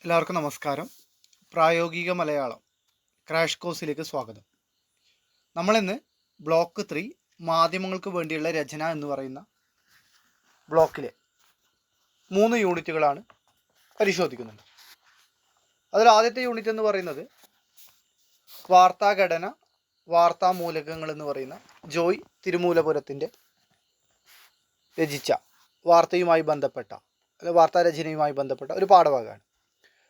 എല്ലാവർക്കും നമസ്കാരം. പ്രായോഗിക മലയാളം ക്രാഷ് കോഴ്സിലേക്ക് സ്വാഗതം. നമ്മളിന്ന് ബ്ലോക്ക് 3 മാധ്യമങ്ങൾക്ക് വേണ്ടിയുള്ള രചന എന്ന് പറയുന്ന ബ്ലോക്കിലെ 3 യൂണിറ്റുകളാണ് പരിശോധിക്കുന്നത്. അതിൽ ആദ്യത്തെ യൂണിറ്റ് എന്ന് പറയുന്നത് വാർത്താഘടന, വാർത്താമൂലകങ്ങൾ എന്ന് പറയുന്ന ജോയ് തിരുമൂലപുരത്തിൻ്റെ രചിച്ച വാർത്തയുമായി ബന്ധപ്പെട്ട വാർത്താരചനയുമായി ബന്ധപ്പെട്ട ഒരു പാഠഭാഗമാണ്.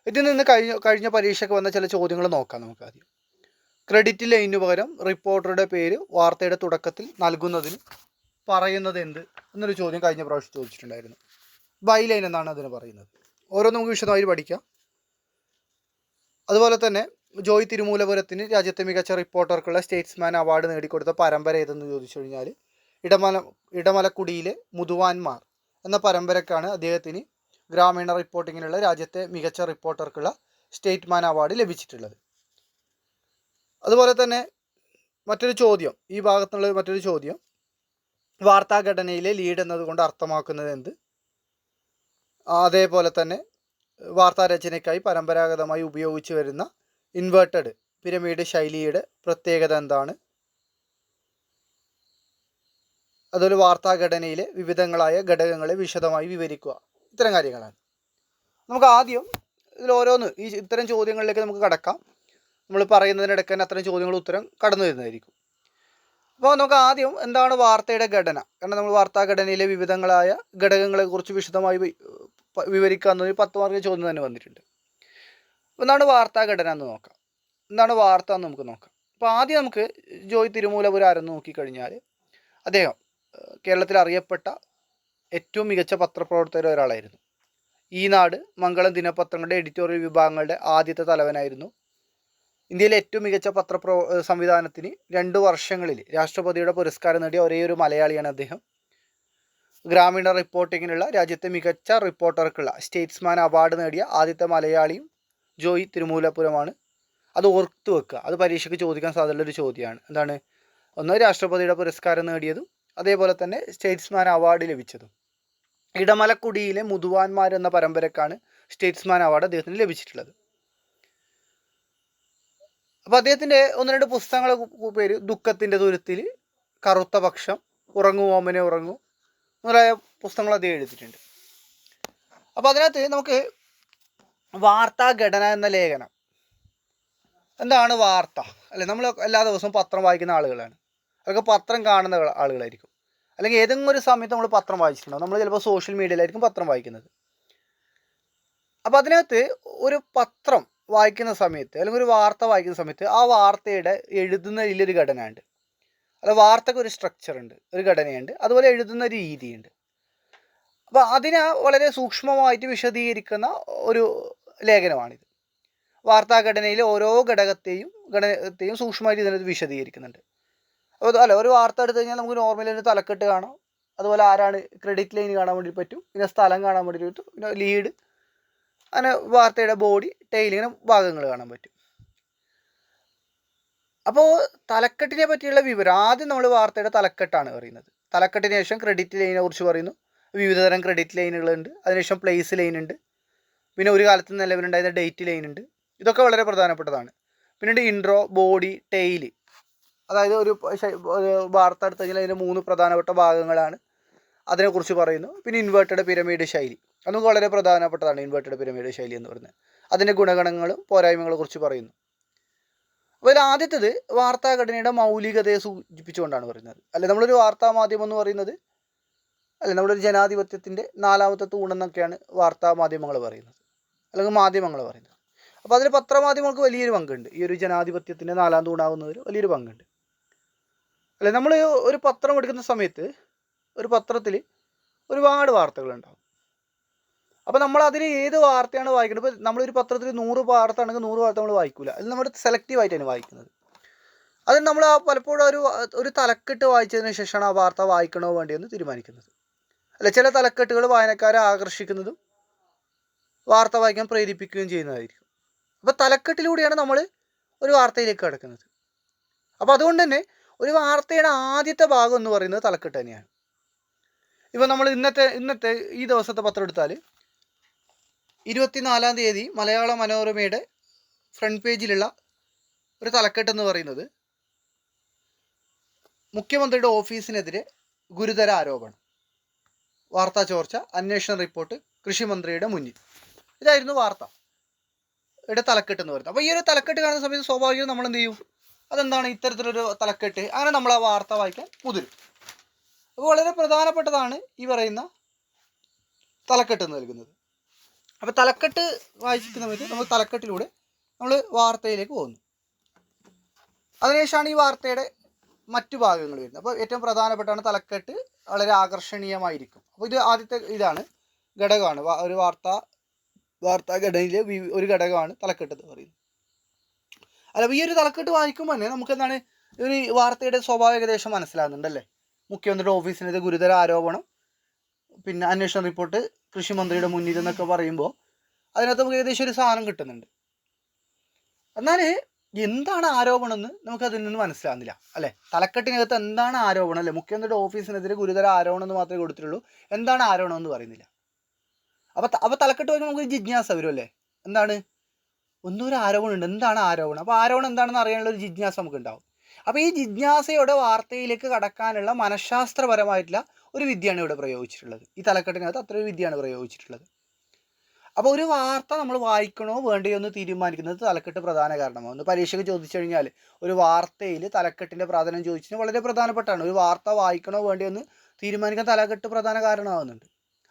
ഇതിൽ നിന്ന് കഴിഞ്ഞ പരീക്ഷയ്ക്ക് വന്ന ചില ചോദ്യങ്ങൾ നോക്കാം. നമുക്ക് ആദ്യം ക്രെഡിറ്റ് ലൈനു പകരം റിപ്പോർട്ടറുടെ പേര് വാർത്തയുടെ തുടക്കത്തിൽ നൽകുന്നതിന് പറയുന്നത് എന്ത് എന്നൊരു ചോദ്യം കഴിഞ്ഞ പ്രാവശ്യം ചോദിച്ചിട്ടുണ്ടായിരുന്നു. ബൈ ലൈൻ എന്നാണ് അതിന് പറയുന്നത്. ഓരോ നമുക്ക് വിശദമായി പഠിക്കാം. അതുപോലെ തന്നെ ജോയ് തിരുമൂലപുരത്തിന് രാജ്യത്തെ മികച്ച റിപ്പോർട്ടർക്കുള്ള സ്റ്റേറ്റ്സ്മാൻ അവാർഡ് നേടിക്കൊടുത്ത പരമ്പര ഏതെന്ന് ചോദിച്ചു കഴിഞ്ഞാൽ ഇടമലക്കുടിയിലെ മുതുവാന്മാർ എന്ന പരമ്പരക്കാണ് അദ്ദേഹത്തിന് ഗ്രാമീണ റിപ്പോർട്ടിങ്ങിനുള്ള രാജ്യത്തെ മികച്ച റിപ്പോർട്ടർക്കുള്ള സ്റ്റേറ്റ്സ്മാൻ അവാർഡ് ലഭിച്ചിട്ടുള്ളത്. അതുപോലെ തന്നെ മറ്റൊരു ചോദ്യം, ഈ ഭാഗത്തുള്ള മറ്റൊരു ചോദ്യം, വാർത്താഘടനയിലെ ലീഡ് എന്നതുകൊണ്ട് അർത്ഥമാക്കുന്നത് എന്ത്? അതേപോലെ തന്നെ വാർത്താരചനയ്ക്കായി പരമ്പരാഗതമായി ഉപയോഗിച്ചു വരുന്ന ഇൻവേർട്ടഡ് പിരമിഡ് ശൈലിയുടെ പ്രത്യേകത എന്താണ്? അതുപോലെ വാർത്താഘടനയിലെ വിവിധങ്ങളായ ഘടകങ്ങളെ വിശദമായി വിവരിക്കുക. ഇത്തരം കാര്യങ്ങളാണ്. നമുക്ക് ആദ്യം ഇതിൽ ഓരോന്ന് ഇത്തരം ചോദ്യങ്ങളിലേക്ക് നമുക്ക് കടക്കാം. നമ്മൾ പറയുന്നതിനിടയ്ക്ക് തന്നെ അത്തരം ചോദ്യങ്ങൾ ഉത്തരം കടന്നു വരുന്നതായിരിക്കും. അപ്പോൾ നമുക്ക് ആദ്യം എന്താണ് വാർത്തയുടെ ഘടന? കാരണം നമ്മൾ വാർത്താഘടനയിലെ വിവിധങ്ങളായ ഘടകങ്ങളെക്കുറിച്ച് വിശദമായി വിവരിക്കുക എന്നൊരു 10 മാർക്ക് ചോദ്യം തന്നെ വന്നിട്ടുണ്ട്. അപ്പോൾ എന്താണ് വാർത്താഘടന എന്ന് നോക്കാം. എന്താണ് വാർത്ത എന്ന് നമുക്ക് നോക്കാം. അപ്പോൾ ആദ്യം നമുക്ക് ജോയ് തിരുമൂലപുരം ആരെന്ന് നോക്കിക്കഴിഞ്ഞാൽ അദ്ദേഹം കേരളത്തിൽ അറിയപ്പെട്ട ഏറ്റവും മികച്ച പത്രപ്രവർത്തകരിൽ ഒരാളായിരുന്നു. ഈനാട്, മംഗളം ദിനപത്രങ്ങളുടെ എഡിറ്റോറിയൽ വിഭാഗങ്ങളുടെ ആദ്യത്തെ തലവനായിരുന്നു. ഇന്ത്യയിലെ ഏറ്റവും മികച്ച സംവിധാനത്തിന് 2 വർഷങ്ങളിൽ രാഷ്ട്രപതിയുടെ പുരസ്കാരം നേടിയ ഒരേയൊരു മലയാളിയാണ് അദ്ദേഹം. ഗ്രാമീണ റിപ്പോർട്ടിങ്ങിനുള്ള രാജ്യത്തെ മികച്ച റിപ്പോർട്ടർക്കുള്ള സ്റ്റേറ്റ്സ്മാൻ അവാർഡ് നേടിയ ആദ്യത്തെ മലയാളിയും ജോയ് തിരുമൂലപുരമാണ്. അത് ഓർത്തു വെക്കുക. അത് പരീക്ഷയ്ക്ക് ചോദിക്കാൻ സാധ്യതയുള്ളൊരു ചോദ്യമാണ്. എന്താണ്? ഒന്ന്, രാഷ്ട്രപതിയുടെ പുരസ്കാരം നേടിയതും അതേപോലെ തന്നെ സ്റ്റേറ്റ്സ്മാൻ അവാർഡ് ലഭിച്ചതും. ഇടമലക്കുടിയിലെ മുതുവാന്മാർ എന്ന പരമ്പരക്കാണ് സ്റ്റേറ്റ്സ്മാൻ അവാർഡ് അദ്ദേഹത്തിന് ലഭിച്ചിട്ടുള്ളത്. അപ്പോൾ അദ്ദേഹത്തിൻ്റെ 1-2 പുസ്തകങ്ങളെ പേര് ദുഃഖത്തിൻ്റെ തുരുത്തിൽ, കറുത്ത പക്ഷം, ഉറങ്ങൂ ഓമനെ ഉറങ്ങൂ മുതലായ പുസ്തകങ്ങൾ അദ്ദേഹം എഴുതിയിട്ടുണ്ട്. അപ്പോൾ അതിനകത്ത് നമുക്ക് വാർത്താഘടന എന്ന ലേഖനം, എന്താണ് വാർത്ത? അല്ലെ, നമ്മൾ എല്ലാ ദിവസവും പത്രം വായിക്കുന്ന ആളുകളാണ്. അതൊക്കെ പത്രം കാണുന്ന ആളുകളായിരിക്കും. അല്ലെങ്കിൽ ഏതെങ്കിലും ഒരു സമയത്ത് നമ്മൾ പത്രം വായിച്ചിട്ടുണ്ടാവും. നമ്മൾ ചിലപ്പോൾ സോഷ്യൽ മീഡിയയിലായിരിക്കും പത്രം വായിക്കുന്നത്. അപ്പോൾ അതിനകത്ത് ഒരു പത്രം വായിക്കുന്ന സമയത്ത് അല്ലെങ്കിൽ ഒരു വാർത്ത വായിക്കുന്ന സമയത്ത് ആ വാർത്തയുടെ എഴുതുന്നതിലൊരു ഘടന ഉണ്ട്. അല്ല, വാർത്തയ്ക്ക് ഒരു സ്ട്രക്ചർ ഉണ്ട്, ഒരു ഘടനയുണ്ട്, അതുപോലെ എഴുതുന്ന ഒരു രീതിയുണ്ട്. അപ്പോൾ അതിനെ വളരെ സൂക്ഷ്മമായിട്ട് വിശദീകരിക്കുന്ന ഒരു ലേഖനമാണിത്. വാർത്താഘടനയിലെ ഓരോ ഘടകത്തെയും സൂക്ഷ്മമായിട്ട് ഇതിനകത്ത് വിശദീകരിക്കുന്നുണ്ട്. അപ്പോൾ ഒരു വാർത്ത എടുത്തു കഴിഞ്ഞാൽ നമുക്ക് നോർമലി ഒരു തലക്കെട്ട് കാണാം, അതുപോലെ ആരാണ്, ക്രെഡിറ്റ് ലൈൻ കാണാൻ വേണ്ടി പറ്റും, പിന്നെ സ്ഥലം കാണാൻ വേണ്ടി പറ്റും, പിന്നെ ലീഡ്, അങ്ങനെ വാർത്തയുടെ ബോഡി, ടെയിൽ, ഇങ്ങനെ ഭാഗങ്ങൾ കാണാൻ പറ്റും. അപ്പോൾ തലക്കെട്ടിനെ പറ്റിയുള്ള വിവരം ആദ്യം നമ്മൾ വാർത്തയുടെ തലക്കെട്ടാണ് പറയുന്നത്. തലക്കെട്ടിന് ശേഷം ക്രെഡിറ്റ് ലൈനിനെ കുറിച്ച് പറയുന്നു. വിവിധതരം ക്രെഡിറ്റ് ലൈനുകളുണ്ട്. അതിനുശേഷം പ്ലേസ് ലൈൻ ഉണ്ട്. പിന്നെ ഒരു കാലത്ത് നിലവിലുണ്ടായിരുന്ന ഡേറ്റ് ലൈൻ ഉണ്ട്. ഇതൊക്കെ വളരെ പ്രധാനപ്പെട്ടതാണ്. പിന്നീട് ഇൻട്രോ, ബോഡി, ടെയിൽ. അതായത് ഒരു വാർത്ത എടുത്തു കഴിഞ്ഞാൽ അതിൻ്റെ 3 പ്രധാനപ്പെട്ട ഭാഗങ്ങളാണ്. അതിനെക്കുറിച്ച് പറയുന്നു. പിന്നെ ഇൻവേർട്ടഡ് പിരമിഡ് ശൈലി, അതൊക്കെ വളരെ പ്രധാനപ്പെട്ടതാണ്. ഇൻവേർട്ടഡ് പിരമിഡ് ശൈലി എന്ന് പറയുന്നത് അതിൻ്റെ ഗുണഗണങ്ങളും പോരായ്മകളെ കുറിച്ച് പറയുന്നു. അപ്പോൾ ഇതിൽ ആദ്യത്തേത് വാർത്താഘടനയുടെ മൗലികതയെ സൂചിപ്പിച്ചുകൊണ്ടാണ് പറയുന്നത്. അല്ലെ, നമ്മളൊരു വാർത്താ മാധ്യമം എന്ന് പറയുന്നത്, അല്ലെ, നമ്മളൊരു ജനാധിപത്യത്തിൻ്റെ 4ാമത്തെ തൂണെന്നൊക്കെയാണ് വാർത്താ മാധ്യമങ്ങൾ പറയുന്നത്, അല്ലെങ്കിൽ മാധ്യമങ്ങൾ പറയുന്നത്. അപ്പോൾ അതിൽ പത്രമാധ്യമങ്ങൾക്ക് വലിയൊരു പങ്കുണ്ട്. ഈ ഒരു ജനാധിപത്യത്തിൻ്റെ 4ാം തൂണാകുന്നതിൽ വലിയൊരു പങ്കുണ്ട്. അല്ലെ, നമ്മൾ ഒരു പത്രം എടുക്കുന്ന സമയത്ത് ഒരു പത്രത്തിൽ ഒരുപാട് വാർത്തകളുണ്ടാകും. അപ്പോൾ നമ്മൾ അതിൽ ഏത് വാർത്തയാണ് വായിക്കുന്നത്? ഇപ്പോൾ നമ്മളൊരു പത്രത്തിൽ 100 വാർത്ത ആണെങ്കിൽ 100 വാർത്ത നമ്മൾ വായിക്കില്ല. അതിൽ നമ്മൾ സെലക്റ്റീവായിട്ടാണ് വായിക്കുന്നത്. അത് നമ്മൾ പലപ്പോഴും ഒരു തലക്കെട്ട് വായിച്ചതിന് ശേഷമാണ് ആ വാർത്ത വായിക്കണോ വേണ്ടിയെന്ന് തീരുമാനിക്കുന്നത്. അല്ല, ചില തലക്കെട്ടുകൾ വായനക്കാരെ ആകർഷിക്കുന്നതും വാർത്ത വായിക്കാൻ പ്രേരിപ്പിക്കുകയും ചെയ്യുന്നതായിരിക്കും. അപ്പോൾ തലക്കെട്ടിലൂടെയാണ് നമ്മൾ ഒരു വാർത്തയിലേക്ക് കിടക്കുന്നത്. അപ്പോൾ അതുകൊണ്ട് തന്നെ ഒരു വാർത്തയുടെ ആദ്യത്തെ ഭാഗം എന്ന് പറയുന്നത് തലക്കെട്ട് തന്നെയാണ്. ഇപ്പോൾ നമ്മൾ ഇന്നത്തെ ഈ ദിവസത്തെ പത്രം എടുത്താൽ 24-ാം തീയതി മലയാള മനോരമയുടെ ഫ്രണ്ട് പേജിലുള്ള ഒരു തലക്കെട്ടെന്ന് പറയുന്നത് മുഖ്യമന്ത്രിയുടെ ഓഫീസിനെതിരെ ഗുരുതര ആരോപണം, വാർത്താ ചോർച്ച, അന്വേഷണ റിപ്പോർട്ട് കൃഷിമന്ത്രിയുടെ മുന്നിൽ. ഇതായിരുന്നു വാർത്തയുടെ തലക്കെട്ട് പറയുന്നത്. അപ്പോൾ ഈ ഒരു തലക്കെട്ട് കാണുന്ന സമയത്ത് സ്വാഭാവികമായും നമ്മൾ എന്ത് ചെയ്യും, അതെന്താണ് ഇത്തരത്തിലൊരു തലക്കെട്ട്, അങ്ങനെ നമ്മൾ ആ വാർത്ത വായിക്കാൻ മുതിരും. അപ്പോൾ വളരെ പ്രധാനപ്പെട്ടതാണ് ഈ പറയുന്ന തലക്കെട്ട് നൽകുന്നത്. അപ്പോൾ തലക്കെട്ട് വായിക്കുന്ന സമയത്ത് നമ്മൾ തലക്കെട്ടിലൂടെ നമ്മൾ വാർത്തയിലേക്ക് പോകുന്നു. അതിനുശേഷമാണ് ഈ വാർത്തയുടെ മറ്റു ഭാഗങ്ങൾ വരുന്നത്. അപ്പോൾ ഏറ്റവും പ്രധാനപ്പെട്ടാണ് തലക്കെട്ട്, വളരെ ആകർഷണീയമായിരിക്കും. അപ്പോൾ ഇത് ആദ്യത്തെ ഇതാണ് ഘടകമാണ്, ഒരു വാർത്താ ഘടനയിലെ ഒരു ഘടകമാണ് തലക്കെട്ട് എന്ന് പറയുന്നത്. അല്ല, ഈ ഒരു തലക്കെട്ട് വായിക്കുമ്പോൾ തന്നെ നമുക്ക് എന്താണ് ഒരു വാർത്തയുടെ സ്വഭാവം ഏകദേശം മനസ്സിലാകുന്നുണ്ടല്ലേ. മുഖ്യമന്ത്രിയുടെ ഓഫീസിനെതിരെ ഗുരുതര ആരോപണം, പിന്നെ അന്വേഷണ റിപ്പോർട്ട് കൃഷിമന്ത്രിയുടെ മുന്നിൽ എന്നൊക്കെ പറയുമ്പോൾ അതിനകത്ത് നമുക്ക് ഏകദേശം ഒരു സാധനം കിട്ടുന്നുണ്ട്. എന്നാൽ എന്താണ് ആരോപണം എന്ന് നമുക്കതിൽ നിന്ന് മനസ്സിലാകുന്നില്ല അല്ലേ. തലക്കെട്ടിനകത്ത് എന്താണ് ആരോപണം അല്ലേ, മുഖ്യമന്ത്രിയുടെ ഓഫീസിനെതിരെ ഗുരുതര ആരോപണം എന്ന് മാത്രമേ കൊടുത്തിട്ടുള്ളൂ, എന്താണ് ആരോപണം എന്ന് പറയുന്നില്ല. അപ്പോൾ തലക്കെട്ട് വരുമ്പോൾ നമുക്ക് ജിജ്ഞാസ വരും അല്ലേ, എന്താണ് ഒന്നൊരു ആരോപണം ഉണ്ട്, എന്താണ് ആരോപണം, അപ്പോൾ ആരോപണം എന്താണെന്ന് അറിയാനുള്ള ഒരു ജിജ്ഞാസ നമുക്ക് ഉണ്ടാവും. അപ്പോൾ ഈ ജിജ്ഞാസയോടെ വാർത്തയിലേക്ക് കടക്കാനുള്ള മനഃശാസ്ത്രപരമായിട്ടുള്ള ഒരു വിദ്യയാണ് ഇവിടെ പ്രയോഗിച്ചിട്ടുള്ളത്. ഈ തലക്കെട്ടിനകത്ത് അത്ര ഒരു വിദ്യയാണ് പ്രയോഗിച്ചിട്ടുള്ളത്. അപ്പോൾ ഒരു വാർത്ത നമ്മൾ വായിക്കണോ വേണ്ടയോ എന്ന് തീരുമാനിക്കുന്നത് തലക്കെട്ട് പ്രധാന കാരണമാകുന്നു. പരീക്ഷയ്ക്ക് ചോദിച്ചു കഴിഞ്ഞാൽ ഒരു വാർത്തയിൽ തലക്കെട്ടിൻ്റെ പ്രാധാന്യം ചോദിച്ചത് വളരെ പ്രധാനപ്പെട്ടാണ്. ഒരു വാർത്ത വായിക്കണോ വേണ്ടയോ എന്ന് തീരുമാനിക്കാൻ തലക്കെട്ട് പ്രധാന കാരണമാകുന്നുണ്ട്.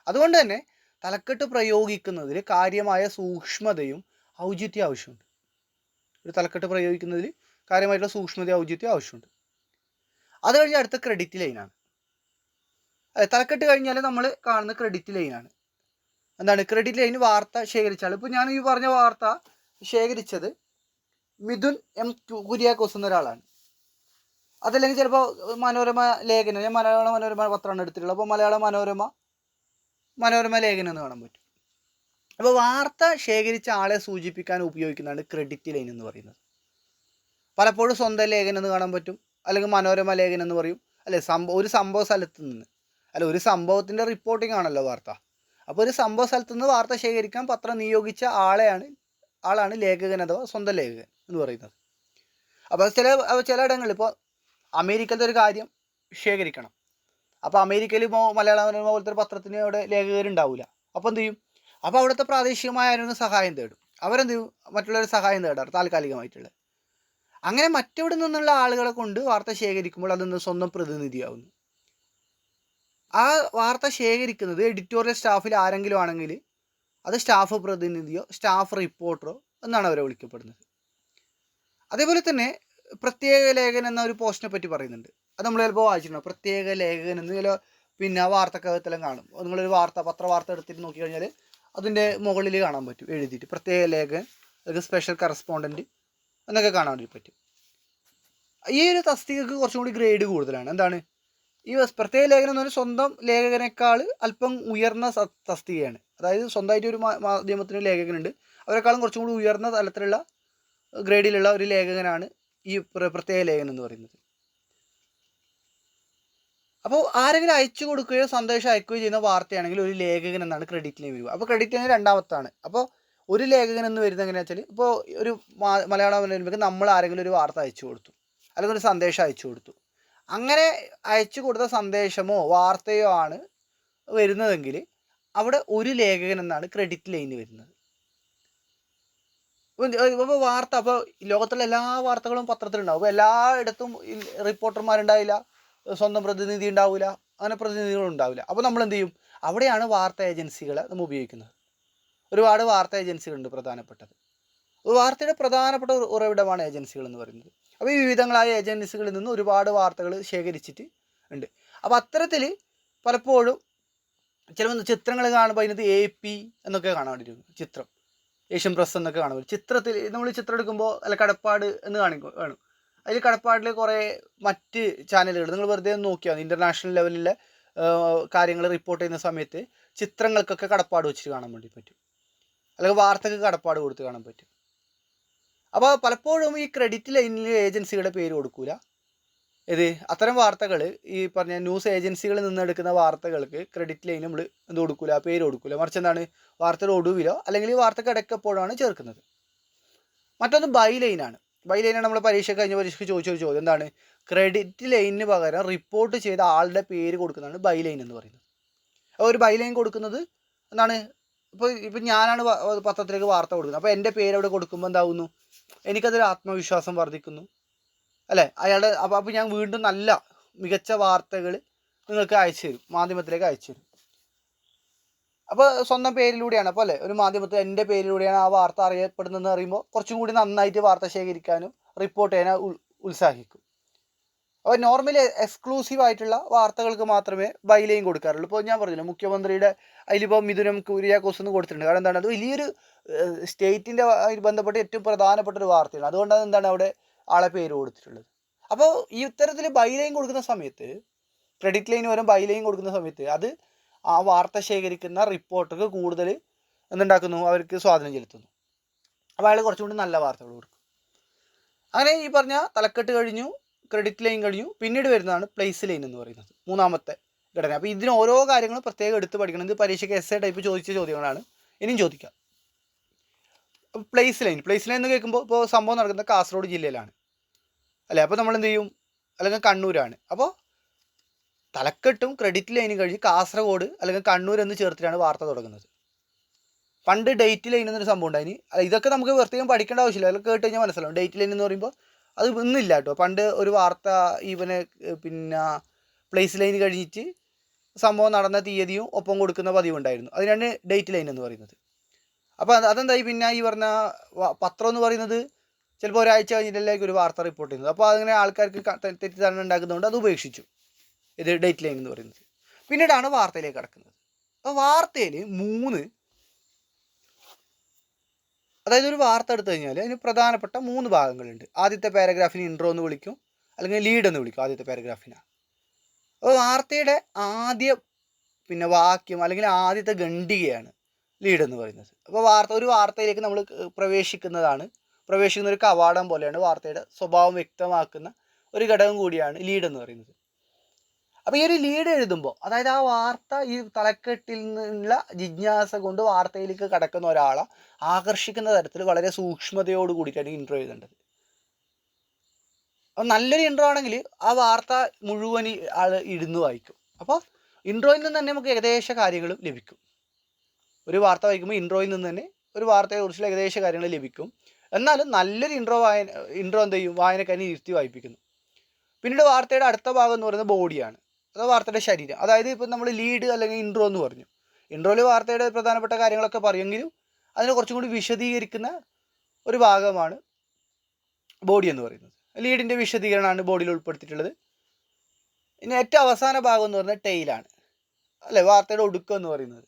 അതുകൊണ്ട് തന്നെ തലക്കെട്ട് പ്രയോഗിക്കുന്നതിൽ കാര്യമായ സൂക്ഷ്മതയും ഔചിത്യം ആവശ്യമുണ്ട്. ഒരു തലക്കെട്ട് പ്രയോഗിക്കുന്നതിൽ കാര്യമായിട്ടുള്ള സൂക്ഷ്മത ഔചിത്യം ആവശ്യമുണ്ട്. അത് കഴിഞ്ഞ് അടുത്ത ക്രെഡിറ്റ് ലൈനാണ്. അതെ, തലക്കെട്ട് കഴിഞ്ഞാൽ നമ്മൾ കാണുന്ന ക്രെഡിറ്റ് ലൈനാണ്. എന്താണ് ക്രെഡിറ്റ് ലൈൻ? വാർത്ത ശേഖരിച്ചാൽ, ഇപ്പോൾ ഞാൻ ഈ പറഞ്ഞ വാർത്ത ശേഖരിച്ചത് മിഥുൻ എം കുര്യാക്കോസ് എന്നൊരാളാണ്. അതല്ലെങ്കിൽ ചിലപ്പോൾ മനോരമ ലേഖനം, ഞാൻ മലയാള മനോരമ പത്രമാണ് എടുത്തിട്ടുള്ളത്, അപ്പോൾ മലയാള മനോരമ ലേഖനം എന്ന് കാണാൻ പറ്റും. അപ്പോൾ വാർത്ത ശേഖരിച്ച ആളെ സൂചിപ്പിക്കാൻ ഉപയോഗിക്കുന്നതാണ് ക്രെഡിറ്റ് ലൈൻ എന്ന് പറയുന്നത്. പലപ്പോഴും സ്വന്തം ലേഖനം എന്ന് കാണാൻ പറ്റും, അല്ലെങ്കിൽ മനോരമ ലേഖനം എന്ന് പറയും അല്ലെ. ഒരു സംഭവ സ്ഥലത്ത് നിന്ന്, അല്ല ഒരു സംഭവത്തിൻ്റെ റിപ്പോർട്ടിംഗ് ആണല്ലോ വാർത്ത. അപ്പോൾ ഒരു സംഭവ സ്ഥലത്ത് നിന്ന് വാർത്ത ശേഖരിക്കാൻ പത്രം നിയോഗിച്ച ആളാണ് ലേഖകൻ അഥവാ സ്വന്തം ലേഖകൻ എന്ന് പറയുന്നത്. അപ്പോൾ ചിലയിടങ്ങളിൽ ഇപ്പോൾ അമേരിക്കയിലത്തെ ഒരു കാര്യം ശേഖരിക്കണം, അപ്പോൾ അമേരിക്കയിൽ ഇപ്പോൾ മലയാള മനോരമ പോലത്തെ ഒരു പത്രത്തിന് അവിടെ ലേഖകരുണ്ടാവില്ല. അപ്പോൾ എന്ത് ചെയ്യും? അപ്പോൾ അവിടുത്തെ പ്രാദേശികമായ ആരും സഹായം തേടും. അവരെന്ത് ചെയ്യും? മറ്റുള്ളവർ സഹായം തേടാറ് താൽക്കാലികമായിട്ടുള്ള. അങ്ങനെ മറ്റവിടെ നിന്നുള്ള ആളുകളെ കൊണ്ട് വാർത്ത ശേഖരിക്കുമ്പോൾ അതൊന്ന് സ്വന്തം പ്രതിനിധിയാവുന്നു. ആ വാർത്ത ശേഖരിക്കുന്നത് എഡിറ്റോറിയൽ സ്റ്റാഫിൽ ആരെങ്കിലും ആണെങ്കിൽ അത് സ്റ്റാഫ് പ്രതിനിധിയോ സ്റ്റാഫ് റിപ്പോർട്ടറോ എന്നാണ് അവരെ വിളിക്കപ്പെടുന്നത്. അതേപോലെ തന്നെ പ്രത്യേക ലേഖനം എന്ന ഒരു പോസ്റ്റിനെ പറ്റി പറയുന്നുണ്ട്. അത് നമ്മൾ ചിലപ്പോൾ വായിച്ചിട്ടുണ്ടോ? പ്രത്യേക ലേഖകൻ എന്ന് ചില പിന്നെ വാർത്തക്കകത്തെല്ലാം കാണും. നിങ്ങളൊരു പത്രവാർത്ത എടുത്തിട്ട് നോക്കിക്കഴിഞ്ഞാൽ അതിൻ്റെ മുകളിൽ കാണാൻ പറ്റും എഴുതിയിട്ട് പ്രത്യേക ലേഖകൻ, അല്ലെങ്കിൽ സ്പെഷ്യൽ കറസ്പോണ്ടൻറ്റ് എന്നൊക്കെ കാണാൻ വേണ്ടി പറ്റും. ഈ ഒരു തസ്തികക്ക് കുറച്ചും കൂടി ഗ്രേഡ് കൂടുതലാണ്. എന്താണ് ഈ പ്രത്യേക ലേഖനം എന്ന് പറഞ്ഞാൽ സ്വന്തം ലേഖകനേക്കാൾ അല്പം ഉയർന്ന തസ്തികയാണ്. അതായത് സ്വന്തമായിട്ട് ഒരു മാധ്യമത്തിന് ലേഖകനുണ്ട്, അവരെക്കാളും കുറച്ചും കൂടി ഉയർന്ന തലത്തിലുള്ള ഗ്രേഡിലുള്ള ഒരു ലേഖകനാണ് ഈ പ്രത്യേക ലേഖനം എന്ന് പറയുന്നത്. അപ്പോൾ ആരെങ്കിലും അയച്ചു കൊടുക്കുകയോ സന്ദേശം അയക്കുകയോ ചെയ്യുന്ന വാർത്തയാണെങ്കിൽ ഒരു ലേഖകൻ എന്നാണ് ക്രെഡിറ്റ് ലൈൻ വരിക. അപ്പോൾ ക്രെഡിറ്റ് ലൈൻ രണ്ടാമത്താണ്. അപ്പോൾ ഒരു ലേഖകൻ എന്ന് വരുന്നത് എങ്ങനെയാണെന്ന് വെച്ചാൽ, ഇപ്പോൾ ഒരു മലയാള മനോരമയ്ക്ക് നമ്മൾ ആരെങ്കിലും ഒരു വാർത്ത അയച്ചു കൊടുത്തു, അല്ലെങ്കിൽ ഒരു സന്ദേശം അയച്ചു കൊടുത്തു. അങ്ങനെ അയച്ചു കൊടുത്ത സന്ദേശമോ വാർത്തയോ ആണ് വരുന്നതെങ്കിൽ അവിടെ ഒരു ലേഖകൻ എന്നാണ് ക്രെഡിറ്റ് ലൈന് വരുന്നത്. അപ്പോൾ വാർത്ത, അപ്പോൾ ലോകത്തുള്ള എല്ലാ വാർത്തകളും പത്രത്തിലുണ്ടാവും. അപ്പോൾ എല്ലായിടത്തും റിപ്പോർട്ടർമാരുണ്ടാവില്ല, സ്വന്തം പ്രതിനിധി ഉണ്ടാവില്ല, അങ്ങനെ പ്രതിനിധികളുണ്ടാവില്ല. അപ്പോൾ നമ്മൾ എന്ത് ചെയ്യും? അവിടെയാണ് വാർത്താ ഏജൻസികളെ നമ്മൾ ഉപയോഗിക്കുന്നത്. ഒരുപാട് വാർത്താ ഏജൻസികളുണ്ട് പ്രധാനപ്പെട്ടത്. വാർത്തയുടെ പ്രധാനപ്പെട്ട ഉറവിടമാണ് ഏജൻസികൾ എന്ന് പറയുന്നത്. അപ്പോൾ ഈ വിവിധങ്ങളായ ഏജൻസികളിൽ നിന്ന് ഒരുപാട് വാർത്തകൾ ശേഖരിച്ചിട്ട് ഉണ്ട്. അപ്പോൾ അത്തരത്തിൽ പലപ്പോഴും ചില ചിത്രങ്ങൾ കാണുമ്പോൾ അതിനകത്ത് AP എന്നൊക്കെ കാണാൻ വേണ്ടിയിരുന്നു. ചിത്രം ഏഷ്യൻ പ്രസ് എന്നൊക്കെ കാണുമ്പോൾ ചിത്രത്തിൽ നമ്മൾ ചിത്രം എടുക്കുമ്പോൾ അല്ല കടപ്പാട് എന്ന് കാണും. അതിൽ കടപ്പാടിൽ കുറേ മറ്റ് ചാനലുകൾ നിങ്ങൾ വെറുതെ നോക്കിയാൽ മതി. ഇൻ്റർനാഷണൽ ലെവലിലെ കാര്യങ്ങൾ റിപ്പോർട്ട് ചെയ്യുന്ന സമയത്ത് ചിത്രങ്ങൾക്കൊക്കെ കടപ്പാട് വെച്ചിട്ട് കാണാൻ വേണ്ടി പറ്റും, അല്ലെങ്കിൽ വാർത്തക്ക് കടപ്പാട് കൊടുത്ത് കാണാൻ പറ്റും. അപ്പോൾ പലപ്പോഴും ഈ ക്രെഡിറ്റ് ലൈനിൽ ഏജൻസിയുടെ പേര് കൊടുക്കൂല, ഇത് അത്തരം വാർത്തകൾ ഈ പറഞ്ഞ ന്യൂസ് ഏജൻസികളിൽ നിന്ന് എടുക്കുന്ന വാർത്തകൾക്ക് ക്രെഡിറ്റ് ലൈൻ നമ്മൾ എന്ത് കൊടുക്കില്ല, പേര് കൊടുക്കില്ല. മറിച്ച് എന്താണ്, വാർത്തയുടെ ഒടുവിലോ അല്ലെങ്കിൽ വാർത്തയ്ക്ക് ഇടയ്ക്കപ്പോഴാണ് ചേർക്കുന്നത്. മറ്റൊന്ന് ബൈ ലൈനാണ്. ബൈ ലൈനാണ് നമ്മൾ കഴിഞ്ഞ പരീക്ഷയ്ക്ക് ചോദിച്ചൊരു ചോദ്യം. എന്താണ്, ക്രെഡിറ്റ് ലൈനിന് പകരം റിപ്പോർട്ട് ചെയ്ത ആളുടെ പേര് കൊടുക്കുന്നതാണ് ബൈ ലൈൻ എന്ന് പറയുന്നത്. അപ്പോൾ ഒരു ബൈ ലൈൻ കൊടുക്കുന്നത് എന്താണ്, ഇപ്പം ഞാനാണ് പത്രത്തിലേക്ക് വാർത്ത കൊടുക്കുന്നത്. അപ്പോൾ എൻ്റെ പേര് അവിടെ കൊടുക്കുമ്പോൾ എന്താവുന്നു, എനിക്കതൊരു ആത്മവിശ്വാസം വർദ്ധിക്കുന്നു അല്ലേ. അയാളുടെ അപ്പോൾ ഞാൻ വീണ്ടും നല്ല മികച്ച വാർത്തകൾ നിങ്ങൾക്ക് അയച്ചു തരും, മാധ്യമത്തിലേക്ക് അയച്ചു തരും. അപ്പോൾ സ്വന്തം പേരിലൂടെയാണ്, അപ്പോൾ അല്ലേ, ഒരു മാധ്യമത്തിൽ എൻ്റെ പേരിലൂടെയാണ് ആ വാർത്ത അറിയപ്പെടുന്നതെന്ന് അറിയുമ്പോൾ കുറച്ചും കൂടി നന്നായിട്ട് വാർത്ത ശേഖരിക്കാനും റിപ്പോർട്ട് ചെയ്യാൻ ഉത്സാഹിക്കും. അപ്പോൾ നോർമലി എക്സ്ക്ലൂസീവ് ആയിട്ടുള്ള വാർത്തകൾക്ക് മാത്രമേ ബൈ ലൈൻ കൊടുക്കാറുള്ളൂ. ഇപ്പോൾ ഞാൻ പറഞ്ഞില്ല, മുഖ്യമന്ത്രിയുടെ അതിലിപ്പോൾ മിഥുനം കുര്യാക്കോസ് എന്ന് കൊടുത്തിട്ടുണ്ട്. കാരണം എന്താണ്, അത് വലിയൊരു സ്റ്റേറ്റിൻ്റെ ബന്ധപ്പെട്ട് ഏറ്റവും പ്രധാനപ്പെട്ട ഒരു വാർത്തയാണ്. അതുകൊണ്ടാണ് എന്താണ് അവിടെ ആളെ പേര് കൊടുത്തിട്ടുള്ളത്. അപ്പോൾ ഈ ഇത്തരത്തിൽ ബൈ ലൈൻ കൊടുക്കുന്ന സമയത്ത്, ക്രെഡിറ്റ് ലൈൻ വരും ബൈ ലൈൻ കൊടുക്കുന്ന സമയത്ത് അത് ആ വാർത്ത ശേഖരിക്കുന്ന റിപ്പോർട്ടർക്ക് കൂടുതൽ എന്തുണ്ടാക്കുന്നു, അവർക്ക് സ്വാധീനം ചെലുത്തുന്നു. അപ്പോൾ അയാൾ കുറച്ചും കൂടി നല്ല വാർത്തകൾ കൊടുക്കും. അങ്ങനെ ഈ പറഞ്ഞ തലക്കെട്ട് കഴിഞ്ഞു, ക്രെഡിറ്റ് ലൈൻ കഴിഞ്ഞു, പിന്നീട് വരുന്നതാണ് പ്ലേസ് ലൈൻ എന്ന് പറയുന്നത്, മൂന്നാമത്തെ ഘടന. അപ്പോൾ ഇതിന് ഓരോ കാര്യങ്ങളും പ്രത്യേകം എടുത്ത് പഠിക്കണം. ഇത് പരീക്ഷയ്ക്ക് എസ്സേ ടൈപ്പ് ചോദിച്ച ചോദ്യങ്ങളാണ്, ഇനിയും ചോദിക്കാം. പ്ലേസ് ലൈൻ എന്ന് കേൾക്കുമ്പോൾ ഇപ്പോൾ സംഭവം നടക്കുന്നത് കാസർഗോഡ് ജില്ലയിലാണ് അല്ലേ. അപ്പോൾ നമ്മൾ എന്ത് ചെയ്യും, അല്ലെങ്കിൽ കണ്ണൂരാണ്. അപ്പോൾ തലക്കെട്ടും ക്രെഡിറ്റ് ലൈനും കഴിഞ്ഞ് കാസർഗോഡ് അല്ലെങ്കിൽ കണ്ണൂർ എന്ന് ചേർത്തിട്ടാണ് വാർത്ത തുടങ്ങുന്നത്. പണ്ട് ഡേറ്റ് ലൈൻ എന്നൊരു സംഭവം ഉണ്ടായിന്. ഇതൊക്കെ നമുക്ക് പ്രത്യേകം പഠിക്കേണ്ട ആവശ്യമില്ല, അതൊക്കെ കേട്ട് കഴിഞ്ഞാൽ മനസ്സിലാവും. ഡേറ്റ് ലൈൻ എന്ന് പറയുമ്പോൾ അത് ഇന്നില്ല കേട്ടോ. പണ്ട് ഒരു വാർത്ത പിന്നെ പ്ലേസ് ലൈൻ കഴിഞ്ഞിട്ട് സംഭവം നടന്ന തീയതിയും ഒപ്പം കൊടുക്കുന്ന പതിവുണ്ടായിരുന്നു. അതിനാണ് ഡേറ്റ് ലൈൻ എന്ന് പറയുന്നത്. അപ്പോൾ അതെന്തായി, പിന്നെ ഈ പറഞ്ഞ പത്രം എന്ന് പറയുന്നത് ചിലപ്പോൾ ഒരാഴ്ച കഴിഞ്ഞിട്ടല്ലേക്ക് ഒരു വാർത്ത റിപ്പോർട്ട് ചെയ്യുന്നത്. അപ്പോൾ അങ്ങനെ ആൾക്കാർക്ക് തെറ്റിദ്ധാരണ ഉണ്ടാക്കുന്നതുകൊണ്ട് അത് ഉപേക്ഷിച്ചു, ഇത് ഡേറ്റ് ലൈൻ എന്ന് പറയുന്നത്. പിന്നീടാണ് വാർത്തയിലേക്ക് കടക്കുന്നത്. അപ്പോൾ വാർത്തയിൽ അതായത് ഒരു വാർത്ത എടുത്തു കഴിഞ്ഞാൽ അതിന് പ്രധാനപ്പെട്ട 3 ഭാഗങ്ങളുണ്ട്. ആദ്യത്തെ പാരഗ്രാഫിന് ഇൻട്രോ എന്ന് വിളിക്കും, അല്ലെങ്കിൽ ലീഡ് എന്ന് വിളിക്കും ആദ്യത്തെ പാരഗ്രാഫിനാണ്. അപ്പോൾ വാർത്തയുടെ ആദ്യ വാക്യം അല്ലെങ്കിൽ ആദ്യത്തെ ഖണ്ഡികയാണ് ലീഡ് എന്ന് പറയുന്നത്. അപ്പോൾ ഒരു വാർത്തയിലേക്ക് നമ്മൾ പ്രവേശിക്കുന്ന ഒരു കവാടം പോലെയാണ്, വാർത്തയുടെ സ്വഭാവം വ്യക്തമാക്കുന്ന ഒരു ഘടകം കൂടിയാണ് ലീഡ് എന്ന് പറയുന്നത്. അപ്പോൾ ഈ ഒരു ലീഡ് എഴുതുമ്പോൾ, അതായത് ആ വാർത്ത ഈ തലക്കെട്ടിൽ നിന്നുള്ള ജിജ്ഞാസ കൊണ്ട് വാർത്തയിലേക്ക് കടക്കുന്ന ഒരാളെ ആകർഷിക്കുന്ന തരത്തിൽ വളരെ സൂക്ഷ്മതയോട് കൂടിയിട്ടാണ് ഇൻട്രോ എഴുതേണ്ടത്. അപ്പോൾ നല്ലൊരു ഇൻട്രോ ആണെങ്കിൽ ആ വാർത്ത മുഴുവൻ ആൾ ഇരുന്ന് വായിക്കും. അപ്പോൾ ഇൻട്രോയിൽ നിന്ന് തന്നെ നമുക്ക് ഏകദേശ കാര്യങ്ങളും ലഭിക്കും. ഒരു വാർത്ത വായിക്കുമ്പോൾ ഇൻട്രോയിൽ നിന്ന് തന്നെ ഒരു വാർത്തയെക്കുറിച്ചുള്ള ഏകദേശ കാര്യങ്ങൾ ലഭിക്കും. എന്നാലും നല്ലൊരു ഇൻട്രോ എന്ത് ചെയ്യും, വായനക്കാരനെ ഇരുത്തി വായിപ്പിക്കുന്നു. പിന്നീട് വാർത്തയുടെ അടുത്ത ഭാഗം എന്ന് പറയുന്നത് ബോഡിയാണ്, അത് വാർത്തയുടെ ശരീരം. അതായത് ഇപ്പോൾ നമ്മൾ ലീഡ് അല്ലെങ്കിൽ ഇൻട്രോ എന്ന് പറഞ്ഞു, ഇൻട്രോയിൽ വാർത്തയുടെ പ്രധാനപ്പെട്ട കാര്യങ്ങളൊക്കെ പറയുമെങ്കിലും അതിനെ കുറച്ചും കൂടി വിശദീകരിക്കുന്ന ഒരു ഭാഗമാണ് ബോഡി എന്ന് പറയുന്നത്. ലീഡിൻ്റെ വിശദീകരണമാണ് ബോഡിയിൽ ഉൾപ്പെടുത്തിയിട്ടുള്ളത്. ഇനി ഏറ്റവും അവസാന ഭാഗം എന്ന് പറയുന്നത് ടെയിലാണ് അല്ലേ, വാർത്തയുടെ ഒടുക്കം എന്ന് പറയുന്നത്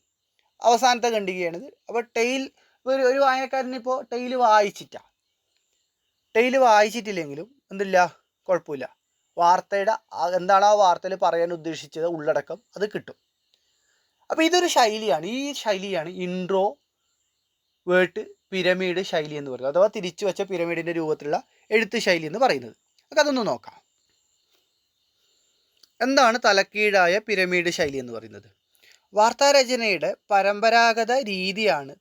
അവസാനത്തെ ഖണ്ഡികയാണിത്. അപ്പോൾ ഒരു വായനക്കാരനിപ്പോൾ ടെയിൽ വായിച്ചിട്ടില്ലെങ്കിലും എന്തില്ല, കുഴപ്പമില്ല, വാർത്തയുടെ എന്താണ് ആ വാർത്തയിൽ പറയാൻ ഉദ്ദേശിച്ചത് ഉള്ളടക്കം അത് കിട്ടും. അപ്പോൾ ഇതൊരു ശൈലിയാണ്, ഈ ശൈലിയാണ് ഇൻട്രോ വേർട്ട് പിരമിഡ് ശൈലി എന്ന് പറയുന്നത്, അഥവാ തിരിച്ചു വെച്ച പിരമിഡിൻ്റെ രൂപത്തിലുള്ള എഴുത്ത് ശൈലി എന്ന് പറയുന്നത്. നമുക്ക് അതൊന്ന് നോക്കാം. എന്താണ് തലക്കീഴായ പിരമിഡ് ശൈലി എന്ന് പറയുന്നത്? വാർത്താരചനയുടെ പരമ്പരാഗത രീതിയാണ്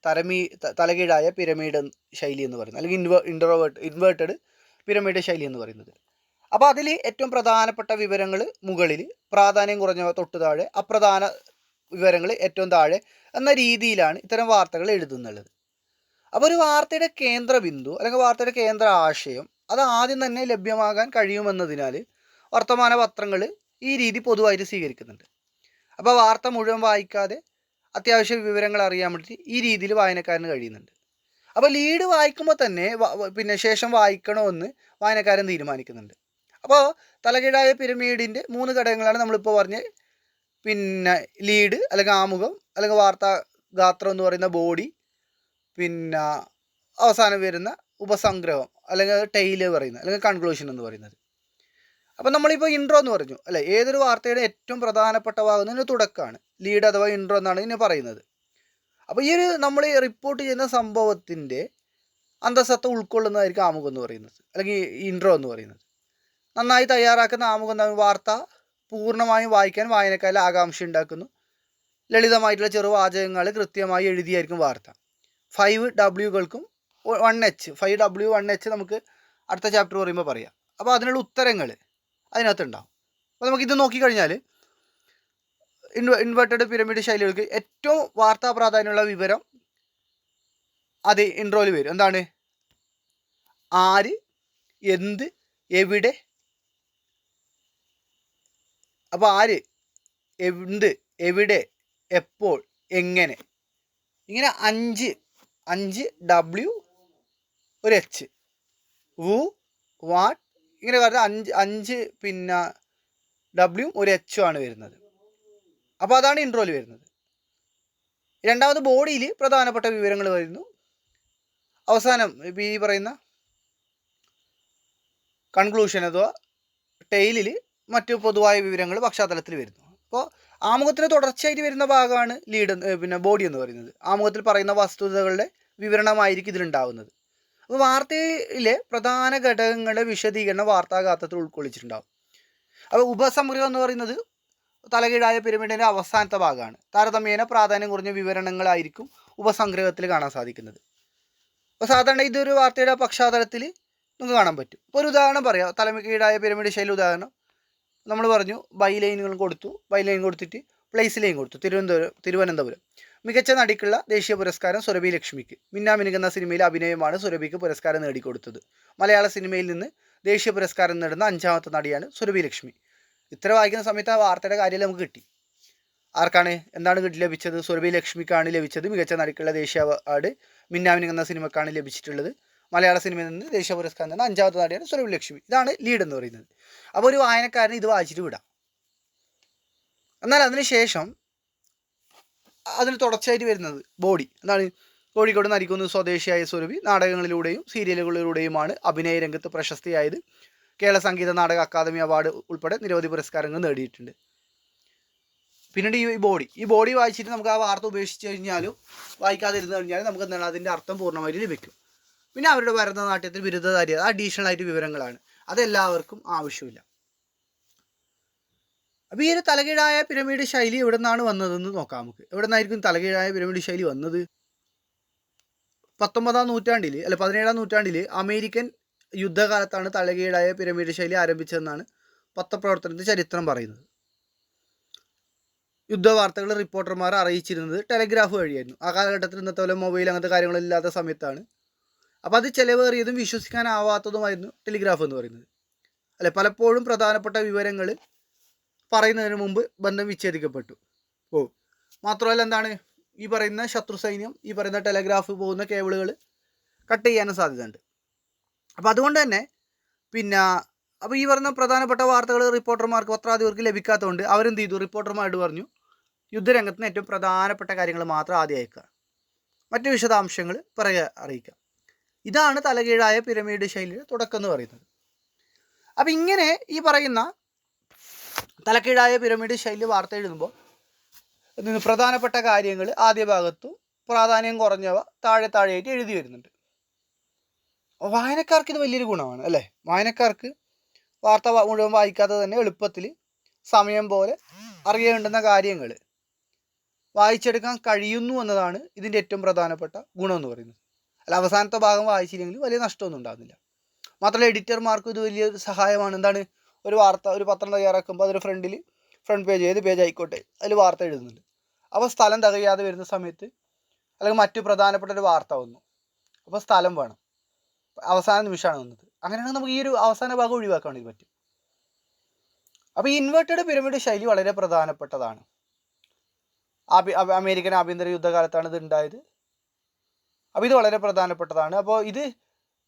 തലകീഴായ പിരമിഡ് ശൈലി എന്ന് പറയുന്നത്, അല്ലെങ്കിൽ ഇൻവേർട്ടഡ് പിരമിഡ് ശൈലി എന്ന് പറയുന്നത്. അപ്പോൾ അതിൽ ഏറ്റവും പ്രധാനപ്പെട്ട വിവരങ്ങൾ മുകളിൽ, പ്രാധാന്യം കുറഞ്ഞ തൊട്ട് താഴെ, അപ്രധാന വിവരങ്ങൾ ഏറ്റവും താഴെ എന്ന രീതിയിലാണ് ഇത്തരം വാർത്തകൾ എഴുതുന്നുള്ളത്. അപ്പോൾ ഒരു വാർത്തയുടെ കേന്ദ്ര ബിന്ദു അല്ലെങ്കിൽ വാർത്തയുടെ കേന്ദ്ര ആശയം അത് ആദ്യം തന്നെ ലഭ്യമാകാൻ കഴിയുമെന്നതിനാൽ വർത്തമാന പത്രങ്ങൾ ഈ രീതി പൊതുവായിട്ട് സ്വീകരിക്കുന്നുണ്ട്. അപ്പോൾ വാർത്ത മുഴുവൻ വായിക്കാതെ അത്യാവശ്യ വിവരങ്ങൾ അറിയാൻ വേണ്ടി ഈ രീതിയിൽ വായനക്കാരന് കഴിയുന്നുണ്ട്. അപ്പോൾ ലീഡ് വായിക്കുമ്പോൾ തന്നെ ശേഷം വായിക്കണമെന്ന് വായനക്കാരൻ തീരുമാനിക്കുന്നുണ്ട്. അപ്പോൾ തലകീഴായ പിരമിഡിൻ്റെ 3 ഘടകങ്ങളാണ് നമ്മളിപ്പോൾ പറഞ്ഞ്. ലീഡ് അല്ലെങ്കിൽ ആമുഖം, അല്ലെങ്കിൽ വാർത്താ ഗാത്രം എന്ന് പറയുന്ന ബോഡി, അവസാനം വരുന്ന ഉപസംഗ്രഹം അല്ലെങ്കിൽ ടെയിൽ പറയുന്നത്, അല്ലെങ്കിൽ കൺക്ലൂഷൻ എന്ന് പറയുന്നത്. അപ്പോൾ നമ്മളിപ്പോൾ ഇൻട്രോ എന്ന് പറഞ്ഞു അല്ലേ, ഏതൊരു വാർത്തയുടെ ഏറ്റവും പ്രധാനപ്പെട്ട ഭാഗം തുടക്കമാണ്, ലീഡ് അഥവാ ഇൻട്രോ എന്നാണ് ഇതിനെ പറയുന്നത്. അപ്പോൾ ഈ നമ്മൾ റിപ്പോർട്ട് ചെയ്യുന്ന സംഭവത്തിൻ്റെ അന്തസത്ത ഉൾക്കൊള്ളുന്നതായിരിക്കും ആമുഖം എന്ന് പറയുന്നത്, അല്ലെങ്കിൽ ഇൻട്രോ എന്ന് പറയുന്നത്. നന്നായി തയ്യാറാക്കുന്ന ആമുഖം എന്താണ്? വാർത്ത പൂർണ്ണമായും വായിക്കാൻ വായനക്കാരിൽ ആകാംക്ഷ ഉണ്ടാക്കുന്നു. ലളിതമായിട്ടുള്ള ചെറുവാചകങ്ങൾ കൃത്യമായി എഴുതിയായിരിക്കും വാർത്ത. 5Wകൾക്കും 1H 5W 1H നമുക്ക് അടുത്ത ചാപ്റ്റർ പറയുമ്പോൾ പറയാം. അപ്പോൾ അതിനുള്ള ഉത്തരങ്ങൾ അതിനകത്തുണ്ടാവും. അപ്പോൾ നമുക്കിത് നോക്കിക്കഴിഞ്ഞാൽ ഇൻവെർട്ടഡ് പിരമിഡ് ശൈലികൾക്ക് ഏറ്റവും വാർത്താ പ്രാധാന്യമുള്ള വിവരം അത് ഇൻട്രോയിൽ വരും. എന്താണ്? ആര്, എന്ത്, എവിടെ. അപ്പോൾ ആര്, എന്ത്, എവിടെ, എപ്പോൾ, എങ്ങനെ, ഇങ്ങനെ 5 W ഒരു H, വു, വാട്ട്, ഇങ്ങനെ പറഞ്ഞാൽ 5 പിന്നെ W ഒരു H ആണ് വരുന്നത്. അപ്പോൾ അതാണ് ഇൻട്രോയിൽ വരുന്നത്. രണ്ടാമത് ബോഡിയിൽ പ്രധാനപ്പെട്ട വിവരങ്ങൾ വരുന്നു. അവസാനം ഇപ്പോൾ ഈ പറയുന്ന കൺക്ലൂഷൻ അഥവാ ടെയിലിൽ മറ്റു പൊതുവായ വിവരങ്ങൾ പശ്ചാത്തലത്തിൽ വരുന്നു. അപ്പോൾ ആമുഖത്തിന് തുടർച്ചയായിട്ട് വരുന്ന ഭാഗമാണ് ലീഡ് പിന്നെ ബോഡി എന്ന് പറയുന്നത്. ആമുഖത്തിൽ പറയുന്ന വസ്തുതകളുടെ വിവരണമായിരിക്കും ഇതിലുണ്ടാവുന്നത്. അപ്പോൾ വാർത്തയിലെ പ്രധാന ഘടകങ്ങളുടെ വിശദീകരണം വാർത്താഗാത്രത്തിൽ ഉൾക്കൊള്ളിച്ചിട്ടുണ്ടാവും. അപ്പോൾ ഉപസംഗ്രഹം എന്ന് പറയുന്നത് തലകീഴായ പിരമിഡിൻ്റെ അവസാനത്തെ ഭാഗമാണ്. താരതമ്യേന പ്രാധാന്യം കുറഞ്ഞ വിവരണങ്ങളായിരിക്കും ഉപസംഗ്രഹത്തിൽ കാണാൻ സാധിക്കുന്നത്. അപ്പോൾ സാധാരണ ഇതൊരു വാർത്തയുടെ പശ്ചാത്തലത്തിൽ നമുക്ക് കാണാൻ പറ്റും. ഇപ്പോൾ ഒരു ഉദാഹരണം പറയാം. തലകീഴായ പിരമിഡ് ശൈലി ഉദാഹരണം നമ്മൾ പറഞ്ഞു. ബൈ ലൈനുകൾ കൊടുത്തു. ബൈ ലൈൻ കൊടുത്തിട്ട് പ്ലേസ് ലൈൻ കൊടുത്തു. തിരുവനന്തപുരം. മികച്ച നടിക്കുള്ള ദേശീയ പുരസ്കാരം സുരഭി ലക്ഷ്മിക്ക്. മിന്നാമിനുങ്ങുന്ന സിനിമയിലെ അഭിനയമാണ് സുരഭിക്ക് പുരസ്കാരം നേടിക്കൊടുത്തത്. മലയാള സിനിമയിൽ നിന്ന് ദേശീയ പുരസ്കാരം നേടുന്ന 5ാമത്തെ നടിയാണ് സുരഭി ലക്ഷ്മി. ഇത്ര വായിക്കുന്ന സമയത്ത് ആ വാർത്തയുടെ കാര്യം നമുക്ക് കിട്ടി. ആർക്കാണ് എന്താണ് ലഭിച്ചത്? സുരഭി ലക്ഷ്മിക്കാണ് ലഭിച്ചത് മികച്ച നടിക്കുള്ള ദേശീയ അവാർഡ്. മിന്നാമിനുങ്ങുന്ന സിനിമക്കാണ് ലഭിച്ചിട്ടുള്ളത്. മലയാള സിനിമയിൽ നിന്ന് ദേശീയ പുരസ്കാരം നേടുന്ന 5ാമത്തെ നടിയാണ് സുരഭി ലക്ഷ്മി. ഇതാണ് ലീഡ് എന്ന് പറയുന്നത്. അപ്പോൾ ഒരു വായനക്കാരന് ഇത് വായിച്ചിട്ട് വിടാം. എന്നാൽ അതിനുശേഷം അതിന് തുടർച്ചയായിട്ട് വരുന്നത് ബോഡി. എന്താണ്? കോഴിക്കോട് നരിക്കുന്ന സ്വദേശിയായ സുരഭി നാടകങ്ങളിലൂടെയും സീരിയലുകളിലൂടെയുമാണ് അഭിനയ രംഗത്ത് പ്രശസ്തിയായത്. കേരള സംഗീത നാടക അക്കാദമി അവാർഡ് ഉൾപ്പെടെ നിരവധി പുരസ്കാരങ്ങൾ നേടിയിട്ടുണ്ട്. പിന്നീട് ഈ ബോഡി വായിച്ചിട്ട് നമുക്ക് ആ വാർത്ത ഉപേക്ഷിച്ച് കഴിഞ്ഞാലും വായിക്കാതിരുന്നു കഴിഞ്ഞാൽ നമുക്ക് എന്താണ് അതിൻ്റെ അർത്ഥം പൂർണ്ണമായിട്ട് ലഭിക്കും. പിന്നെ അവരുടെ ഭരതനാട്യത്തിൽ ബിരുദധാരി അഡീഷണൽ ആയിട്ട് വിവരങ്ങളാണ്. അതെല്ലാവർക്കും ആവശ്യമില്ല. അപ്പോൾ ഈ ഒരു തലകീഴായ പിരമിഡ് ശൈലി എവിടെ നിന്നാണ് വന്നതെന്ന് നോക്കാം നമുക്ക്. എവിടെ നിന്നായിരിക്കും തലകീഴായ പിരമിഡ് ശൈലി വന്നത്? 19ാം നൂറ്റാണ്ടിൽ അല്ല 17ാം നൂറ്റാണ്ടിൽ അമേരിക്കൻ യുദ്ധകാലത്താണ് തലകീഴായ പിരമിഡ് ശൈലി ആരംഭിച്ചതെന്നാണ് പത്രപ്രവർത്തനത്തിൻ്റെ ചരിത്രം പറയുന്നത്. യുദ്ധവാർത്തകൾ റിപ്പോർട്ടർമാർ അറിയിച്ചിരുന്നത് ടെലഗ്രാഫ് വഴിയായിരുന്നു. ആ കാലഘട്ടത്തിൽ ഇന്നത്തെ പോലെ മൊബൈൽ അങ്ങനത്തെ കാര്യങ്ങളില്ലാത്ത സമയത്താണ്. അപ്പോൾ അത് ചിലവേറിയതും വിശ്വസിക്കാനാവാത്തതുമായിരുന്നു ടെലിഗ്രാഫ് എന്ന് പറയുന്നത്. അല്ലെ, പലപ്പോഴും പ്രധാനപ്പെട്ട വിവരങ്ങൾ പറയുന്നതിന് മുമ്പ് ബന്ധം വിച്ഛേദിക്കപ്പെട്ടു. മാത്രമല്ല എന്താണ്, ഈ പറയുന്ന ശത്രു സൈന്യം ഈ പറയുന്ന ടെലഗ്രാഫ് പോകുന്ന കേബിളുകൾ കട്ട് ചെയ്യാനും സാധ്യതയുണ്ട്. അപ്പോൾ അതുകൊണ്ട് തന്നെ അപ്പോൾ ഈ പറയുന്ന പ്രധാനപ്പെട്ട വാർത്തകൾ റിപ്പോർട്ടർമാർക്ക് പത്രാധിപർക്ക് ലഭിക്കാത്തതുകൊണ്ട് അവരെന്ത് ചെയ്തു? റിപ്പോർട്ടർമാരോട് പറഞ്ഞു യുദ്ധരംഗത്തിന് ഏറ്റവും പ്രധാനപ്പെട്ട കാര്യങ്ങൾ മാത്രം ആദ്യം അയക്കുക, മറ്റു വിശദാംശങ്ങൾ പിറകെ അറിയിക്കുക. ഇതാണ് തലകീഴായ പിരമിഡ് ശൈലിയുടെ തുടക്കം എന്ന് പറയുന്നത്. അപ്പം ഇങ്ങനെ ഈ പറയുന്ന തലകീഴായ പിരമിഡ് ശൈലി വാർത്ത എഴുതുമ്പോൾ പ്രധാനപ്പെട്ട കാര്യങ്ങൾ ആദ്യ ഭാഗത്തും പ്രാധാന്യം കുറഞ്ഞവ താഴെയായിട്ട് എഴുതി വരുന്നുണ്ട്. വായനക്കാർക്ക് ഇത് വലിയൊരു ഗുണമാണ് അല്ലേ. വായനക്കാർക്ക് വാർത്ത മുഴുവൻ വായിക്കാതെ തന്നെ എളുപ്പത്തിൽ സമയം പോലെ അറിയേണ്ടുന്ന കാര്യങ്ങൾ വായിച്ചെടുക്കാൻ കഴിയുന്നു എന്നതാണ് ഇതിൻ്റെ ഏറ്റവും പ്രധാനപ്പെട്ട ഗുണമെന്ന് പറയുന്നത്. അല്ല, അവസാനത്തെ ഭാഗം വായിച്ചില്ലെങ്കിൽ വലിയ നഷ്ടമൊന്നും ഉണ്ടാകുന്നില്ല. മാത്രമല്ല എഡിറ്റർമാർക്കും ഇത് വലിയൊരു സഹായമാണ്. എന്താണ്, ഒരു വാർത്ത ഒരു പത്രം തയ്യാറാക്കുമ്പോൾ അതൊരു ഫ്രണ്ട് പേജ് ഏത് പേജ് ആയിക്കോട്ടെ അതിൽ വാർത്ത എഴുതുന്നുണ്ട്. അപ്പോൾ സ്ഥലം തികയാതെ വരുന്ന സമയത്ത് അല്ലെങ്കിൽ മറ്റു പ്രധാനപ്പെട്ട ഒരു വാർത്ത വന്നു, അപ്പോൾ സ്ഥലം വേണം, അവസാന നിമിഷമാണ് വന്നത്, അങ്ങനെയാണെങ്കിൽ നമുക്ക് ഈ ഒരു അവസാന ഭാഗം ഒഴിവാക്കാൻ വേണ്ടി പറ്റും. അപ്പോൾ ഈ ഇൻവേർട്ടഡ് പിരമിഡ് ശൈലി വളരെ പ്രധാനപ്പെട്ടതാണ്. അമേരിക്കൻ ആഭ്യന്തര യുദ്ധകാലത്താണ് ഇത് ഉണ്ടായത്. അപ്പോൾ ഇത് വളരെ പ്രധാനപ്പെട്ടതാണ്. അപ്പോൾ ഇത്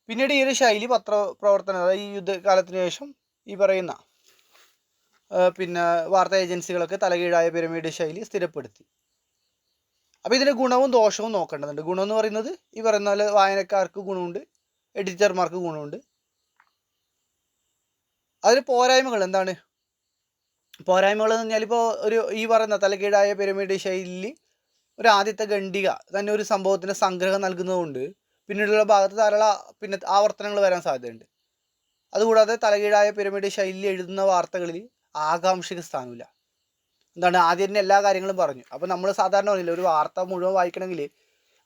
പിന്നീട് ഈ ഒരു ശൈലി പത്രപ്രവർത്തനം, അതായത് ഈ യുദ്ധകാലത്തിന് ശേഷം ഈ പറയുന്ന വാർത്താ ഏജൻസികളൊക്കെ തലകീഴായ പിരമിഡ് ശൈലി സ്ഥിരപ്പെടുത്തി. അപ്പോൾ ഇതിൻ്റെ ഗുണവും ദോഷവും നോക്കേണ്ടതുണ്ട്. ഗുണം എന്ന് പറയുന്നത് ഈ പറയുന്ന പോലെ വായനക്കാർക്ക് ഗുണമുണ്ട്, എഡിറ്റർമാർക്ക് ഗുണമുണ്ട്. അതിൽ പോരായ്മകൾ എന്താണ്? പോരായ്മകൾ എന്ന് പറഞ്ഞാൽ ഇപ്പോൾ ഈ പറയുന്ന തലകീഴായ പിരമിഡ് ശൈലി ഒരു ആദ്യത്തെ ഖണ്ഡിക തന്നെ ഒരു സംഭവത്തിന് സംഗ്രഹം നൽകുന്നതുകൊണ്ട് പിന്നീടുള്ള ഭാഗത്ത് ധാരാളം ആവർത്തനങ്ങൾ വരാൻ സാധ്യതയുണ്ട്. അതുകൂടാതെ തലകീഴായ പിരമിഡ് ശൈലിയിൽ എഴുതുന്ന വാർത്തകളിൽ ആകാംക്ഷയ്ക്ക് സ്ഥാനമില്ല. എന്താണ്, ആദ്യം തന്നെ എല്ലാ കാര്യങ്ങളും പറഞ്ഞു. അപ്പോൾ നമ്മൾ സാധാരണ പറയില്ല, ഒരു വാർത്ത മുഴുവൻ വായിക്കണമെങ്കിൽ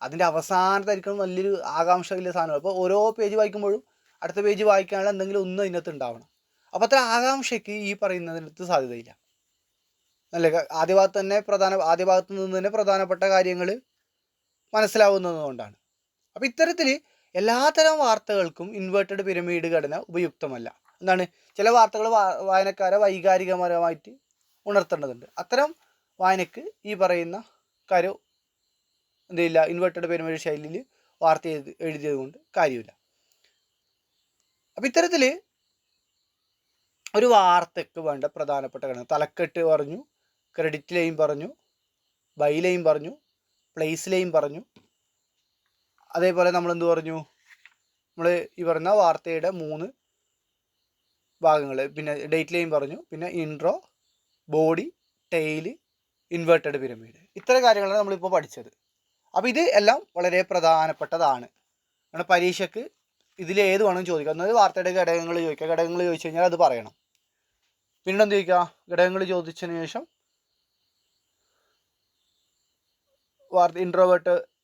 അതിൻ്റെ അവസാനത്തായിരിക്കും വലിയൊരു ആകാംക്ഷ വലിയ സാധനം. അപ്പോൾ ഓരോ പേജ് വായിക്കുമ്പോഴും അടുത്ത പേജ് വായിക്കാനുള്ള എന്തെങ്കിലും ഒന്നും അതിനകത്ത് ഉണ്ടാവണം. അപ്പോൾ അത്ര ആകാംക്ഷയ്ക്ക് ഈ പറയുന്നതിനകത്ത് സാധ്യതയില്ല. അല്ലേ? ആദ്യ ഭാഗത്ത് നിന്ന് തന്നെ പ്രധാനപ്പെട്ട കാര്യങ്ങൾ മനസ്സിലാവുന്നതുകൊണ്ടാണ്. അപ്പോൾ ഇത്തരത്തിൽ എല്ലാത്തരം വാർത്തകൾക്കും ഇൻവേർട്ടഡ് പിരമിഡ് ഘടന ഉപയുക്തമല്ല. എന്താണ്, ചില വാർത്തകൾ വായനക്കാരെ വൈകാരികപരമായിട്ട് ഉണർത്തേണ്ടതുണ്ട്. അത്തരം വായനയ്ക്ക് ഈ പറയുന്ന കാര്യം എന്തില്ല, ഇൻവേർട്ടഡ് പിരമിഡ് ശൈലിയിൽ വാർത്ത എഴുതിയത് കൊണ്ട് കാര്യമില്ല. അപ്പം ഇത്തരത്തിൽ ഒരു വാർത്തയ്ക്ക് വേണ്ട പ്രധാനപ്പെട്ട ഘടന തലക്കെട്ട് പറഞ്ഞു, ക്രെഡിറ്റ് ലൈൻ പറഞ്ഞു, ബൈ ലൈൻ പറഞ്ഞു, പ്ലേസ് ലൈൻ പറഞ്ഞു. അതേപോലെ നമ്മളെന്ത് പറഞ്ഞു, നമ്മൾ ഈ പറഞ്ഞ വാർത്തയുടെ 3 ഭാഗങ്ങൾ, പിന്നെ ഡേറ്റ് ലൈൻ പറഞ്ഞു, പിന്നെ intro, body, tail, inverted pyramid. ഇത്തരം കാര്യങ്ങളാണ് നമ്മളിപ്പോൾ പഠിച്ചത്. അപ്പോൾ ഇത് എല്ലാം വളരെ പ്രധാനപ്പെട്ടതാണ്. നമ്മുടെ പരീക്ഷയ്ക്ക് ഇതിലേത് വേണമെങ്കിലും ചോദിക്കാം. എന്നത് വാർത്തയുടെ ഘടകങ്ങൾ ചോദിക്കുക. ഘടകങ്ങൾ ചോദിച്ചു കഴിഞ്ഞാൽ അത് പറയണം. പിന്നീട് എന്ത് ചോദിക്കുക, ഘടകങ്ങൾ ചോദിച്ചതിന് ശേഷം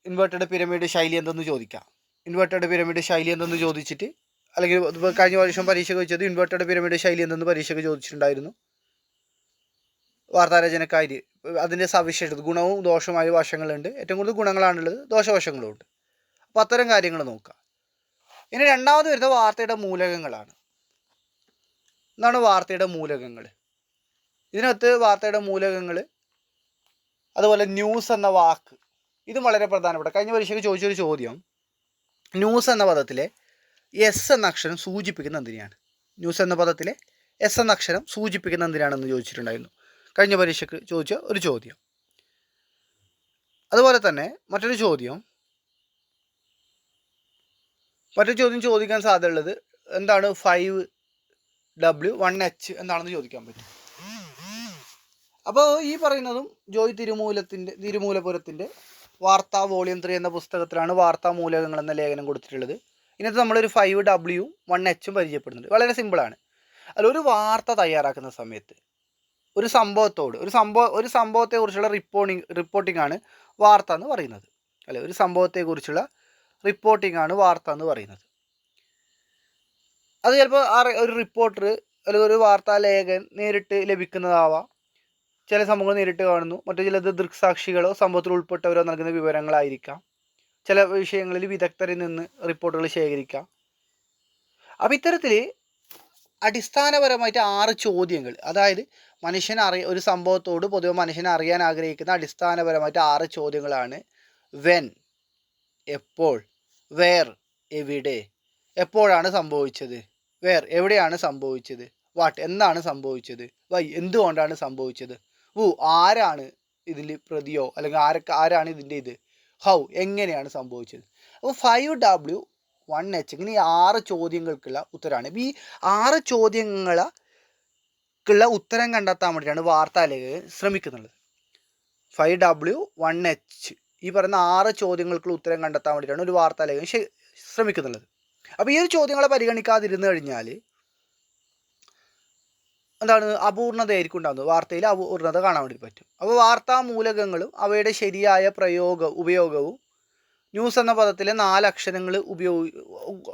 ഇൻവേർട്ടഡ് പിരമിഡ് ശൈലി എന്തെന്ന് ചോദിക്കാം. ഇൻവേർട്ടഡ് പിരമിഡ് ശൈലി എന്തെന്ന് ചോദിച്ചിട്ട്, അല്ലെങ്കിൽ കഴിഞ്ഞ വർഷം പരീക്ഷ ചോദിച്ചത് ഇൻവേർട്ടഡ് പിരമിഡ് ശൈലി എന്തെന്ന് പരീക്ഷയ്ക്ക് ചോദിച്ചിട്ടുണ്ടായിരുന്നു. വാർത്താരചനക്കാരി അതിൻ്റെ സവിശേഷത, ഗുണവും ദോഷവുമായ വശങ്ങളുണ്ട്. ഏറ്റവും കൂടുതൽ ഗുണങ്ങളാണുള്ളത്, ദോഷവശങ്ങളുമുണ്ട്. അപ്പോൾ അത്തരം കാര്യങ്ങൾ നോക്കുക. ഇനി രണ്ടാമത് വരുന്ന വാർത്തയുടെ മൂലകങ്ങളാണ്. എന്താണ് വാർത്തയുടെ മൂലകങ്ങൾ? ഇതിനകത്ത് വാർത്തയുടെ മൂലകങ്ങൾ, അതുപോലെ ന്യൂസ് എന്ന വാക്ക്, ഇതും വളരെ പ്രധാനപ്പെട്ട. കഴിഞ്ഞ പരീക്ഷയ്ക്ക് ചോദിച്ചൊരു ചോദ്യം, ന്യൂസ് എന്ന പദത്തിലെ എസ് എന്ന അക്ഷരം സൂചിപ്പിക്കുന്ന എന്തിനാണ്? ന്യൂസ് എന്ന പദത്തിലെ എസ് എന്ന അക്ഷരം സൂചിപ്പിക്കുന്ന എന്തിനാണെന്ന് ചോദിച്ചിട്ടുണ്ടായിരുന്നു. കഴിഞ്ഞ പരീക്ഷയ്ക്ക് ചോദിച്ച ഒരു ചോദ്യം. അതുപോലെ തന്നെ മറ്റൊരു ചോദ്യം ചോദിക്കാൻ സാധ്യതയുള്ളത് എന്താണ്, 5W1H എന്താണെന്ന് ചോദിക്കാൻ പറ്റും. അപ്പോൾ ഈ പറയുന്നതും ജോയ് തിരുമൂലപുരത്തിൻ്റെ വാർത്താ വോളിയം 3 എന്ന പുസ്തകത്തിലാണ് വാർത്താ മൂലകങ്ങൾ എന്ന ലേഖനം കൊടുത്തിട്ടുള്ളത്. ഇതിനകത്ത് നമ്മളൊരു 5W1H പരിചയപ്പെടുന്നുണ്ട്. വളരെ സിമ്പിളാണ്. അതിലൊരു വാർത്ത തയ്യാറാക്കുന്ന സമയത്ത് ഒരു സംഭവത്തെക്കുറിച്ചുള്ള റിപ്പോർട്ടിംഗ് ആണ് വാർത്ത എന്ന് പറയുന്നത്. അല്ലെ, ഒരു സംഭവത്തെക്കുറിച്ചുള്ള റിപ്പോർട്ടിംഗ് ആണ് വാർത്ത എന്ന് പറയുന്നത്. അത് ചിലപ്പോൾ ഒരു റിപ്പോർട്ടർ അല്ലെങ്കിൽ ഒരു വാർത്താ ലേഖകൻ നേരിട്ട് ലഭിക്കുന്നതാവാം. ചില സംഭവങ്ങൾ നേരിട്ട് കാണുന്നു, മറ്റു ചിലത് ദൃക്സാക്ഷികളോ സംഭവത്തിൽ ഉൾപ്പെട്ടവരോ നൽകുന്ന വിവരങ്ങളായിരിക്കാം. ചില വിഷയങ്ങളിൽ വിദഗ്ധരിൽ നിന്ന് റിപ്പോർട്ടുകൾ ശേഖരിക്കാം. അപ്പം ഇത്തരത്തിൽ അടിസ്ഥാനപരമായിട്ട് 6 ചോദ്യങ്ങൾ, അതായത് ഒരു സംഭവത്തോട് പൊതുവെ മനുഷ്യനെ അറിയാൻ ആഗ്രഹിക്കുന്ന അടിസ്ഥാനപരമായിട്ട് 6 ചോദ്യങ്ങളാണ്. വെൻ, എപ്പോൾ, വേർ, എവിടെ, എപ്പോഴാണ് സംഭവിച്ചത്, വേർ, എവിടെയാണ് സംഭവിച്ചത്, വാട്ട്, എന്നാണ് സംഭവിച്ചത്, വൈ, എന്തുകൊണ്ടാണ് സംഭവിച്ചത്, വു, ആരാണ് ഇതിൽ പ്രതിയോ അല്ലെങ്കിൽ ആരാണ് ഇതിൻ്റെ ഇത്, ഹൗ, എങ്ങനെയാണ് സംഭവിച്ചത്. അപ്പോൾ 5W1H ഇങ്ങനെ ഈ 6 ചോദ്യങ്ങൾക്കുള്ള ഉത്തരമാണ്. ഈ 6 ചോദ്യങ്ങൾക്കുള്ള ഉത്തരം കണ്ടെത്താൻ വേണ്ടിയിട്ടാണ് വാർത്താലേഖകൻ ശ്രമിക്കുന്നത്. 5W1H ഈ പറയുന്ന 6 ചോദ്യങ്ങൾക്കുള്ള ഉത്തരം കണ്ടെത്താൻ വേണ്ടിയിട്ടാണ് ഒരു വാർത്താലേഖകൻ ശ്രമിക്കുന്നുള്ളത്. അപ്പോൾ ഈ ഒരു ചോദ്യങ്ങളെ പരിഗണിക്കാതിരുന്നു കഴിഞ്ഞാൽ എന്താണ്, അപൂർണതയായിരിക്കും ഉണ്ടാകുന്നത്. വാർത്തയിൽ അപൂർണത കാണാൻ വേണ്ടി പറ്റും. അപ്പോൾ വാർത്താ മൂലകങ്ങളും അവയുടെ ശരിയായ ഉപയോഗവും ന്യൂസ് എന്ന പദത്തിലെ 4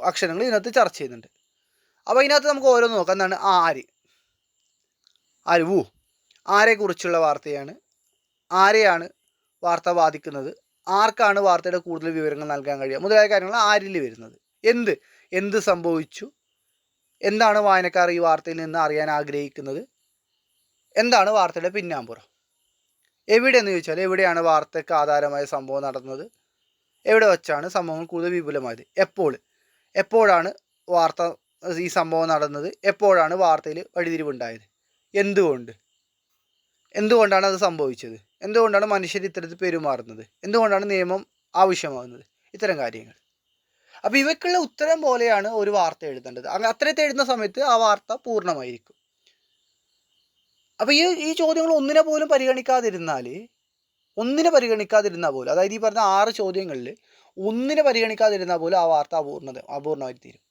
അക്ഷരങ്ങൾ ഇതിനകത്ത് ചർച്ച ചെയ്യുന്നുണ്ട്. അപ്പോൾ ഇതിനകത്ത് നമുക്ക് ഓരോന്ന് നോക്കാം. എന്താണ്, വു, ആരെക്കുറിച്ചുള്ള വാർത്തയാണ്, ആരെയാണ് വാർത്ത ബാധിക്കുന്നത്, ആർക്കാണ് വാർത്തയുടെ കൂടുതൽ വിവരങ്ങൾ നൽകാൻ കഴിയുക, മുതലായ കാര്യങ്ങൾ ആരിൽ വരുന്നത്. എന്ത് സംഭവിച്ചു, എന്താണ് വായനക്കാർ ഈ വാർത്തയിൽ നിന്ന് അറിയാൻ ആഗ്രഹിക്കുന്നത്, എന്താണ് വാർത്തയുടെ പിന്നാമ്പുറം, എവിടെയെന്ന് ചോദിച്ചാൽ എവിടെയാണ് വാർത്തയ്ക്ക് ആധാരമായ സംഭവം നടന്നത്, എവിടെ വെച്ചാണ് സംഭവങ്ങൾ കൂടുതൽ വിപുലമായത്, എപ്പോഴാണ് ഈ സംഭവം നടന്നത്, എപ്പോഴാണ് വാർത്തയിൽ വഴിതിരിവുണ്ടായത്, എന്തുകൊണ്ടാണ് അത് സംഭവിച്ചത്, എന്തുകൊണ്ടാണ് മനുഷ്യർ ഇത്തരത്തിൽ പെരുമാറുന്നത്, എന്തുകൊണ്ടാണ് നിയമം ആവശ്യമാകുന്നത്, ഇത്തരം കാര്യങ്ങൾ. അപ്പോൾ ഇവയ്ക്കുള്ള ഉത്തരം പോലെയാണ് ഒരു വാർത്ത എഴുതേണ്ടത്. അത്തരത്തിൽ എഴുതുന്ന സമയത്ത് ആ വാർത്ത പൂർണ്ണമായിരിക്കും. അപ്പോൾ ഈ ചോദ്യങ്ങൾ ഒന്നിനെ പരിഗണിക്കാതിരുന്നാൽ പോലും, അതായത് ഈ പറഞ്ഞ 6 ചോദ്യങ്ങളിൽ ഒന്നിനെ പരിഗണിക്കാതിരുന്നാൽ പോലും ആ വാർത്ത അപൂർണമായി തീരും.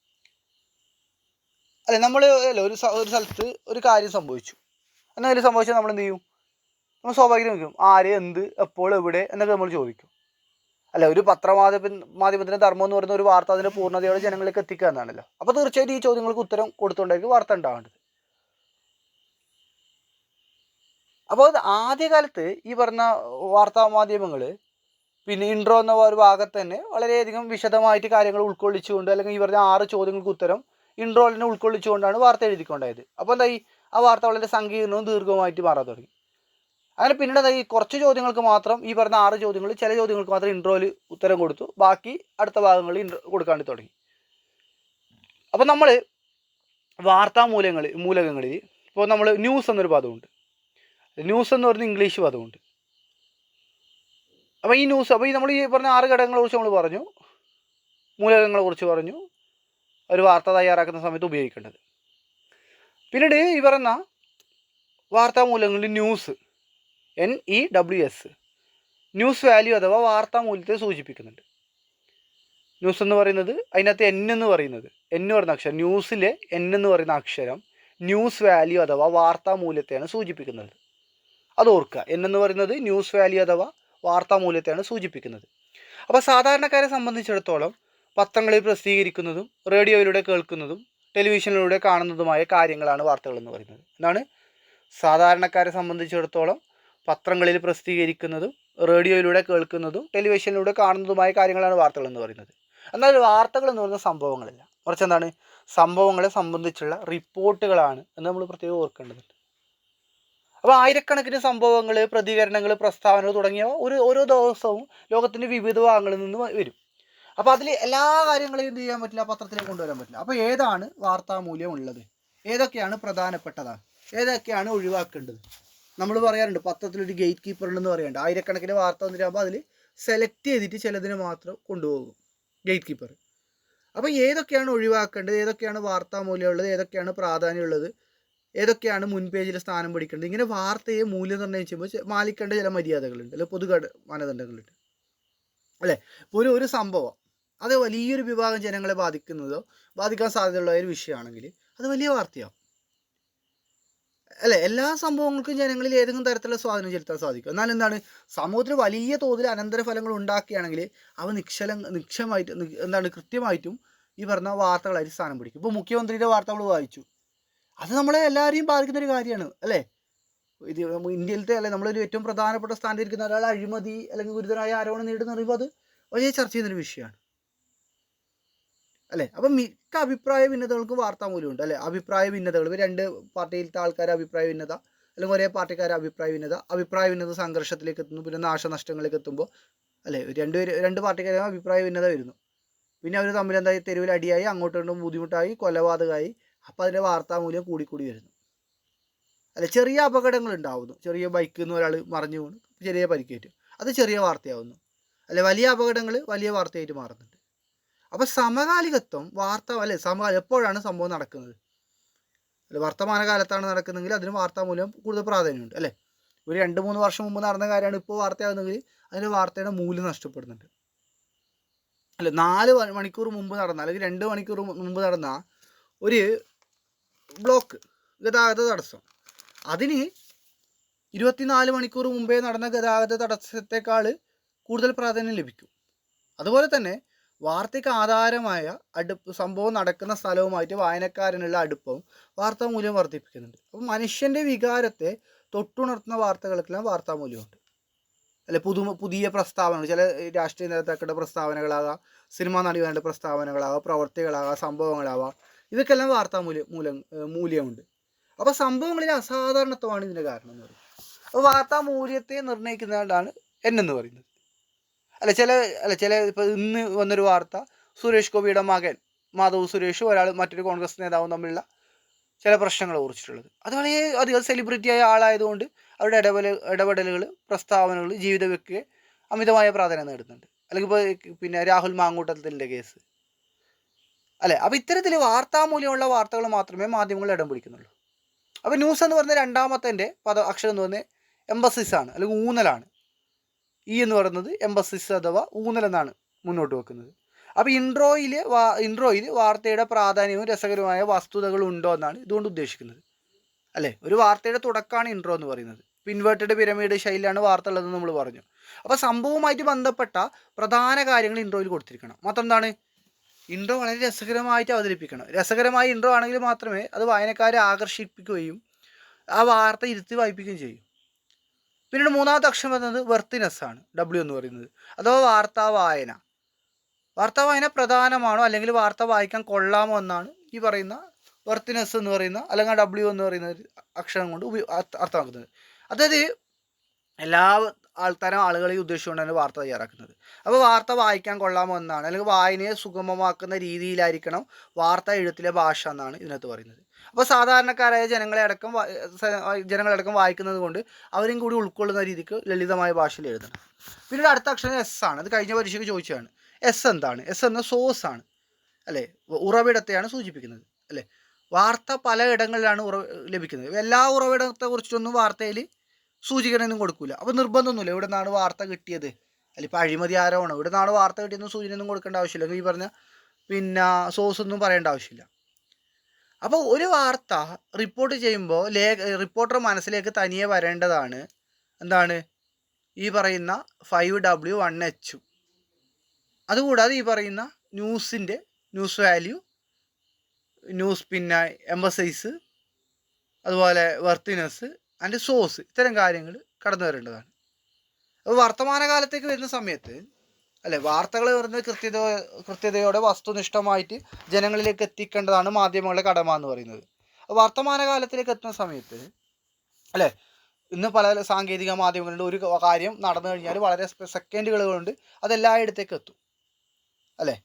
അല്ലെ നമ്മൾ അല്ല ഒരു സ്ഥലത്ത് ഒരു കാര്യം സംഭവിച്ചു, എന്തെങ്കിലും സംഭവിച്ചാൽ നമ്മൾ എന്ത് ചെയ്യും? നമ്മൾ സ്വാഭാവികം നോക്കും ആര്, എന്ത്, എപ്പോൾ, എവിടെ എന്നൊക്കെ നമ്മൾ ചോദിക്കും. അല്ല, ഒരു മാധ്യമത്തിൻ്റെ ധർമ്മം എന്ന് പറയുന്ന ഒരു വാർത്ത അതിൻ്റെ പൂർണ്ണതയോടെ ജനങ്ങളിലേക്ക് എത്തിക്കുക എന്നാണല്ലോ. അപ്പോൾ തീർച്ചയായിട്ടും ഈ ചോദ്യങ്ങൾക്ക് ഉത്തരം കൊടുത്തുകൊണ്ടായിരിക്കും വാർത്ത ഉണ്ടാവേണ്ടത്. അപ്പോൾ ആദ്യകാലത്ത് ഈ പറഞ്ഞ വാർത്താ മാധ്യമങ്ങൾ പിന്നെ ഇൻട്രോ എന്ന ഒരു ഭാഗത്ത് തന്നെ വളരെയധികം വിശദമായിട്ട് കാര്യങ്ങൾ ഉൾക്കൊള്ളിച്ചുകൊണ്ട്, അല്ലെങ്കിൽ ഈ പറഞ്ഞ 6 ചോദ്യങ്ങൾക്ക് ഉത്തരം ഇൻട്രോയിൽ തന്നെ ഉൾക്കൊള്ളിച്ചുകൊണ്ടാണ് വാർത്ത എഴുതിക്കൊണ്ടായത്. അപ്പോൾ എന്തായി, ആ വാർത്ത വളരെ സങ്കീർണവും ദീർഘവുമായിട്ട് മാറാൻ തുടങ്ങി. അങ്ങനെ പിന്നീട് എന്തായി, കുറച്ച് ചോദ്യങ്ങൾക്ക് മാത്രം ഈ പറഞ്ഞ 6 ചോദ്യങ്ങൾ, ചില ചോദ്യങ്ങൾക്ക് മാത്രം ഇൻട്രോയിൽ ഉത്തരം കൊടുത്തു, ബാക്കി അടുത്ത ഭാഗങ്ങളിൽ ഇൻട്രോ കൊടുക്കാണ്ട് തുടങ്ങി. അപ്പോൾ നമ്മൾ വാർത്താ മൂലകങ്ങളിൽ ഇപ്പോൾ നമ്മൾ ന്യൂസ് എന്നൊരു പദമുണ്ട്. ന്യൂസ് എന്ന് പറയുന്ന ഇംഗ്ലീഷ് പദമുണ്ട്. അപ്പോൾ ഈ ന്യൂസ്, അപ്പോൾ ഈ നമ്മൾ ഈ പറഞ്ഞ 6 ഘടകങ്ങളെ കുറിച്ച് നമ്മൾ പറഞ്ഞു, മൂലകങ്ങളെ കുറിച്ച് പറഞ്ഞു, ഒരു വാർത്ത തയ്യാറാക്കുന്ന സമയത്ത് ഉപയോഗിക്കേണ്ടത്. പിന്നീട് ഈ പറയുന്ന വാർത്താ മൂലകങ്ങളിൽ ന്യൂസ്, NEWS, ന്യൂസ് വാല്യൂ അഥവാ വാർത്താ മൂല്യത്തെ സൂചിപ്പിക്കുന്നുണ്ട്. ന്യൂസ് എന്ന് പറയുന്നത് അതിനകത്ത് എന്ന് പറയുന്നത് അക്ഷരം, ന്യൂസിലെ എന്ന് പറയുന്ന അക്ഷരം ന്യൂസ് വാല്യൂ അഥവാ വാർത്താ മൂല്യത്തെയാണ് സൂചിപ്പിക്കുന്നത്. അത് ഓർക്കുക, എന്ന് പറയുന്നത് ന്യൂസ് വാല്യൂ അഥവാ വാർത്താ മൂല്യത്തെയാണ് സൂചിപ്പിക്കുന്നത്. അപ്പോൾ സാധാരണക്കാരെ സംബന്ധിച്ചിടത്തോളം പത്രങ്ങളിൽ പ്രസിദ്ധീകരിക്കുന്നതും റേഡിയോയിലൂടെ കേൾക്കുന്നതും ടെലിവിഷനിലൂടെ കാണുന്നതുമായ കാര്യങ്ങളാണ് വാർത്തകൾ എന്ന് പറയുന്നത്. എന്താണ്? സാധാരണക്കാരെ സംബന്ധിച്ചിടത്തോളം പത്രങ്ങളിൽ പ്രസിദ്ധീകരിക്കുന്നതും റേഡിയോയിലൂടെ കേൾക്കുന്നതും ടെലിവിഷനിലൂടെ കാണുന്നതുമായ കാര്യങ്ങളാണ് വാർത്തകൾ എന്ന് പറയുന്നത്. എന്നാൽ വാർത്തകൾ എന്ന് പറയുന്ന സംഭവങ്ങളല്ല, മറിച്ച് എന്താണ്, സംഭവങ്ങളെ സംബന്ധിച്ചുള്ള റിപ്പോർട്ടുകളാണ് എന്ന് നമ്മൾ പ്രത്യേകം ഓർക്കേണ്ടതുണ്ട്. അപ്പോൾ ആയിരക്കണക്കിന് സംഭവങ്ങൾ, പ്രതികരണങ്ങൾ, പ്രസ്താവനകൾ തുടങ്ങിയവ ഓരോ ദിവസവും ലോകത്തിൻ്റെ വിവിധ ഭാഗങ്ങളിൽ നിന്ന് വരും. അപ്പോൾ അതിൽ എല്ലാ കാര്യങ്ങളെയും എന്ത് ചെയ്യാൻ പറ്റില്ല, പത്രത്തിലേക്ക് കൊണ്ടുവരാൻ പറ്റില്ല. അപ്പോൾ ഏതാണ് വാർത്താമൂല്യം ഉള്ളത്, ഏതൊക്കെയാണ് പ്രധാനപ്പെട്ടതാണ്, ഏതൊക്കെയാണ് ഒഴിവാക്കേണ്ടത്? നമ്മൾ പറയാറുണ്ട് പത്രത്തിലൊരു ഗേറ്റ് കീപ്പർ ഉണ്ടെന്ന് പറയാറുണ്ട്. ആയിരക്കണക്കിന് വാർത്ത വന്നിട്ടാകുമ്പോൾ അതിൽ സെലക്ട് ചെയ്തിട്ട് ചിലതിനെ മാത്രം കൊണ്ടുപോകും ഗേറ്റ് കീപ്പർ. അപ്പോൾ ഏതൊക്കെയാണ് ഒഴിവാക്കേണ്ടത്, ഏതൊക്കെയാണ് വാർത്താമൂല്യമുള്ളത്, ഏതൊക്കെയാണ് പ്രാധാന്യമുള്ളത്, ഏതൊക്കെയാണ് മുൻ പേജിൽ സ്ഥാനം പിടിക്കേണ്ടത്, ഇങ്ങനെ വാർത്തയെ മൂല്യനിർണ്ണയം ചെയ്യുമ്പോൾ പാലിക്കേണ്ട ചില മര്യാദകളുണ്ട്, അല്ലെങ്കിൽ പൊതു മാനദണ്ഡങ്ങളുണ്ട്, അല്ലേ? ഒരു സംഭവം അത് വലിയൊരു വിഭാഗം ജനങ്ങളെ ബാധിക്കാൻ സാധ്യതയുള്ള ഒരു വിഷയമാണെങ്കിൽ അത് വലിയ വാർത്തയാവും, അല്ലേ? എല്ലാ സംഭവങ്ങൾക്കും ജനങ്ങളിൽ ഏതെങ്കിലും തരത്തിലുള്ള സ്വാധീനം ചെലുത്താൻ സാധിക്കും. എന്നാൽ എന്താണ്, സമൂഹത്തിൽ വലിയ തോതിൽ അനന്തരഫലങ്ങൾ ഉണ്ടാക്കുകയാണെങ്കിൽ അവ കൃത്യമായിട്ടും ഈ പറഞ്ഞ വാർത്തകളായിട്ട് സ്ഥാനം പിടിക്കും. ഇപ്പോൾ മുഖ്യമന്ത്രിയുടെ വാർത്ത നമ്മൾ വായിച്ചു, അത് നമ്മളെ എല്ലാവരെയും ബാധിക്കുന്നൊരു കാര്യമാണ്, അല്ലേ? ഇത് ഇന്ത്യയിലത്തെ, അല്ലെ, നമ്മളൊരു ഏറ്റവും പ്രധാനപ്പെട്ട സ്ഥാനത്തിരിക്കുന്ന ഒരാൾ അഴിമതി അല്ലെങ്കിൽ ഗുരുതരമായ ആരോപണം നേരിടുന്ന പറയുമ്പോൾ അത് വലിയ ചർച്ച ചെയ്യുന്നൊരു വിഷയമാണ്, അല്ലേ? അപ്പം മിക്ക അഭിപ്രായ ഭിന്നതകൾക്കും വാർത്താമൂല്യമുണ്ട്, അല്ലേ? അഭിപ്രായ ഭിന്നതകൾ, രണ്ട് പാർട്ടിയിലത്തെ ആൾക്കാരെ അഭിപ്രായ ഭിന്നത, അല്ലെങ്കിൽ ഒരേ പാർട്ടിക്കാരെ അഭിപ്രായ ഭിന്നത സംഘർഷത്തിലേക്ക് എത്തുന്നു, പിന്നെ നാശനഷ്ടങ്ങളിലേക്ക് എത്തുമ്പോൾ, അല്ലേ, രണ്ട് പാർട്ടിക്കാരും അഭിപ്രായ ഭിന്നത വരുന്നു, പിന്നെ അവർ തമ്മിൽ എന്തായി, തെരുവിൽ അടിയായി, അങ്ങോട്ടും ബുദ്ധിമുട്ടായി, കൊലപാതകമായി. അപ്പോൾ അതിൻ്റെ വാർത്താമൂല്യം കൂടിക്കൂടി വരുന്നു, അല്ലെ? ചെറിയ അപകടങ്ങൾ ഉണ്ടാവുന്നു, ചെറിയ ബൈക്കിൽ നിന്ന് ഒരാൾ മറിഞ്ഞു വീണ് ചെറിയ പരിക്കേറ്റു, അത് ചെറിയ വാർത്തയാവുന്നു, അല്ലെ? വലിയ അപകടങ്ങൾ വലിയ വാർത്തയായിട്ട് മാറുന്നുണ്ട്. അപ്പോൾ സമകാലികത്വം എപ്പോഴാണ് സംഭവം നടക്കുന്നത്, അല്ലെ? വർത്തമാനകാലത്താണ് നടക്കുന്നതെങ്കിൽ അതിന് വാർത്താമൂല്യം കൂടുതൽ പ്രാധാന്യമുണ്ട്, അല്ലേ? ഒരു 2-3 വർഷം മുമ്പ് നടന്ന കാര്യമാണ് ഇപ്പോൾ വാർത്തയാകുന്നതെങ്കിൽ അതിൻ്റെ വാർത്തയുടെ മൂല്യം നഷ്ടപ്പെടുന്നുണ്ട്, അല്ലെ? 4 മണിക്കൂർ മുമ്പ് നടന്ന, അല്ലെങ്കിൽ 2 മണിക്കൂർ മുമ്പ് നടന്ന ഒരു ഗതാഗത തടസ്സം, അതിന് 24 മണിക്കൂർ മുമ്പേ നടന്ന ഗതാഗത തടസ്സത്തെക്കാൾ കൂടുതൽ പ്രാധാന്യം ലഭിക്കും. അതുപോലെ തന്നെ വാർത്തയ്ക്ക് ആധാരമായ സംഭവം നടക്കുന്ന സ്ഥലവുമായിട്ട് വായനക്കാരനുള്ള അടുപ്പവും വാർത്താമൂല്യം വർദ്ധിപ്പിക്കുന്നുണ്ട്. അപ്പോൾ മനുഷ്യൻ്റെ വികാരത്തെ തൊട്ടുണർത്തുന്ന വാർത്തകൾക്കെല്ലാം വാർത്താമൂല്യമുണ്ട്, അല്ലെ? പുതിയ പ്രസ്താവനകൾ, ചില രാഷ്ട്രീയ നേതാക്കളുടെ പ്രസ്താവനകളാകാം, സിനിമാ നടിമാരുടെ പ്രസ്താവനകളാകാം, പ്രവർത്തികളാകാം, സംഭവങ്ങളാവാം, ഇതൊക്കെല്ലാം മൂല്യമുണ്ട്. അപ്പോൾ സംഭവങ്ങളിലെ അസാധാരണത്വമാണ് ഇതിൻ്റെ കാരണം എന്ന് പറയുന്നത്. അപ്പോൾ വാർത്താമൂല്യത്തെ നിർണ്ണയിക്കുന്നതാണ് എന്ന് പറയുന്നത്, ചില ഇപ്പോൾ ഇന്ന് വന്നൊരു വാർത്ത, സുരേഷ് ഗോപിയുടെ മകൻ മാധവ് സുരേഷും മറ്റൊരു കോൺഗ്രസ് നേതാവും തമ്മിലുള്ള ചില പ്രശ്നങ്ങളെ കുറിച്ചിട്ടുള്ളത്. അത് വളരെ അധികം സെലിബ്രിറ്റിയായ ആളായതുകൊണ്ട് അവരുടെ ഇടപെടലുകൾ, പ്രസ്താവനകൾ, ജീവിത വ്യക്തിയെ അമിതമായ പ്രാധാന്യം നേടുന്നുണ്ട്. അല്ലെങ്കിൽ ഇപ്പോൾ പിന്നെ രാഹുൽ മാങ്കൂട്ടത്തിൻ്റെ കേസ്, അല്ലേ? അപ്പോൾ ഇത്തരത്തിൽ വാർത്താമൂല്യമുള്ള വാർത്തകൾ മാത്രമേ മാധ്യമങ്ങൾ ഇടം പിടിക്കുന്നുള്ളൂ. അപ്പോൾ ന്യൂസ് എന്ന് പറയുന്ന രണ്ടാമത്തെ അക്ഷരം എന്ന് പറയുന്നത് എംബസിസ് ആണ്, അല്ലെങ്കിൽ ഊന്നലാണ്. എന്ന് പറയുന്നത് എംബസിസ് അഥവാ ഊന്നൽ എന്നാണ് മുന്നോട്ട് വെക്കുന്നത്. അപ്പോൾ ഇൻട്രോയിൽ വാർത്തയുടെ പ്രാധാന്യവും രസകരമായ വസ്തുതകളും ഉണ്ടോ എന്നാണ് ഇതുകൊണ്ട് ഉദ്ദേശിക്കുന്നത്. അല്ലേ, ഒരു വാർത്തയുടെ തുടക്കമാണ് ഇൻട്രോ എന്ന് പറയുന്നത്. ഇൻവേർട്ടഡ് പിരമിഡ് ശൈലിയാണ് വാർത്ത ഉള്ളതെന്ന് നമ്മൾ പറഞ്ഞു. അപ്പോൾ സംഭവവുമായിട്ട് ബന്ധപ്പെട്ട പ്രധാന കാര്യങ്ങൾ ഇൻട്രോയിൽ കൊടുത്തിരിക്കണം. മൊത്തം എന്താണ്, ഇൻട്രോ വളരെ രസകരമായിട്ട് അവതരിപ്പിക്കണം. രസകരമായ ഇൻട്രോ ആണെങ്കിൽ മാത്രമേ അത് വായനക്കാരെ ആകർഷിപ്പിക്കുകയും ആ വാർത്ത ഇരുത്തി വായിപ്പിക്കുകയും ചെയ്യും. പിന്നീട് മൂന്നാമത്തെ അക്ഷരം പറയുന്നത് വെർത്തിനെസ് ആണ്, W എന്ന് പറയുന്നത്, അഥവാ വാർത്താ വായന. വാർത്താ വായന പ്രധാനമാണോ അല്ലെങ്കിൽ വാർത്ത വായിക്കാൻ കൊള്ളാമോ എന്നാണ് ഈ പറയുന്ന വെർത്തിനെസ് എന്ന് പറയുന്ന അല്ലെങ്കിൽ W എന്ന് പറയുന്ന ഒരു അക്ഷരം കൊണ്ട് അർത്ഥമാക്കുന്നത്. അതായത് എല്ലാ തരം ആളുകളെയും ഉദ്ദേശിച്ചുകൊണ്ടാണ് വാർത്ത തയ്യാറാക്കുന്നത്. അപ്പോൾ വാർത്ത വായിക്കാൻ കൊള്ളാമോ എന്നാണ്, അല്ലെങ്കിൽ വായനയെ സുഗമമാക്കുന്ന രീതിയിലായിരിക്കണം വാർത്ത എഴുത്തിലെ ഭാഷ എന്നാണ് ഇതിനകത്ത് പറയുന്നത്. അപ്പോൾ സാധാരണക്കാരായ ജനങ്ങളടക്കം വായിക്കുന്നത് കൊണ്ട് അവരും കൂടി ഉൾക്കൊള്ളുന്ന രീതിക്ക് ലളിതമായ ഭാഷയിൽ എഴുതണം. പിന്നീട് അടുത്ത അക്ഷരം S ആണ്. അത് കഴിഞ്ഞ പരീക്ഷയ്ക്ക് ചോദിച്ചതാണ്. S എന്താണ്? S എന്ന സോഴ്സ് ആണ്, അല്ലേ, ഉറവിടത്തെയാണ് സൂചിപ്പിക്കുന്നത്. അല്ലേ, വാർത്ത പല ഇടങ്ങളിലാണ് ലഭിക്കുന്നത്. എല്ലാ ഉറവിടത്തെ കുറിച്ചിട്ടൊന്നും വാർത്തയിൽ സൂചികനൊന്നും കൊടുക്കില്ല. അപ്പോൾ നിർബന്ധമൊന്നുമില്ല ഇവിടെ നിന്നാണ് വാർത്ത കിട്ടിയത്, അല്ല ഇപ്പോൾ അഴിമതി ആരോപണം ഇവിടെ നിന്നാണ് വാർത്ത കിട്ടിയെന്ന് സൂചനയൊന്നും കൊടുക്കേണ്ട ആവശ്യമില്ല. ഈ പറഞ്ഞ സോഴ്സ് ഒന്നും പറയേണ്ട ആവശ്യമില്ല. അപ്പോൾ ഒരു വാർത്ത റിപ്പോർട്ട് ചെയ്യുമ്പോൾ റിപ്പോർട്ടർ മനസ്സിലേക്ക് തനിയെ വരേണ്ടതാണ് എന്താണ്, ഈ പറയുന്ന 5W 1H. അതുകൂടാതെ ഈ പറയുന്ന ന്യൂസ് വാല്യൂ, എംഫസൈസ്, അതുപോലെ വർത്തിനെസ് ആൻഡ് സോഴ്സ്, ഇത്തരം കാര്യങ്ങൾ കടന്നു വരേണ്ടതാണ്. അപ്പോൾ വർത്തമാനകാലത്തേക്ക് വരുന്ന സമയത്ത്, അല്ലെ, വാർത്തകൾ വരുന്നത് കൃത്യതയോടെ വസ്തുനിഷ്ഠമായിട്ട് ജനങ്ങളിലേക്ക് എത്തിക്കേണ്ടതാണ് മാധ്യമങ്ങളുടെ കടമ എന്ന് പറയുന്നത്. വർത്തമാനകാലത്തിലേക്ക് എത്തുന്ന സമയത്ത്, അല്ലേ, ഇന്ന് പല സാങ്കേതിക മാധ്യമങ്ങളുണ്ട്. ഒരു കാര്യം നടന്നു കഴിഞ്ഞാൽ വളരെ സെക്കൻഡുകൾ കൊണ്ട് അതെല്ലായിടത്തേക്ക് എത്തും. അല്ലേ,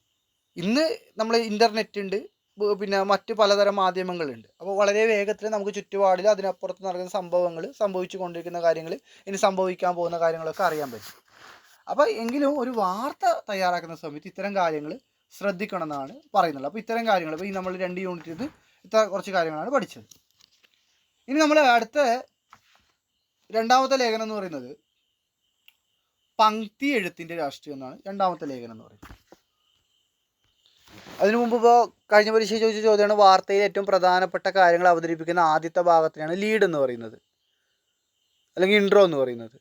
ഇന്ന് നമ്മൾ ഇൻ്റർനെറ്റ് ഉണ്ട്, മറ്റ് പലതരം മാധ്യമങ്ങളുണ്ട്. അപ്പോൾ വളരെ വേഗത്തിൽ നമുക്ക് ചുറ്റുപാടിൽ അതിനപ്പുറത്ത് നടക്കുന്ന സംഭവങ്ങൾ, സംഭവിച്ചു കൊണ്ടിരിക്കുന്ന കാര്യങ്ങൾ, ഇനി സംഭവിക്കാൻ പോകുന്ന കാര്യങ്ങളൊക്കെ അറിയാൻ പറ്റും. അപ്പോൾ എങ്കിലും ഒരു വാർത്ത തയ്യാറാക്കുന്ന സമയത്ത് ഇത്തരം കാര്യങ്ങൾ ശ്രദ്ധിക്കണം എന്നാണ് പറയുന്നത്. അപ്പോൾ ഇത്തരം കാര്യങ്ങൾ ഇപ്പോൾ ഈ നമ്മൾ 2 യൂണിറ്റിൽ ഇത്ര കുറച്ച് കാര്യങ്ങളാണ് പഠിച്ചത്. ഇനി നമ്മൾ അടുത്ത രണ്ടാമത്തെ ലേഖനം എന്ന് പറയുന്നത് പങ്ക്തി എഴുത്തിൻ്റെ രാഷ്ട്രീയം എന്നാണ് രണ്ടാമത്തെ ലേഖനം എന്ന് പറയുന്നത്. അതിനു മുമ്പ് ഇപ്പോൾ കഴിഞ്ഞ പരീക്ഷ ചോദിച്ച ചോദ്യമാണ്, വാർത്തയിൽ ഏറ്റവും പ്രധാനപ്പെട്ട കാര്യങ്ങൾ അവതരിപ്പിക്കുന്ന ആദ്യത്തെ ഭാഗത്തിനാണ് ലീഡ് എന്ന് പറയുന്നത്, അല്ലെങ്കിൽ ഇൻട്രോ എന്ന് പറയുന്നത്.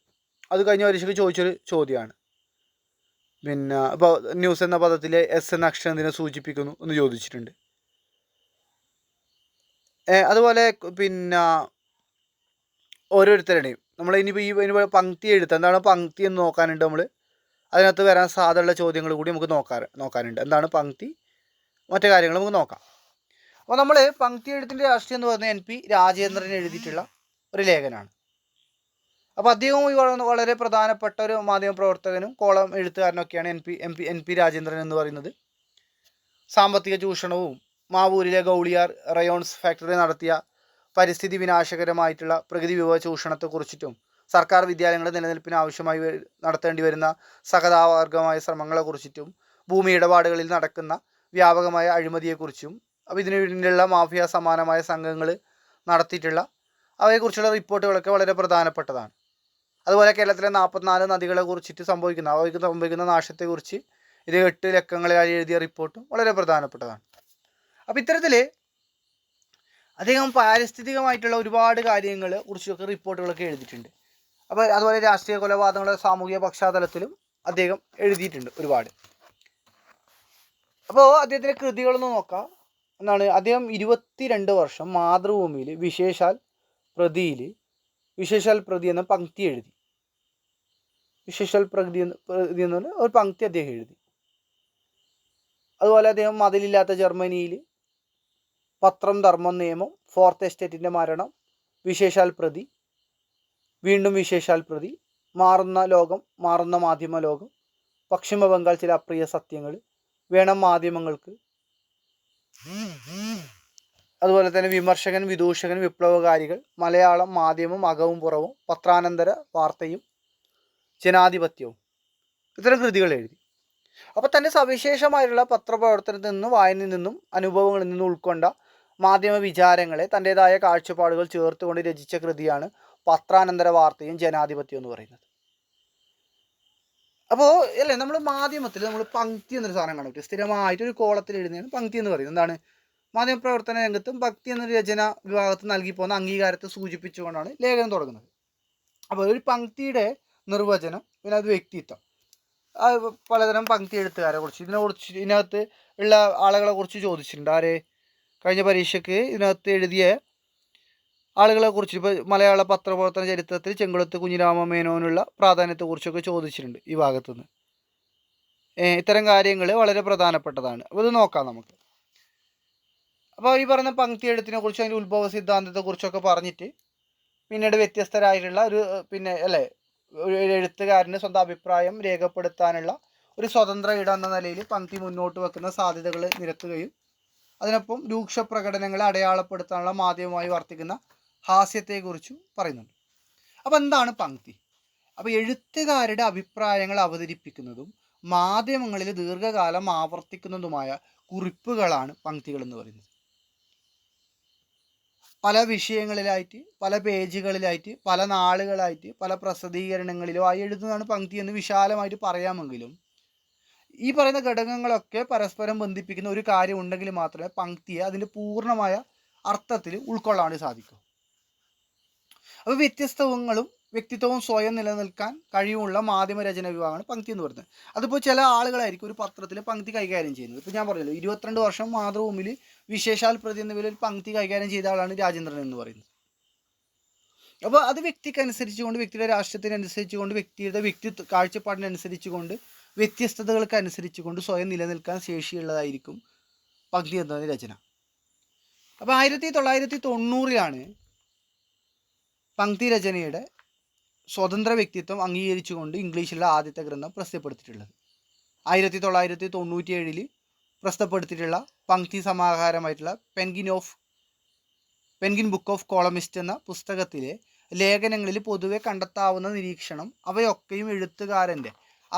അത് കഴിഞ്ഞ പരീക്ഷയ്ക്ക് ചോദിച്ചൊരു ചോദ്യമാണ്. ഇപ്പോൾ ന്യൂസ് എന്ന പദത്തിലെ S എന്ന അക്ഷരം ഇതിനെ സൂചിപ്പിക്കുന്നു എന്ന് ചോദിച്ചിട്ടുണ്ട്. അതുപോലെ ഓരോരുത്തരുടെയും നമ്മൾ ഇനിയിപ്പോൾ പങ്ക്തി എഴുത്ത് എന്താണ് പങ്ക്തി എന്ന് നോക്കാനുണ്ട്. നമ്മൾ അതിനകത്ത് വരാൻ സാധ്യതയുള്ള ചോദ്യങ്ങൾ കൂടി നമുക്ക് നോക്കാനുണ്ട്. എന്താണ് പങ്ക്തി, മറ്റു കാര്യങ്ങൾ നമുക്ക് നോക്കാം. അപ്പോൾ നമ്മൾ പങ്ക്തി എഴുത്തിൻ്റെ രാഷ്ട്രീയം എന്ന് പറയുന്നത് NP രാജേന്ദ്രൻ എഴുതിയിട്ടുള്ള ഒരു ലേഖനമാണ്. അപ്പോൾ അദ്ദേഹവും വളരെ പ്രധാനപ്പെട്ട ഒരു മാധ്യമപ്രവർത്തകനും കോളം എഴുത്തുകാരനൊക്കെയാണ് NP രാജേന്ദ്രൻ എന്ന് പറയുന്നത്. സാമ്പത്തിക ചൂഷണവും മാവൂരിലെ ഗൗളിയാർ റയോൺസ് ഫാക്ടറി നടത്തിയ പരിസ്ഥിതി വിനാശകരമായിട്ടുള്ള പ്രകൃതി വിഭവ ചൂഷണത്തെക്കുറിച്ചിട്ടും സർക്കാർ വിദ്യാലയങ്ങളുടെ നിലനിൽപ്പിന് ആവശ്യമായി നടത്തേണ്ടി വരുന്ന സഹതാവർഗമായ ശ്രമങ്ങളെക്കുറിച്ചിട്ടും ഭൂമി ഇടപാടുകളിൽ നടക്കുന്ന വ്യാപകമായ അഴിമതിയെക്കുറിച്ചും അപ്പോൾ ഇതിനു പിന്നിലുള്ള മാഫിയ സമാനമായ സംഘങ്ങൾ നടത്തിയിട്ടുള്ള അവയെക്കുറിച്ചുള്ള റിപ്പോർട്ടുകളൊക്കെ വളരെ പ്രധാനപ്പെട്ടതാണ്. അതുപോലെ കേരളത്തിലെ 44 നദികളെ കുറിച്ചിട്ട് സംഭവിക്കുന്ന നാശത്തെക്കുറിച്ച് ഇത് 8 ലക്കങ്ങളിലായി എഴുതിയ റിപ്പോർട്ടും വളരെ പ്രധാനപ്പെട്ടതാണ്. അപ്പോൾ ഇത്തരത്തിൽ അദ്ദേഹം പാരിസ്ഥിതികമായിട്ടുള്ള ഒരുപാട് കാര്യങ്ങൾ കുറിച്ചൊക്കെ റിപ്പോർട്ടുകളൊക്കെ എഴുതിയിട്ടുണ്ട്. അപ്പോൾ അതുപോലെ രാഷ്ട്രീയ കൊലപാതകങ്ങളുടെ സാമൂഹിക പശ്ചാത്തലത്തിലും അദ്ദേഹം എഴുതിയിട്ടുണ്ട് ഒരുപാട്. അപ്പോൾ അദ്ദേഹത്തിൻ്റെ കൃതികളൊന്ന് നോക്കാം. എന്നാണ്, അദ്ദേഹം 22 വർഷം മാതൃഭൂമിയിൽ വിശേഷാൽ പ്രതി എന്ന പങ്ക്തി എഴുതി. വിശേഷാൽ പ്രതി എന്ന് പറഞ്ഞ ഒരു പങ്ക്തി അദ്ദേഹം എഴുതി. അതുപോലെ അദ്ദേഹം മതിലില്ലാത്ത ജർമ്മനിയിൽ, പത്രം ധർമ്മം നിയമം, ഫോർത്ത് എസ്റ്റേറ്റിൻ്റെ മരണം, വിശേഷാൽ പ്രതി, വീണ്ടും വിശേഷാൽ പ്രതി, മാറുന്ന ലോകം, മാറുന്ന മാധ്യമ ലോകം, പശ്ചിമ ബംഗാൾ ചില അപ്രിയ സത്യങ്ങൾ, വേണം മാധ്യമങ്ങൾക്ക്, അതുപോലെ തന്നെ വിമർശകൻ, വിദൂഷകൻ, വിപ്ലവകാരികൾ, മലയാളം മാധ്യമം അകവും പുറവും, പത്രാനന്തര വാർത്തയും ജനാധിപത്യവും, ഇത്തരം കൃതികൾ എഴുതി. അപ്പോൾ തൻ്റെ സവിശേഷമായിട്ടുള്ള പത്രപ്രവർത്തനത്തിൽ നിന്നും വായനയിൽ നിന്നും അനുഭവങ്ങളിൽ നിന്നും ഉൾക്കൊണ്ട മാധ്യമ വിചാരങ്ങളെ തൻ്റേതായ കാഴ്ചപ്പാടുകൾ ചേർത്തുകൊണ്ട് രചിച്ച കൃതിയാണ് പത്രാനന്തര വാർത്തയും ജനാധിപത്യവും എന്ന് പറയുന്നത്. അപ്പോൾ അല്ലേ നമ്മൾ മാധ്യമത്തിൽ നമ്മൾ പങ്ക്തി എന്നൊരു സാധനം കാണാൻ പറ്റും. സ്ഥിരമായിട്ട് ഒരു കോളത്തിൽ എഴുതുന്നതാണ് പങ്ക്തി എന്ന് പറയുന്നത്. എന്താണ്? മാധ്യമപ്രവർത്തന രംഗത്തും ഭക്തി എന്നൊരു രചന വിഭാഗത്തിൽ നൽകി പോകുന്ന അംഗീകാരത്തെ സൂചിപ്പിച്ചുകൊണ്ടാണ് ലേഖനം തുടങ്ങുന്നത്. അപ്പോൾ ഒരു പങ്ക്തിയുടെ നിർവചനം, പിന്നെ അത് വ്യക്തിത്വം, പലതരം പങ്ക്തി എഴുത്തുകാരെ കുറിച്ച് ഇതിനകത്ത് ഉള്ള ആളുകളെ കുറിച്ച് ചോദിച്ചിട്ടുണ്ട്. ആരെ? കഴിഞ്ഞ പരീക്ഷയ്ക്ക് ഇതിനകത്ത് എഴുതിയ ആളുകളെ കുറിച്ച് ഇപ്പോൾ മലയാള പത്രപ്രവർത്തന ചരിത്രത്തിൽ ചെങ്കുളത്ത് കുഞ്ഞിരാമ മേനോനുള്ള പ്രാധാന്യത്തെക്കുറിച്ചൊക്കെ ചോദിച്ചിട്ടുണ്ട് ഈ ഭാഗത്തുനിന്ന്. ഇത്തരം കാര്യങ്ങൾ വളരെ പ്രധാനപ്പെട്ടതാണ്. അപ്പോൾ ഇത് നോക്കാം നമുക്ക്. അപ്പോൾ ഈ പറയുന്ന പങ്ക്തി എഴുത്തിനെ കുറിച്ച്, അതിൻ്റെ ഉത്ഭവ സിദ്ധാന്തത്തെക്കുറിച്ചൊക്കെ പറഞ്ഞിട്ട് പിന്നീട് വ്യത്യസ്തരായിട്ടുള്ള ഒരു ഒരു എഴുത്തുകാരന് സ്വന്തം അഭിപ്രായം രേഖപ്പെടുത്താനുള്ള ഒരു സ്വതന്ത്ര ഇടം എന്ന നിലയിൽ പങ്ക്തി മുന്നോട്ട് വെക്കുന്ന സാധ്യതകൾ നിരത്തുകയും അതിനൊപ്പം രൂക്ഷ പ്രകടനങ്ങളെ അടയാളപ്പെടുത്താനുള്ള മാധ്യമമായി വർത്തിക്കുന്ന ഹാസ്യത്തെക്കുറിച്ചും പറയുന്നുണ്ട്. അപ്പോൾ എന്താണ് പങ്ക്തി? അപ്പോൾ എഴുത്തുകാരുടെ അഭിപ്രായങ്ങൾ അവതരിപ്പിക്കുന്നതും മാധ്യമങ്ങളിൽ ദീർഘകാലം ആവർത്തിക്കുന്നതുമായ കുറിപ്പുകളാണ് പങ്ക്തികൾ എന്ന് പറയുന്നത്. പല വിഷയങ്ങളിലായിട്ട്, പല പേജുകളിലായിട്ട്, പല നാളുകളായിട്ട്, പല പ്രസിദ്ധീകരണങ്ങളിലോ ആയി എഴുതുന്നതാണ് പങ്ക്തി എന്ന് വിശാലമായിട്ട് പറയാമെങ്കിലും ഈ പറയുന്ന ഘടകങ്ങളൊക്കെ പരസ്പരം ബന്ധിപ്പിക്കുന്ന ഒരു കാര്യം ഉണ്ടെങ്കിൽ മാത്രമേ പങ്ക്തിയെ അതിൻ്റെ പൂർണ്ണമായ അർത്ഥത്തിൽ ഉൾക്കൊള്ളാൻ വേണ്ടി സാധിക്കൂ. അപ്പോൾ വ്യക്തിത്വവും സ്വയം നിലനിൽക്കാൻ കഴിവുള്ള മാധ്യമരചന വിഭാഗമാണ് പങ്ക്തി എന്ന് പറയുന്നത്. അതിപ്പോൾ ചില ആളുകളായിരിക്കും ഒരു പത്രത്തിൽ പങ്ക്തി കൈകാര്യം ചെയ്യുന്നത്. ഇപ്പോൾ ഞാൻ പറഞ്ഞല്ലോ 22 വർഷം മാതൃഭൂമിയിൽ വിശേഷാൽ പ്രതി എന്ന പേരിൽ പങ്ക്തി കൈകാര്യം ചെയ്ത ആളാണ് രാജേന്ദ്രൻ എന്ന് പറയുന്നത്. അപ്പോൾ അത് വ്യക്തിക്കനുസരിച്ചുകൊണ്ട്, വ്യക്തിയുടെ രാഷ്ട്രീയത്തിനനുസരിച്ചുകൊണ്ട്, വ്യക്തിയുടെ കാഴ്ചപ്പാടിനനുസരിച്ചുകൊണ്ട്, വ്യത്യസ്തതകൾക്ക് അനുസരിച്ചുകൊണ്ട് സ്വയം നിലനിൽക്കാൻ ശേഷിയുള്ളതായിരിക്കും പങ്ക്തി എന്ന രചന. അപ്പോൾ 1990-ലാണ് പങ്ക്തി രചനയുടെ സ്വതന്ത്ര വ്യക്തിത്വം അംഗീകരിച്ചുകൊണ്ട് ഇംഗ്ലീഷിലുള്ള ആദ്യത്തെ ഗ്രന്ഥം പ്രസിദ്ധപ്പെടുത്തിയിട്ടുള്ളത്. 1997 പ്രസിദ്ധപ്പെടുത്തിയിട്ടുള്ള പങ്ക്തി സമാഹാരമായിട്ടുള്ള പെൻഗിൻ ബുക്ക് ഓഫ് കോളമിസ്റ്റ് എന്ന പുസ്തകത്തിലെ ലേഖനങ്ങളിൽ പൊതുവെ കണ്ടെത്താവുന്ന നിരീക്ഷണം അവയൊക്കെയും എഴുത്തുകാരൻ്റെ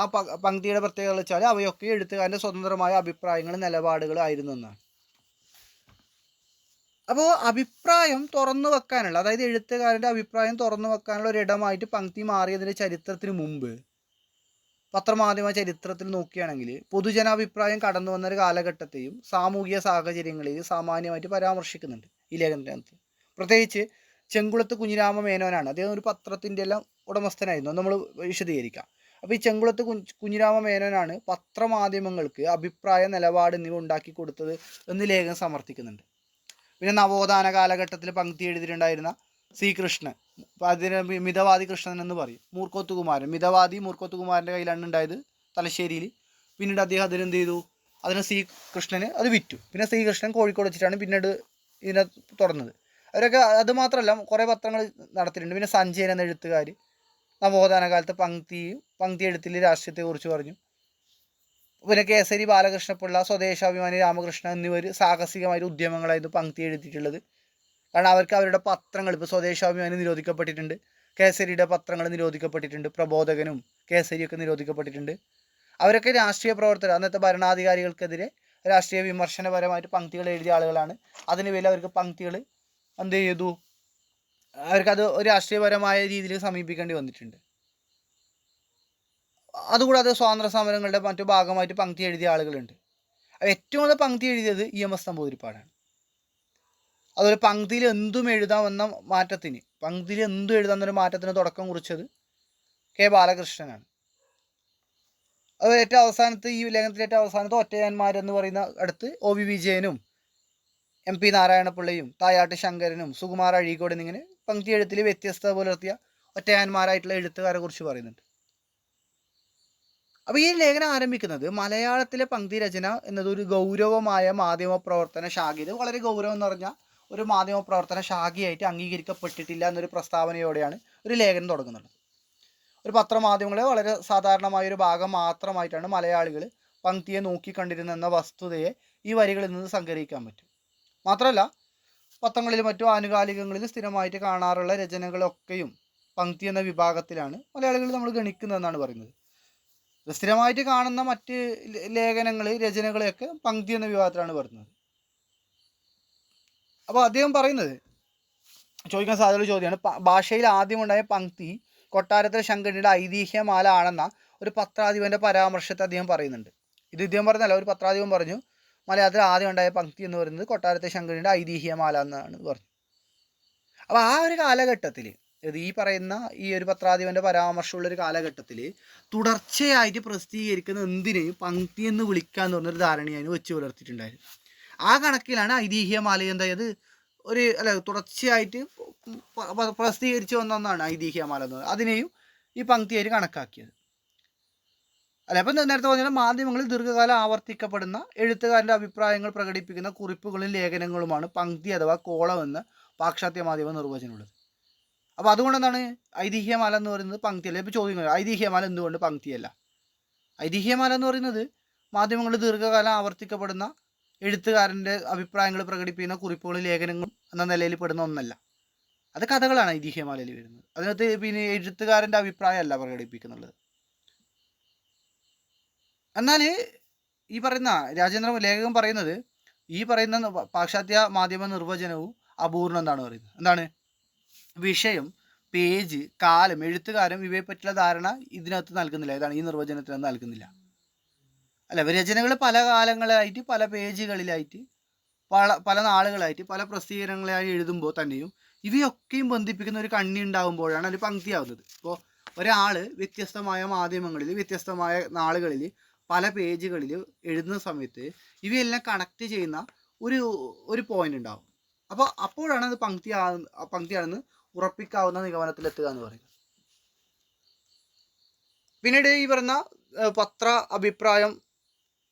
പങ്ക്തിയുടെ പ്രത്യേകത വെച്ചാൽ അവയൊക്കെ എഴുത്തുകാരൻ്റെ സ്വതന്ത്രമായ അഭിപ്രായങ്ങളും നിലപാടുകളും ആയിരുന്നു എന്നാണ്. അപ്പോൾ അഭിപ്രായം തുറന്നു വെക്കാനുള്ള, അതായത് എഴുത്തുകാരൻ്റെ അഭിപ്രായം തുറന്നു വെക്കാനുള്ള ഒരിടമായിട്ട് പങ്ക്തി മാറിയതിൻ്റെ ചരിത്രത്തിന് മുമ്പ് പത്രമാധ്യമ ചരിത്രത്തിൽ നോക്കുകയാണെങ്കിൽ പൊതുജനാഭിപ്രായം കടന്നു വന്നൊരു കാലഘട്ടത്തെയും സാമൂഹിക സാഹചര്യങ്ങളെയും സാമാന്യമായിട്ട് പരാമർശിക്കുന്നുണ്ട് ഈ ലേഖനത്തിനകത്ത്. പ്രത്യേകിച്ച് ചെങ്കുളത്ത് കുഞ്ഞിരാമ മേനോനാണ്. അദ്ദേഹം ഒരു പത്രത്തിൻ്റെ എല്ലാം ഉടമസ്ഥനായിരുന്നു, നമ്മൾ വിശദീകരിക്കാം. അപ്പോൾ ഈ ചെങ്കുളത്ത് കുഞ്ഞിരാമ മേനോനാണ് പത്രമാധ്യമങ്ങൾക്ക് അഭിപ്രായ നിലപാട് എന്നിവ ഉണ്ടാക്കി കൊടുത്തത് എന്ന് ലേഖനം സമർത്ഥിക്കുന്നുണ്ട്. പിന്നെ നവോത്ഥാന കാലഘട്ടത്തിൽ പങ്ക്തി എഴുതിയിട്ടുണ്ടായിരുന്ന സി കൃഷ്ണൻ, അതിന് മിതവാദി കൃഷ്ണൻ എന്ന് പറയും, മിതവാദി മൂർക്കോത്തുകുമാരൻ്റെ കയ്യിലാണ് ഉണ്ടായത് തലശ്ശേരിയിൽ. പിന്നീട് അദ്ദേഹം അതിനെന്ത് ചെയ്തു, സി കൃഷ്ണന് അത് വിറ്റു. പിന്നെ സി കൃഷ്ണൻ കോഴിക്കോട് വെച്ചിട്ടാണ് പിന്നീട് ഇതിനെ തുറന്നത്. അവരൊക്കെ അതുമാത്രമല്ല കുറേ പത്രങ്ങൾ നടത്തിയിട്ടുണ്ട്. പിന്നെ സഞ്ജയൻ എന്ന എഴുത്തുകാർ നവോത്ഥാന കാലത്ത് പങ്ക്തി എഴുത്തിൽ രാഷ്ട്രീയത്തെക്കുറിച്ച് പറഞ്ഞു. പിന്നെ കേസരി ബാലകൃഷ്ണപിള്ള, സ്വദേശാഭിമാനി രാമകൃഷ്ണൻ എന്നിവർ സാഹസികമായിട്ട് ഉദ്യമങ്ങളായിരുന്നു പങ്ക്തി എഴുതിയിട്ടുള്ളത്. കാരണം അവർക്ക് അവരുടെ പത്രങ്ങൾ, ഇപ്പോൾ സ്വദേശാഭിമാനി നിരോധിക്കപ്പെട്ടിട്ടുണ്ട്, കേസരിയുടെ പത്രങ്ങൾ നിരോധിക്കപ്പെട്ടിട്ടുണ്ട്, പ്രബോധകനും കേസരിയൊക്കെ നിരോധിക്കപ്പെട്ടിട്ടുണ്ട്. അവരൊക്കെ രാഷ്ട്രീയ പ്രവർത്തകർ, അന്നത്തെ ഭരണാധികാരികൾക്കെതിരെ രാഷ്ട്രീയ വിമർശനപരമായിട്ട് പങ്ക്തികൾ എഴുതിയ ആളുകളാണ്. അതിന് വേണ്ടി അവർക്ക് പങ്ക്തികൾ എന്ത് ചെയ്തു, അവർക്കത് ഒരു രാഷ്ട്രീയപരമായ രീതിയിൽ സമീപിക്കേണ്ടി വന്നിട്ടുണ്ട്. അതുകൂടാതെ സ്വാതന്ത്ര്യ സമരങ്ങളുടെ മറ്റു ഭാഗമായിട്ട് പങ്ക്തി എഴുതിയ ആളുകളുണ്ട്. ഏറ്റവും കൂടുതൽ പങ്ക്തി എഴുതിയത് EMS നമ്പൂതിരിപ്പാടാണ്. അതുപോലെ പങ്ക്തിയിൽ എന്തും എഴുതാമെന്ന മാറ്റത്തിന്, പങ്ക്തിയിൽ എന്തും എഴുതാമെന്നൊരു മാറ്റത്തിന് തുടക്കം കുറിച്ചത് K. ബാലകൃഷ്ണനാണ്. അതുപോലെ ഏറ്റവും അവസാനത്ത്, ഈ ലേഖനത്തിലെ ഏറ്റവും അവസാനത്ത് ഒറ്റയാന്മാരെന്ന് പറയുന്ന അടുത്ത് OV വിജയനും MP നാരായണപിള്ളയും തായാട്ട് ശങ്കരനും സുകുമാർ അഴീക്കോട് എന്നിങ്ങനെ പങ്ക്തി എഴുത്തിൽ വ്യത്യസ്തത പുലർത്തിയ ഒറ്റയാന്മാരായിട്ടുള്ള എഴുത്തുകാരെ കുറിച്ച് പറയുന്നുണ്ട്. അപ്പോൾ ഈ ലേഖനം ആരംഭിക്കുന്നത് മലയാളത്തിലെ പങ്ക്തി രചന എന്നത് ഒരു ഗൗരവമായ മാധ്യമപ്രവർത്തന ശാഖ, ഇത് വളരെ ഗൗരവം എന്ന് പറഞ്ഞാൽ ഒരു മാധ്യമപ്രവർത്തന ശാഖയായിട്ട് അംഗീകരിക്കപ്പെട്ടിട്ടില്ല എന്നൊരു പ്രസ്താവനയോടെയാണ് ഒരു ലേഖനം തുടങ്ങുന്നത്. ഒരു പത്രമാധ്യമങ്ങളെ വളരെ സാധാരണമായൊരു ഭാഗം മാത്രമായിട്ടാണ് മലയാളികൾ പങ്ക്തിയെ നോക്കിക്കണ്ടിരുന്നെന്ന വസ്തുതയെ ഈ വരികളിൽ നിന്ന് സംഗ്രഹിക്കാൻ പറ്റും. മാത്രമല്ല പത്രങ്ങളിലും മറ്റു ആനുകാലികങ്ങളിൽ സ്ഥിരമായിട്ട് കാണാറുള്ള രചനകളൊക്കെയും പങ്ക്തി എന്ന വിഭാഗത്തിലാണ് മലയാളികൾ നമ്മൾ ഗണിക്കുന്നതെന്നാണ് പറയുന്നത്. സ്ഥിരമായിട്ട് കാണുന്ന മറ്റ് ലേഖനങ്ങൾ, രചനകളെയൊക്കെ പങ്ക്തി എന്ന വിഭാഗത്തിലാണ് പറയുന്നത്. അപ്പോൾ അദ്ദേഹം പറയുന്നത്, ചോദിക്കാൻ സാധ്യതയുള്ള ചോദ്യമാണ്, ഭാഷയിൽ ആദ്യമുണ്ടായ പങ്ക്തി കൊട്ടാരത്തിലെ ശങ്കരനിയുടെ ഐതിഹ്യമാല ആണെന്ന ഒരു പത്രാധിപൻ്റെ പരാമർശത്തെ അദ്ദേഹം പറയുന്നുണ്ട്. ഇത് ഇദ്ദേഹം പറഞ്ഞല്ല, ഒരു പത്രാധിപൻ പറഞ്ഞു മലയാളത്തിൽ ആദ്യം ഉണ്ടായ പങ്ക്തി എന്ന് പറയുന്നത് കൊട്ടാരത്തെ ശങ്കരൻ്റെ ഐതിഹ്യമാല എന്നാണ് പറഞ്ഞു. അപ്പോൾ ആ ഒരു കാലഘട്ടത്തിൽ ഈ പറയുന്ന ഈ ഒരു പത്രാധിപൻ്റെ പരാമർശമുള്ളൊരു കാലഘട്ടത്തിൽ തുടർച്ചയായിട്ട് പ്രസിദ്ധീകരിക്കുന്ന എന്തിനേയും പങ്ക്തി എന്ന് വിളിക്കാന്ന് പറഞ്ഞൊരു ധാരണയാണ് വെച്ച് പുലർത്തിയിട്ടുണ്ടായിരുന്നു. ആ കണക്കിലാണ് ഐതിഹ്യമാല എന്തായത് ഒരു തുടർച്ചയായിട്ട് പ്രസിദ്ധീകരിച്ച് വന്ന ഒന്നാണ് ഐതിഹ്യമാല എന്ന് പറയുന്നത്. അതിനെയും ഈ പങ്ക്തിയായിട്ട് കണക്കാക്കിയത്. അപ്പം നേരത്തെ പറഞ്ഞാൽ മാധ്യമങ്ങളിൽ ദീർഘകാലം ആവർത്തിക്കപ്പെടുന്ന എഴുത്തുകാരൻ്റെ അഭിപ്രായങ്ങൾ പ്രകടിപ്പിക്കുന്ന കുറിപ്പുകളും ലേഖനങ്ങളുമാണ് പങ്ക്തി അഥവാ കോളം എന്ന പാശ്ചാത്യ മാധ്യമ നിർവചനമുള്ളത്. അപ്പോൾ അതുകൊണ്ട് എന്താണ് ഐതിഹ്യമാല എന്ന് പറയുന്നത് പങ്ക്തിയല്ല. ഇപ്പോൾ ചോദ്യങ്ങൾ ഐതിഹ്യമാല എന്തുകൊണ്ട് പങ്ക്തിയല്ല? ഐതിഹ്യമാല എന്ന് പറയുന്നത് മാധ്യമങ്ങളിൽ ദീർഘകാലം ആവർത്തിക്കപ്പെടുന്ന എഴുത്തുകാരൻ്റെ അഭിപ്രായങ്ങൾ പ്രകടിപ്പിക്കുന്ന കുറിപ്പുകളും ലേഖനങ്ങളും എന്ന നിലയിൽ പെടുന്ന ഒന്നല്ല. അത് കഥകളാണ് ഐതിഹ്യമാലയിൽ വരുന്നത്. അതിനകത്ത് പിന്നെ എഴുത്തുകാരൻ്റെ അഭിപ്രായമല്ല പ്രകടിപ്പിക്കുന്നുള്ളത്. എന്നാൽ ഈ പറയുന്ന ലേഖകൻ പറയുന്നത് ഈ പറയുന്ന പാശ്ചാത്യ മാധ്യമ നിർവചനവും അപൂർണം എന്നാണ് പറയുന്നത്. എന്താണ്? വിഷയം, പേജ്, കാലം, എഴുത്തുകാരൻ ഇവയെപ്പറ്റിയുള്ള ധാരണ ഇതിനകത്ത് നൽകുന്നില്ല. ഏതാണ്? ഈ നിർവചനത്തിനകത്ത് നൽകുന്നില്ല. രചനകൾ പല കാലങ്ങളായിട്ട് പല പേജുകളിലായിട്ട് പല നാളുകളായിട്ട് പല പ്രസിദ്ധീകരണങ്ങളായി എഴുതുമ്പോൾ തന്നെയും ഇവയൊക്കെയും ബന്ധിപ്പിക്കുന്ന ഒരു കണ്ണി ഉണ്ടാകുമ്പോഴാണ് അത് പങ്ക്തിയാവുന്നത്. ഇപ്പോൾ ഒരാൾ വ്യത്യസ്തമായ മാധ്യമങ്ങളിൽ വ്യത്യസ്തമായ നാളുകളിൽ പല പേജുകളിൽ എഴുതുന്ന സമയത്ത് ഇവയെല്ലാം കണക്ട് ചെയ്യുന്ന ഒരു പോയിന്റ് ഉണ്ടാവും. അപ്പോഴാണ് അത് പങ്ക്തിയാണെന്ന് ഉറപ്പിക്കാവുന്ന നിഗമനത്തിലെത്തുക എന്ന് പറയുന്നത്. പിന്നീട് ഈ പറഞ്ഞ പത്ര, അഭിപ്രായം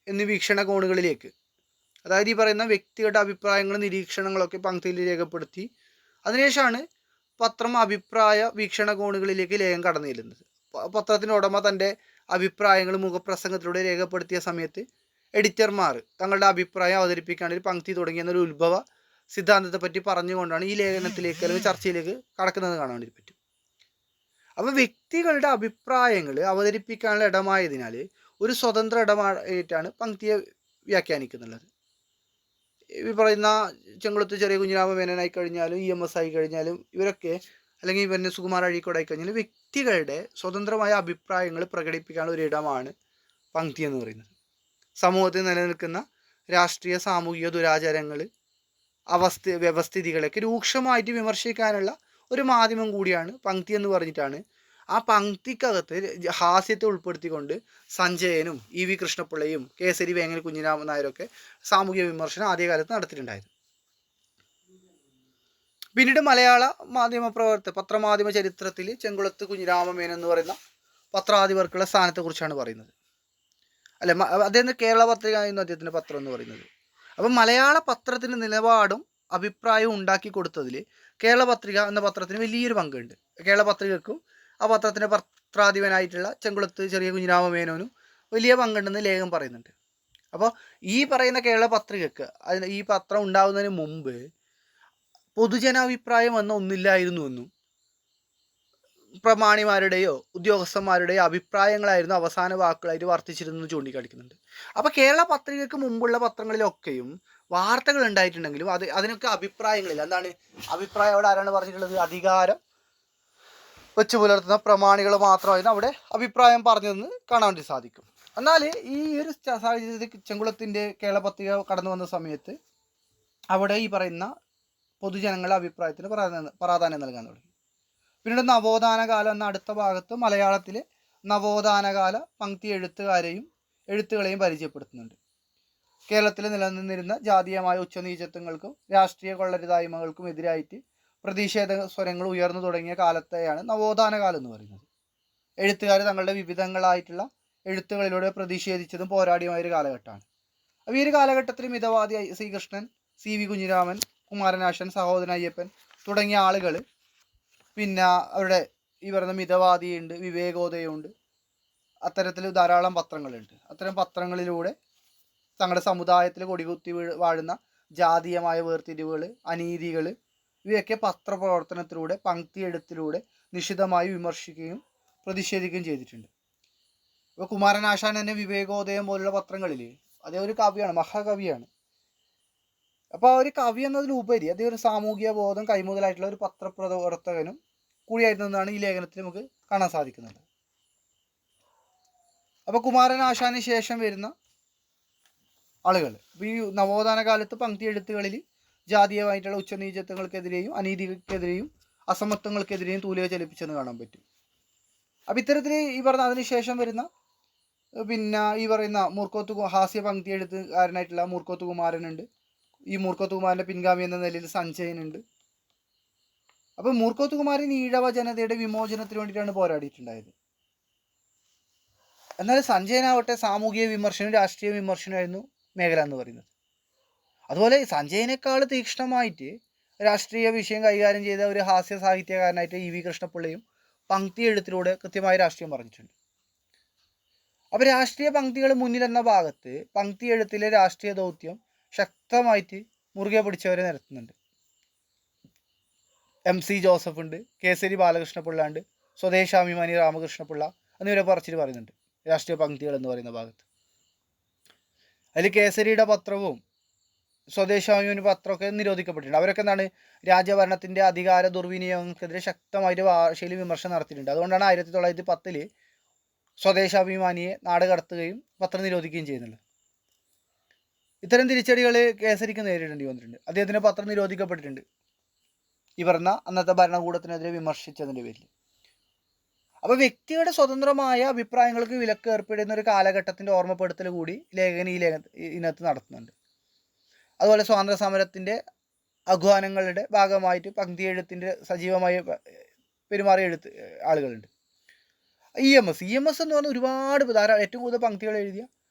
എന്നീ വീക്ഷണകോണുകളിലേക്ക്, അതായത് ഈ പറയുന്ന വ്യക്തികളുടെ അഭിപ്രായങ്ങളും നിരീക്ഷണങ്ങളൊക്കെ പങ്ക്തിയിൽ രേഖപ്പെടുത്തി അതിനുശേഷമാണ് പത്രം അഭിപ്രായ വീക്ഷണകോണുകളിലേക്ക് ലേഖം കടന്നു ചെല്ലുന്നത്. പത്രത്തിൻ്റെ ഉടമ തൻ്റെ അഭിപ്രായങ്ങൾ മുഖപ്രസംഗത്തിലൂടെ രേഖപ്പെടുത്തിയ സമയത്ത് എഡിറ്റർമാർ തങ്ങളുടെ അഭിപ്രായം അവതരിപ്പിക്കാണ്ട് ഒരു പങ്ക്തി തുടങ്ങിയെന്നൊരു ഉത്ഭവ സിദ്ധാന്തത്തെ പറ്റി പറഞ്ഞുകൊണ്ടാണ് ഈ ലേഖനത്തിലേക്ക് അല്ലെങ്കിൽ ചർച്ചയിലേക്ക് കടക്കുന്നത് കാണാൻ വേണ്ടി പറ്റും. അപ്പോൾ വ്യക്തികളുടെ അഭിപ്രായങ്ങൾ അവതരിപ്പിക്കാനുള്ള ഇടമായതിനാൽ ഒരു സ്വതന്ത്ര ഇടമായിട്ടാണ് പങ്ക്തിയെ വ്യാഖ്യാനിക്കുന്നുള്ളത്. ഈ പറയുന്ന ചെങ്കുളത്ത് ചെറിയ കുഞ്ഞിരാമ മേനോനായി കഴിഞ്ഞാലും EMS ആയി കഴിഞ്ഞാലും ഇവരൊക്കെ, അല്ലെങ്കിൽ പിന്നെ സുകുമാർ അഴീക്കോട് ആയി കഴിഞ്ഞാലും വ്യക്തികളുടെ സ്വതന്ത്രമായ അഭിപ്രായങ്ങൾ പ്രകടിപ്പിക്കാനുള്ള ഒരു ഇടമാണ് പങ്ക്തി എന്ന് പറയുന്നത്. സമൂഹത്തിൽ നിലനിൽക്കുന്ന രാഷ്ട്രീയ സാമൂഹിക ദുരാചാരങ്ങൾ, വ്യവസ്ഥിതികളൊക്കെ രൂക്ഷമായിട്ട് വിമർശിക്കാനുള്ള ഒരു മാധ്യമം കൂടിയാണ് പങ്ക്തി എന്ന് പറഞ്ഞിട്ടാണ് ആ പങ്ക്തിക്കകത്ത് ഹാസ്യത്തെ ഉൾപ്പെടുത്തിക്കൊണ്ട് സഞ്ജയനും EV കൃഷ്ണപിള്ളയും കേസരി വേങ്ങൽ കുഞ്ഞിരാമൻ നായരൊക്കെ സാമൂഹിക വിമർശനം ആദ്യകാലത്ത് നടത്തിയിട്ടുണ്ടായത്. പിന്നീട് മലയാള പത്രമാധ്യമ ചരിത്രത്തിൽ ചെങ്കുളത്ത് കുഞ്ഞിരാമമേനോൻ എന്ന് പറയുന്ന പത്രാധിപർക്കുള്ള സ്ഥാനത്തെക്കുറിച്ചാണ് പറയുന്നത്. അദ്ദേഹം കേരള പത്രിക ആയിരുന്നു അദ്ദേഹത്തിൻ്റെ പത്രം എന്ന് പറയുന്നത്. അപ്പം മലയാള പത്രത്തിൻ്റെ നിലപാടും അഭിപ്രായവും ഉണ്ടാക്കി കൊടുത്തതിൽ കേരള പത്രിക എന്ന പത്രത്തിന് വലിയൊരു പങ്കുണ്ട്. കേരള പത്രികക്കും ആ പത്രത്തിൻ്റെ പത്രാധിപനായിട്ടുള്ള ചെങ്കുളത്ത് ചെറിയ കുഞ്ഞിരാമമേനോനും വലിയ പങ്കുണ്ടെന്ന് ലേഖനം പറയുന്നുണ്ട്. അപ്പോൾ ഈ പറയുന്ന കേരള പത്രികക്ക് ഈ പത്രം ഉണ്ടാകുന്നതിന് മുമ്പ് പൊതുജനാഭിപ്രായം എന്ന ഒന്നില്ലായിരുന്നു എന്നും പ്രമാണിമാരുടെയോ ഉദ്യോഗസ്ഥന്മാരുടെയോ അഭിപ്രായങ്ങളായിരുന്നു അവസാന വാക്കുകളായിട്ട് വർത്തിച്ചിരുന്നു ചൂണ്ടിക്കാണിക്കുന്നുണ്ട്. അപ്പോൾ കേരള പത്രികയ്ക്ക് മുമ്പുള്ള പത്രങ്ങളിലൊക്കെയും വാർത്തകൾ ഉണ്ടായിട്ടുണ്ടെങ്കിലും അതിനൊക്കെ അഭിപ്രായങ്ങളില്ല. എന്താണ് അഭിപ്രായം? അവിടെ ആരാണ് പറഞ്ഞിട്ടുള്ളത്? അധികാരം വെച്ച് പുലർത്തുന്ന പ്രമാണികൾ മാത്രമായിരുന്നു അവിടെ അഭിപ്രായം പറഞ്ഞതെന്ന് കാണാൻ വേണ്ടി സാധിക്കും. എന്നാൽ ഈ ഒരു സാഹചര്യത്തിൽ ചെങ്കുളത്തിൻ്റെ കേരള പത്രിക കടന്നു വന്ന സമയത്ത് അവിടെ ഈ പറയുന്ന പൊതുജനങ്ങളുടെ അഭിപ്രായത്തിന് പ്രാധാന്യം നൽകാൻ തുടങ്ങി. പിന്നീട് നവോത്ഥാനകാലം എന്ന അടുത്ത ഭാഗത്ത് മലയാളത്തിലെ നവോത്ഥാനകാല പങ്ക്തി എഴുത്തുകളെയും പരിചയപ്പെടുത്തുന്നുണ്ട്. കേരളത്തിൽ നിലനിന്നിരുന്ന ജാതീയമായ ഉച്ചനീചത്വങ്ങൾക്കും രാഷ്ട്രീയ കൊള്ളരുതായ്മകൾക്കും എതിരായിട്ട് പ്രതിഷേധ സ്വരങ്ങൾ ഉയർന്നു തുടങ്ങിയ കാലത്തെയാണ് നവോത്ഥാനകാലം എന്ന് പറയുന്നത്. എഴുത്തുകാർ തങ്ങളുടെ വിവിധങ്ങളായിട്ടുള്ള എഴുത്തുകളിലൂടെ പ്രതിഷേധിച്ചതും പോരാടിയുമായൊരു കാലഘട്ടമാണ്. അപ്പോൾ ഈ ഒരു കാലഘട്ടത്തിൽ മിതവാദി ശ്രീകൃഷ്ണൻ, CV കുഞ്ഞിരാമൻ, കുമാരനാശൻ, സഹോദരൻ അയ്യപ്പൻ തുടങ്ങിയ ആളുകൾ, പിന്നെ അവരുടെ ഈ പറയുന്ന മിതവാദിയുണ്ട്, വിവേകോദയമുണ്ട്, അത്തരത്തിൽ ധാരാളം പത്രങ്ങളുണ്ട്. അത്തരം പത്രങ്ങളിലൂടെ തങ്ങളുടെ സമുദായത്തിൽ കൊടികുത്തി വാഴുന്ന ജാതീയമായ വേർതിരിവുകൾ, അനീതികൾ ഇവയൊക്കെ പത്രപ്രവർത്തനത്തിലൂടെ പങ്ക്തി എഴുത്തിലൂടെ നിശിതമായി വിമർശിക്കുകയും പ്രതിഷേധിക്കുകയും ചെയ്തിട്ടുണ്ട്. ഇപ്പോൾ കുമാരനാശാൻ തന്നെ വിവേകോദയം പോലുള്ള പത്രങ്ങളിൽ അദ്ദേഹം ഒരു കവിയാണ്, മഹാകവിയാണ്. അപ്പോൾ ആ ഒരു കവി എന്നതിലുപരി അദ്ദേഹം ഒരു സാമൂഹിക ബോധം കൈമുതലായിട്ടുള്ള ഒരു പത്രപ്രവർത്തകനും കൂടിയായിരുന്നെന്നാണ് ഈ ലേഖനത്തിൽ നമുക്ക് കാണാൻ സാധിക്കുന്നത്. അപ്പോൾ കുമാരനാശാന് ശേഷം വരുന്ന ആളുകൾ ഇപ്പോൾ ഈ നവോത്ഥാന കാലത്ത് പങ്ക്തി എഴുത്തുകളിൽ ജാതീയമായിട്ടുള്ള ഉച്ചനീചത്വങ്ങൾക്കെതിരെയും അനീതിക്കെതിരെയും അസമത്വങ്ങൾക്കെതിരെയും തൂലിക ചലിപ്പിച്ചെന്ന് കാണാൻ പറ്റും. അപ്പം ഇത്തരത്തിൽ ഈ പറഞ്ഞ അതിനുശേഷം വരുന്ന പിന്നെ ഈ പറയുന്ന ഹാസ്യ പങ്ക്തി എഴുത്തുകാരനായിട്ടുള്ള മൂർക്കോത്ത് കുമാരനുണ്ട്. ഈ മൂർക്കോത്ത് കുമാരൻ്റെ പിൻഗാമി എന്ന നിലയിൽ സഞ്ജയനുണ്ട്. അപ്പം മൂർക്കോത്ത് കുമാരൻ ഈഴവ ജനതയുടെ വിമോചനത്തിന് വേണ്ടിയിട്ടാണ് പോരാടിയിട്ടുണ്ടായത്. എന്നാൽ സഞ്ജയനാവട്ടെ സാമൂഹിക വിമർശനവും രാഷ്ട്രീയ വിമർശനമായിരുന്നു മേഖല എന്ന് പറയുന്നത്. അതുപോലെ സഞ്ജയനേക്കാൾ തീക്ഷ്ണമായിട്ട് രാഷ്ട്രീയ വിഷയം കൈകാര്യം ചെയ്ത ഒരു ഹാസ്യ സാഹിത്യകാരനായിട്ട് ഇ വി കൃഷ്ണപിള്ളയും പങ്ക്തി എഴുത്തിലൂടെ കൃത്യമായ രാഷ്ട്രീയം പറഞ്ഞിട്ടുണ്ട്. അപ്പോൾ രാഷ്ട്രീയ പങ്ക്തികൾ മുന്നിലെന്ന ഭാഗത്ത് പങ്ക്തി എഴുത്തിലെ രാഷ്ട്രീയ ദൗത്യം ശക്തമായിട്ട് മുറുകെ പിടിച്ചവരെ നിരത്തുന്നുണ്ട്. MC ജോസഫ് ഉണ്ട്, കേസരി ബാലകൃഷ്ണപിള്ള ഉണ്ട്, സ്വദേശാഭിമാനി രാമകൃഷ്ണപിള്ള എന്നിവരെ പറച്ചിൽ പറയുന്നുണ്ട് രാഷ്ട്രീയ പങ്ക്തികൾ എന്ന് പറയുന്ന ഭാഗത്ത്. അതിൽ കേസരിയുടെ പത്രവും സ്വദേശാഭിമാനി പത്രമൊക്കെ നിരോധിക്കപ്പെട്ടിട്ടുണ്ട്. അവരൊക്കെ എന്താണ് രാജ്യഭരണത്തിൻ്റെ അധികാര ദുർവിനിയോഗങ്ങൾക്കെതിരെ ശക്തമായിട്ട് ഭാഷയിൽ വിമർശനം നടത്തിയിട്ടുണ്ട്. അതുകൊണ്ടാണ് 1910 സ്വദേശാഭിമാനിയെ നാട് കടത്തുകയും പത്രം നിരോധിക്കുകയും ചെയ്യുന്നുള്ളത്. ഇത്തരം തിരിച്ചടികൾ കേസരിക്ക് നേരിടേണ്ടി വന്നിട്ടുണ്ട്. അദ്ദേഹത്തിൻ്റെ പത്രം നിരോധിക്കപ്പെട്ടിട്ടുണ്ട് ഈ പറഞ്ഞ അന്നത്തെ ഭരണകൂടത്തിനെതിരെ വിമർശിച്ചതിൻ്റെ പേരിൽ. അപ്പോൾ വ്യക്തിയുടെ സ്വതന്ത്രമായ അഭിപ്രായങ്ങൾക്ക് വിലക്ക് ഏർപ്പെടുന്ന ഒരു കാലഘട്ടത്തിൻ്റെ ഓർമ്മപ്പെടുത്തൽ കൂടി ലേഖകൻ ഇതിനകത്ത് നടത്തുന്നുണ്ട്. അതുപോലെ സ്വാതന്ത്ര്യ സമരത്തിൻ്റെ ആഹ്വാനങ്ങളുടെ ഭാഗമായിട്ട് പങ്ക്തി എഴുത്തിൻ്റെ സജീവമായി പെരുമാറിയ ആളുകളുണ്ട്. EMS എന്ന് പറഞ്ഞാൽ ഒരുപാട് ഏറ്റവും കൂടുതൽ പങ്ക്തികൾ എഴുതിയ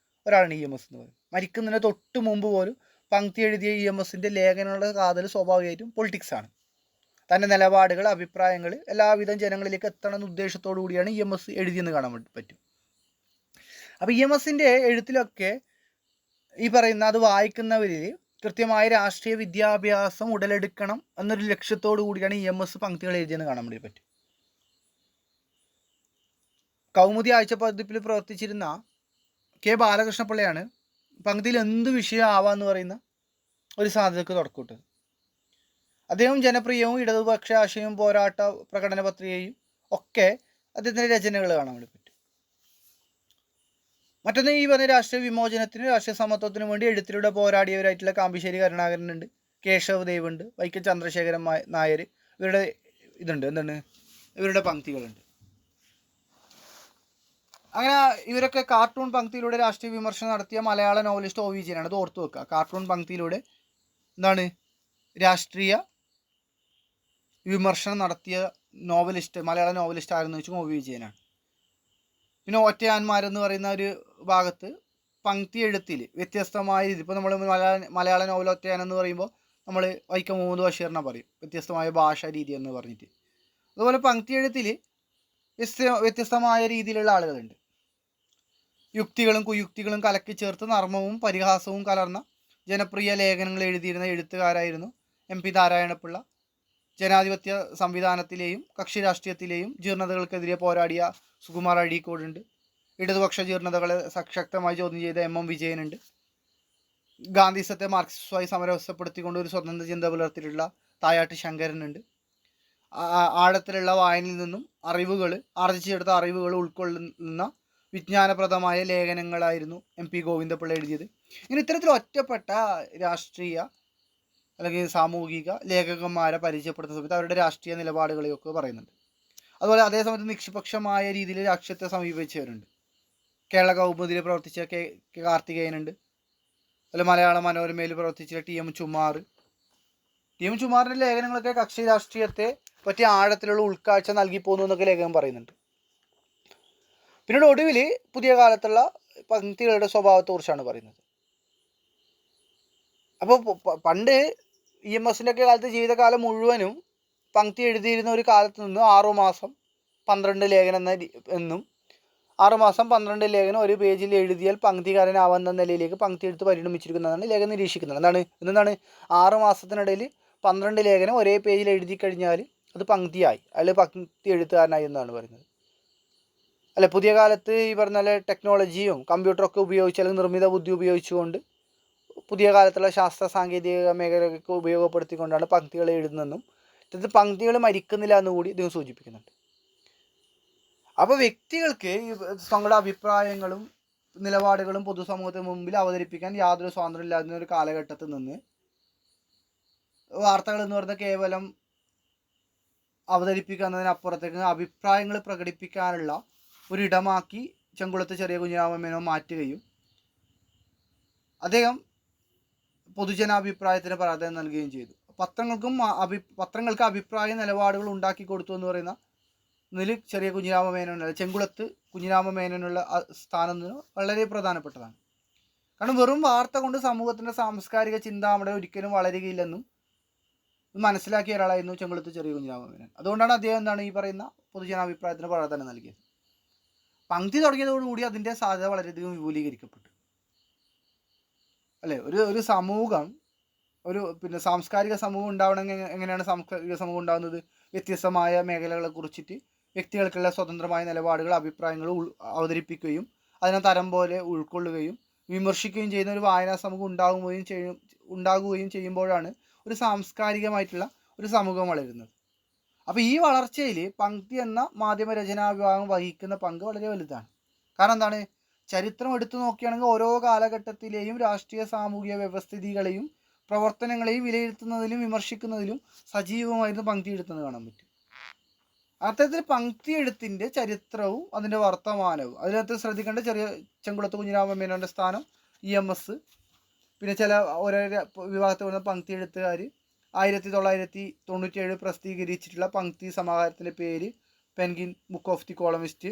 ഒരാളാണ് EMS എന്ന് പറയുന്നത്. മരിക്കുന്നതിന് തൊട്ട് മുമ്പ് പോലും പങ്ക്തി എഴുതിയ EMSൻ്റെ ലേഖനങ്ങളുടെ കാതൽ സ്വാഭാവികമായിട്ടും പൊളിറ്റിക്സാണ്. തൻ്റെ നിലപാടുകൾ അഭിപ്രായങ്ങൾ എല്ലാവിധം ജനങ്ങളിലേക്ക് എത്തണം എന്ന ഉദ്ദേശത്തോടു കൂടിയാണ് EMS എഴുതിയെന്ന് കാണാൻ പറ്റും. അപ്പോൾ EMSൻ്റെ എഴുത്തിലൊക്കെ ഈ പറയുന്ന അത് വായിക്കുന്നവരിൽ കൃത്യമായ രാഷ്ട്രീയ വിദ്യാഭ്യാസം ഉടലെടുക്കണം എന്നൊരു ലക്ഷ്യത്തോടു കൂടിയാണ് EMS പങ്ക്തികൾ എഴുതിയെന്ന് കാണാൻ വേണ്ടി പറ്റും. കൗമുദി ആഴ്ചപ്പതിപ്പിൽ പ്രവർത്തിച്ചിരുന്ന K ബാലകൃഷ്ണപിള്ളയാണ് പങ്ക്തിയിൽ എന്ത് വിഷയം ആവാന്ന് പറയുന്ന ഒരു സാധ്യതയ്ക്ക് തുടക്കൂട്ടത്. അദ്ദേഹം ജനപ്രിയവും ഇടതുപക്ഷ ആശയവും പോരാട്ട പ്രകടന പത്രികയും ഒക്കെ അദ്ദേഹത്തിൻ്റെ രചനകൾ കാണാൻ വേണ്ടി പറ്റും. മറ്റൊന്ന് ഈ പറഞ്ഞ രാഷ്ട്രീയ വിമോചനത്തിനും രാഷ്ട്രീയ സമത്വത്തിനും വേണ്ടി എഴുത്തിലൂടെ പോരാടിയവരായിട്ടുള്ള കാമ്പിശ്ശേരി കരുണാകരനുണ്ട്, കേശവ് ദേവ് ഉണ്ട്, വൈക്കം ചന്ദ്രശേഖരൻ നായർ. ഇവരുടെ ഇവരുടെ പങ്ക്തികളുണ്ട്. അങ്ങനെ ഇവരൊക്കെ കാർട്ടൂൺ പങ്ക്തിയിലൂടെ രാഷ്ട്രീയ വിമർശനം നടത്തിയ മലയാള നോവലിസ്റ്റ് OV വിജയനാണ്. അത് ഓർത്തു വെക്കുക. കാർട്ടൂൺ പങ്ക്തിയിലൂടെ രാഷ്ട്രീയ വിമർശനം നടത്തിയ മലയാള നോവലിസ്റ്റ് ആരെന്ന് വെച്ചാൽ OV വിജയനാണ്. പിന്നെ ഒറ്റയാന്മാരെന്ന് പറയുന്ന ഒരു ഭാഗത്ത് പങ്ക്തി എഴുത്തിൽ വ്യത്യസ്തമായ രീതി, ഇപ്പോൾ നമ്മൾ മലയാള നോവൽ ഒറ്റയാൻ എന്ന് പറയുമ്പോൾ നമ്മൾ വൈക്കം മുഹമ്മദ് ബഷീറിനെ പറയും, വ്യത്യസ്തമായ ഭാഷാ രീതി എന്ന് പറഞ്ഞിട്ട്. അതുപോലെ പങ്ക്തി എഴുത്തിൽ വ്യത്യസ്തമായ രീതിയിലുള്ള ആളുകളുണ്ട്. യുക്തികളും കുയുക്തികളും കലക്കി ചേർത്ത് നർമ്മവും പരിഹാസവും കലർന്ന ജനപ്രിയ ലേഖനങ്ങൾ എഴുതിയിരുന്ന എഴുത്തുകാരായിരുന്നു MP നാരായണപിള്ള. ജനാധിപത്യ സംവിധാനത്തിലെയും കക്ഷി രാഷ്ട്രീയത്തിലെയും ജീർണതകൾക്കെതിരെ പോരാടിയ സുകുമാർ അഴീക്കോടുണ്ട്. ഇടതുപക്ഷ ജീർണതകളെ ശക്തമായി ചോദ്യം ചെയ്ത MM വിജയനുണ്ട്. ഗാന്ധിസത്തെ മാർക്സിസവുമായി സമരസപ്പെടുത്തിക്കൊണ്ട് ഒരു സ്വതന്ത്ര ചിന്ത പുലർത്തിയിട്ടുള്ള തായാട്ട് ശങ്കരനുണ്ട്. ആഴത്തിലുള്ള വായനയിൽ നിന്നും ആർജിച്ചെടുത്ത അറിവുകൾ ഉൾക്കൊള്ളുന്ന വിജ്ഞാനപ്രദമായ ലേഖനങ്ങളായിരുന്നു MP ഗോവിന്ദപിള്ള എഴുതിയത്. ഇങ്ങനെ ഇത്തരത്തിൽ ഒറ്റപ്പെട്ട രാഷ്ട്രീയ അല്ലെങ്കിൽ സാമൂഹിക ലേഖകന്മാരെ പരിചയപ്പെടുത്തുന്ന സമയത്ത് അവരുടെ രാഷ്ട്രീയ നിലപാടുകളെയൊക്കെ പറയുന്നുണ്ട്. അതുപോലെ അതേസമയത്ത് നിഷ്പക്ഷമായ രീതിയിൽ രാഷ്ട്രീയത്തെ സമീപിച്ചവരുണ്ട്. കേരള കൗമുദിയിൽ പ്രവർത്തിച്ച കാർത്തികേയനുണ്ട്. അതുപോലെ മലയാള മനോരമയിൽ പ്രവർത്തിച്ച TM ചുമാർ. TM ചുമാറിൻ്റെ ലേഖനങ്ങളൊക്കെ കക്ഷി രാഷ്ട്രീയത്തെ പറ്റി ആഴത്തിലുള്ള ഉൾക്കാഴ്ച നൽകി പോകുന്നു എന്നൊക്കെ ലേഖകൻ പറയുന്നുണ്ട്. പിന്നീട് ഒടുവിൽ പുതിയ കാലത്തുള്ള പങ്ക്തികളുടെ സ്വഭാവത്തെക്കുറിച്ചാണ് പറയുന്നത്. അപ്പോൾ പണ്ട് EMSൻ്റെ ഒക്കെ കാലത്ത് ജീവിതകാലം മുഴുവനും പങ്ക്തി എഴുതിയിരുന്ന ഒരു കാലത്ത് നിന്ന് 6 മാസം 12 ലേഖനം എന്നും 6 മാസം 12 ലേഖനം ഒരു പേജിൽ എഴുതിയാൽ പങ്ക്തികാരനാവുന്ന നിലയിലേക്ക് പങ്ക്തി എഴുത്ത് പരിണമിച്ചിരിക്കുന്നതാണ് ലേഖനം നിരീക്ഷിക്കുന്നത്. എന്താണ് 6 മാസത്തിനിടയിൽ 12 ലേഖനം ഒരേ പേജിൽ എഴുതി കഴിഞ്ഞാൽ അത് പങ്ക്തിയായി, അല്ലെങ്കിൽ പങ്ക്തി എഴുത്തുകാരനായി എന്നാണ് പറയുന്നത്. അല്ലെ, പുതിയ കാലത്ത് ഈ പറഞ്ഞ ടെക്നോളജിയും കമ്പ്യൂട്ടറൊക്കെ ഉപയോഗിച്ച് അല്ലെങ്കിൽ നിർമ്മിത ബുദ്ധി ഉപയോഗിച്ചുകൊണ്ട് പുതിയ കാലത്തുള്ള ശാസ്ത്ര സാങ്കേതിക മേഖലയൊക്കെ ഉപയോഗപ്പെടുത്തിക്കൊണ്ടാണ് പങ്ക്തികൾ എഴുതുന്നതെന്നും ഇത് പങ്ക്തികൾ മരിക്കുന്നില്ല എന്നുകൂടി ഇദ്ദേഹം സൂചിപ്പിക്കുന്നുണ്ട്. അപ്പോൾ വ്യക്തികൾക്ക് തങ്ങളുടെ അഭിപ്രായങ്ങളും നിലപാടുകളും പൊതുസമൂഹത്തിന് മുമ്പിൽ അവതരിപ്പിക്കാൻ യാതൊരു സ്വാതന്ത്ര്യം ഇല്ലാത്ത ഒരു കാലഘട്ടത്തിൽ നിന്ന് വാർത്തകൾ എന്ന് പറയുന്നത് കേവലം അവതരിപ്പിക്കുന്നതിനപ്പുറത്തേക്ക് അഭിപ്രായങ്ങൾ പ്രകടിപ്പിക്കാനുള്ള ഒരിടമാക്കി ചെങ്കുളത്ത് ചെറിയ കുഞ്ഞിരാമൻ മേനോൻ മാറ്റുകയും അദ്ദേഹം പൊതുജനാഭിപ്രായത്തിന് പ്രാധാന്യം നൽകുകയും ചെയ്തു. പത്രങ്ങൾക്ക് അഭിപ്രായ നിലപാടുകൾ ഉണ്ടാക്കി കൊടുത്തു എന്ന് പറയുന്ന ഇതിൽ ചെറിയ കുഞ്ഞിരാമ മേനോനുള്ള ചെങ്കുളത്ത് കുഞ്ഞിരാമ മേനോനുള്ള സ്ഥാനം വളരെ പ്രധാനപ്പെട്ടതാണ്. കാരണം വെറും വാർത്ത കൊണ്ട് സമൂഹത്തിൻ്റെ സാംസ്കാരിക ചിന്താമണി ഒരിക്കലും വളരുകയില്ലെന്നും മനസ്സിലാക്കിയ ഒരാളായിരുന്നു ചെങ്കുളത്ത് ചെറിയ കുഞ്ഞിരാമ മേനോൻ. അതുകൊണ്ടാണ് അദ്ദേഹം എന്താണ് ഈ പറയുന്ന പൊതുജനാഭിപ്രായത്തിന് പ്രാധാന്യം നൽകിയത്. പങ്ക്തി തുടങ്ങിയതോടുകൂടി അതിൻ്റെ സാധ്യത വളരെയധികം വിപുലീകരിക്കപ്പെട്ടു അല്ലേ. ഒരു സമൂഹം സാംസ്കാരിക സമൂഹം ഉണ്ടാവണമെങ്കിൽ എങ്ങനെയാണ് സാംസ്കാരിക സമൂഹം ഉണ്ടാകുന്നത്? വ്യത്യസ്തമായ മേഖലകളെ കുറിച്ചിട്ട് വ്യക്തികൾക്കുള്ള സ്വതന്ത്രമായ നിലപാടുകൾ അഭിപ്രായങ്ങൾ അവതരിപ്പിക്കുകയും അതിനെ തരം പോലെ ഉൾക്കൊള്ളുകയും വിമർശിക്കുകയും ചെയ്യുന്ന ഒരു വായനാ സമൂഹം ഉണ്ടാകുകയും ചെയ്യുമ്പോഴാണ് ഒരു സാംസ്കാരികമായിട്ടുള്ള ഒരു സമൂഹം വളരുന്നത്. അപ്പോൾ ഈ വളർച്ചയിൽ പങ്ക്തി എന്ന മാധ്യമരചനാ വിഭാഗം വഹിക്കുന്ന പങ്ക് വളരെ വലുതാണ്. കാരണം എന്താണ്? ചരിത്രം എടുത്തു നോക്കുകയാണെങ്കിൽ ഓരോ കാലഘട്ടത്തിലെയും രാഷ്ട്രീയ സാമൂഹിക വ്യവസ്ഥിതികളെയും പ്രവർത്തനങ്ങളെയും വിലയിരുത്തുന്നതിലും വിമർശിക്കുന്നതിലും സജീവമായിരുന്നു പങ്ക്തി എഴുത്തെന്ന് കാണാൻ പറ്റും. അത്തരത്തിൽ പങ്ക്തി എഴുത്തിൻ്റെ ചരിത്രവും അതിൻ്റെ വർത്തമാനവും അതിനകത്ത് ശ്രദ്ധിക്കേണ്ട ചെറിയ ചെങ്കുളത്ത് കുഞ്ഞിരാമൻ മേനോൻ്റെ സ്ഥാനം EMS, പിന്നെ ചില ഓരോ വിഭാഗത്തിൽ വരുന്ന പങ്ക്തി എഴുത്തുകാർ 1997 പ്രസിദ്ധീകരിച്ചിട്ടുള്ള പങ്ക്തി സമാഹാരത്തിൻ്റെ പേര് penguin book of the columnist.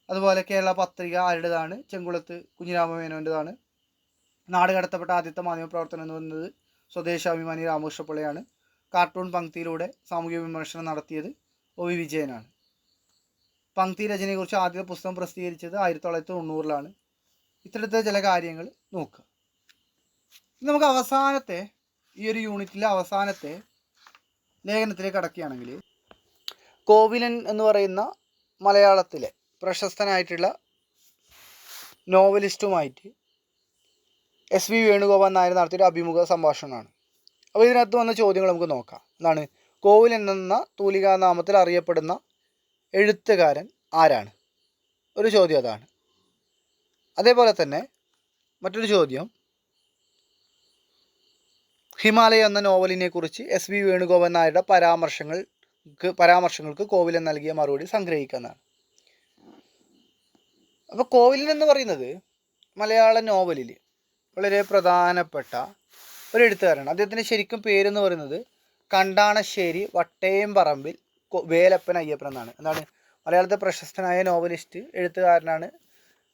അതുപോലെ കേരള പത്രിക ആരുടേതാണ്? ചെങ്കുളത്ത് കുഞ്ഞിരാമൻ മേനോൻ്റെതാണ്. നാട് കടത്തപ്പെട്ട ആദ്യത്തെ മാധ്യമപ്രവർത്തനം എന്ന് പറയുന്നത് സ്വദേശാഭിമാനി രാമകൃഷ്ണപിള്ളയാണ്. കാർട്ടൂൺ പങ്ക്തിയിലൂടെ സാമൂഹിക വിമർശനം നടത്തിയത് OV വിജയനാണ്. പങ്ക്തി രചനയെക്കുറിച്ച് ആദ്യത്തെ പുസ്തകം പ്രസിദ്ധീകരിച്ചത് 1990-ലാണ്. ഇത്തരത്തിലെ ചില കാര്യങ്ങൾ നോക്കുക. നമുക്ക് അവസാനത്തെ ഈ ഒരു യൂണിറ്റിലെ അവസാനത്തെ ലേഖനത്തിലേക്ക് കടക്കുകയാണെങ്കിൽ, കോവിലൻ എന്ന് പറയുന്ന മലയാളത്തിലെ പ്രശസ്തനായിട്ടുള്ള നോവലിസ്റ്റുമായിട്ട് SV വേണുഗോപാൽ നായർ നടത്തിയൊരു അഭിമുഖ സംഭാഷണമാണ്. അപ്പോൾ ഇതിനകത്ത് വന്ന ചോദ്യങ്ങൾ നമുക്ക് നോക്കാം. എന്താണ്? കോവിലൻ എന്ന തൂലികാനാമത്തിൽ അറിയപ്പെടുന്ന എഴുത്തുകാരൻ ആരാണ്? ഒരു ചോദ്യം അതാണ്. അതേപോലെ തന്നെ മറ്റൊരു ചോദ്യം, ഹിമാലയ എന്ന നോവലിനെ കുറിച്ച് SV വേണുഗോപാൽ നായരുടെ പരാമർശങ്ങൾക്ക് കോവിലൻ നൽകിയ മറുപടി സംഗ്രഹിക്കുന്നതാണ്. അപ്പോൾ കോവിലൻ എന്ന് പറയുന്നത് മലയാള നോവലിൽ വളരെ പ്രധാനപ്പെട്ട ഒരു എഴുത്തുകാരാണ്. അദ്ദേഹത്തിൻ്റെ ശരിക്കും പേരെന്ന് പറയുന്നത് കണ്ടാണശ്ശേരി വട്ടേംപറമ്പിൽ വേലപ്പൻ അയ്യപ്പൻ എന്നാണ്. എന്താണ്? മലയാളത്തെ പ്രശസ്തനായ നോവലിസ്റ്റ് എഴുത്തുകാരനാണ്.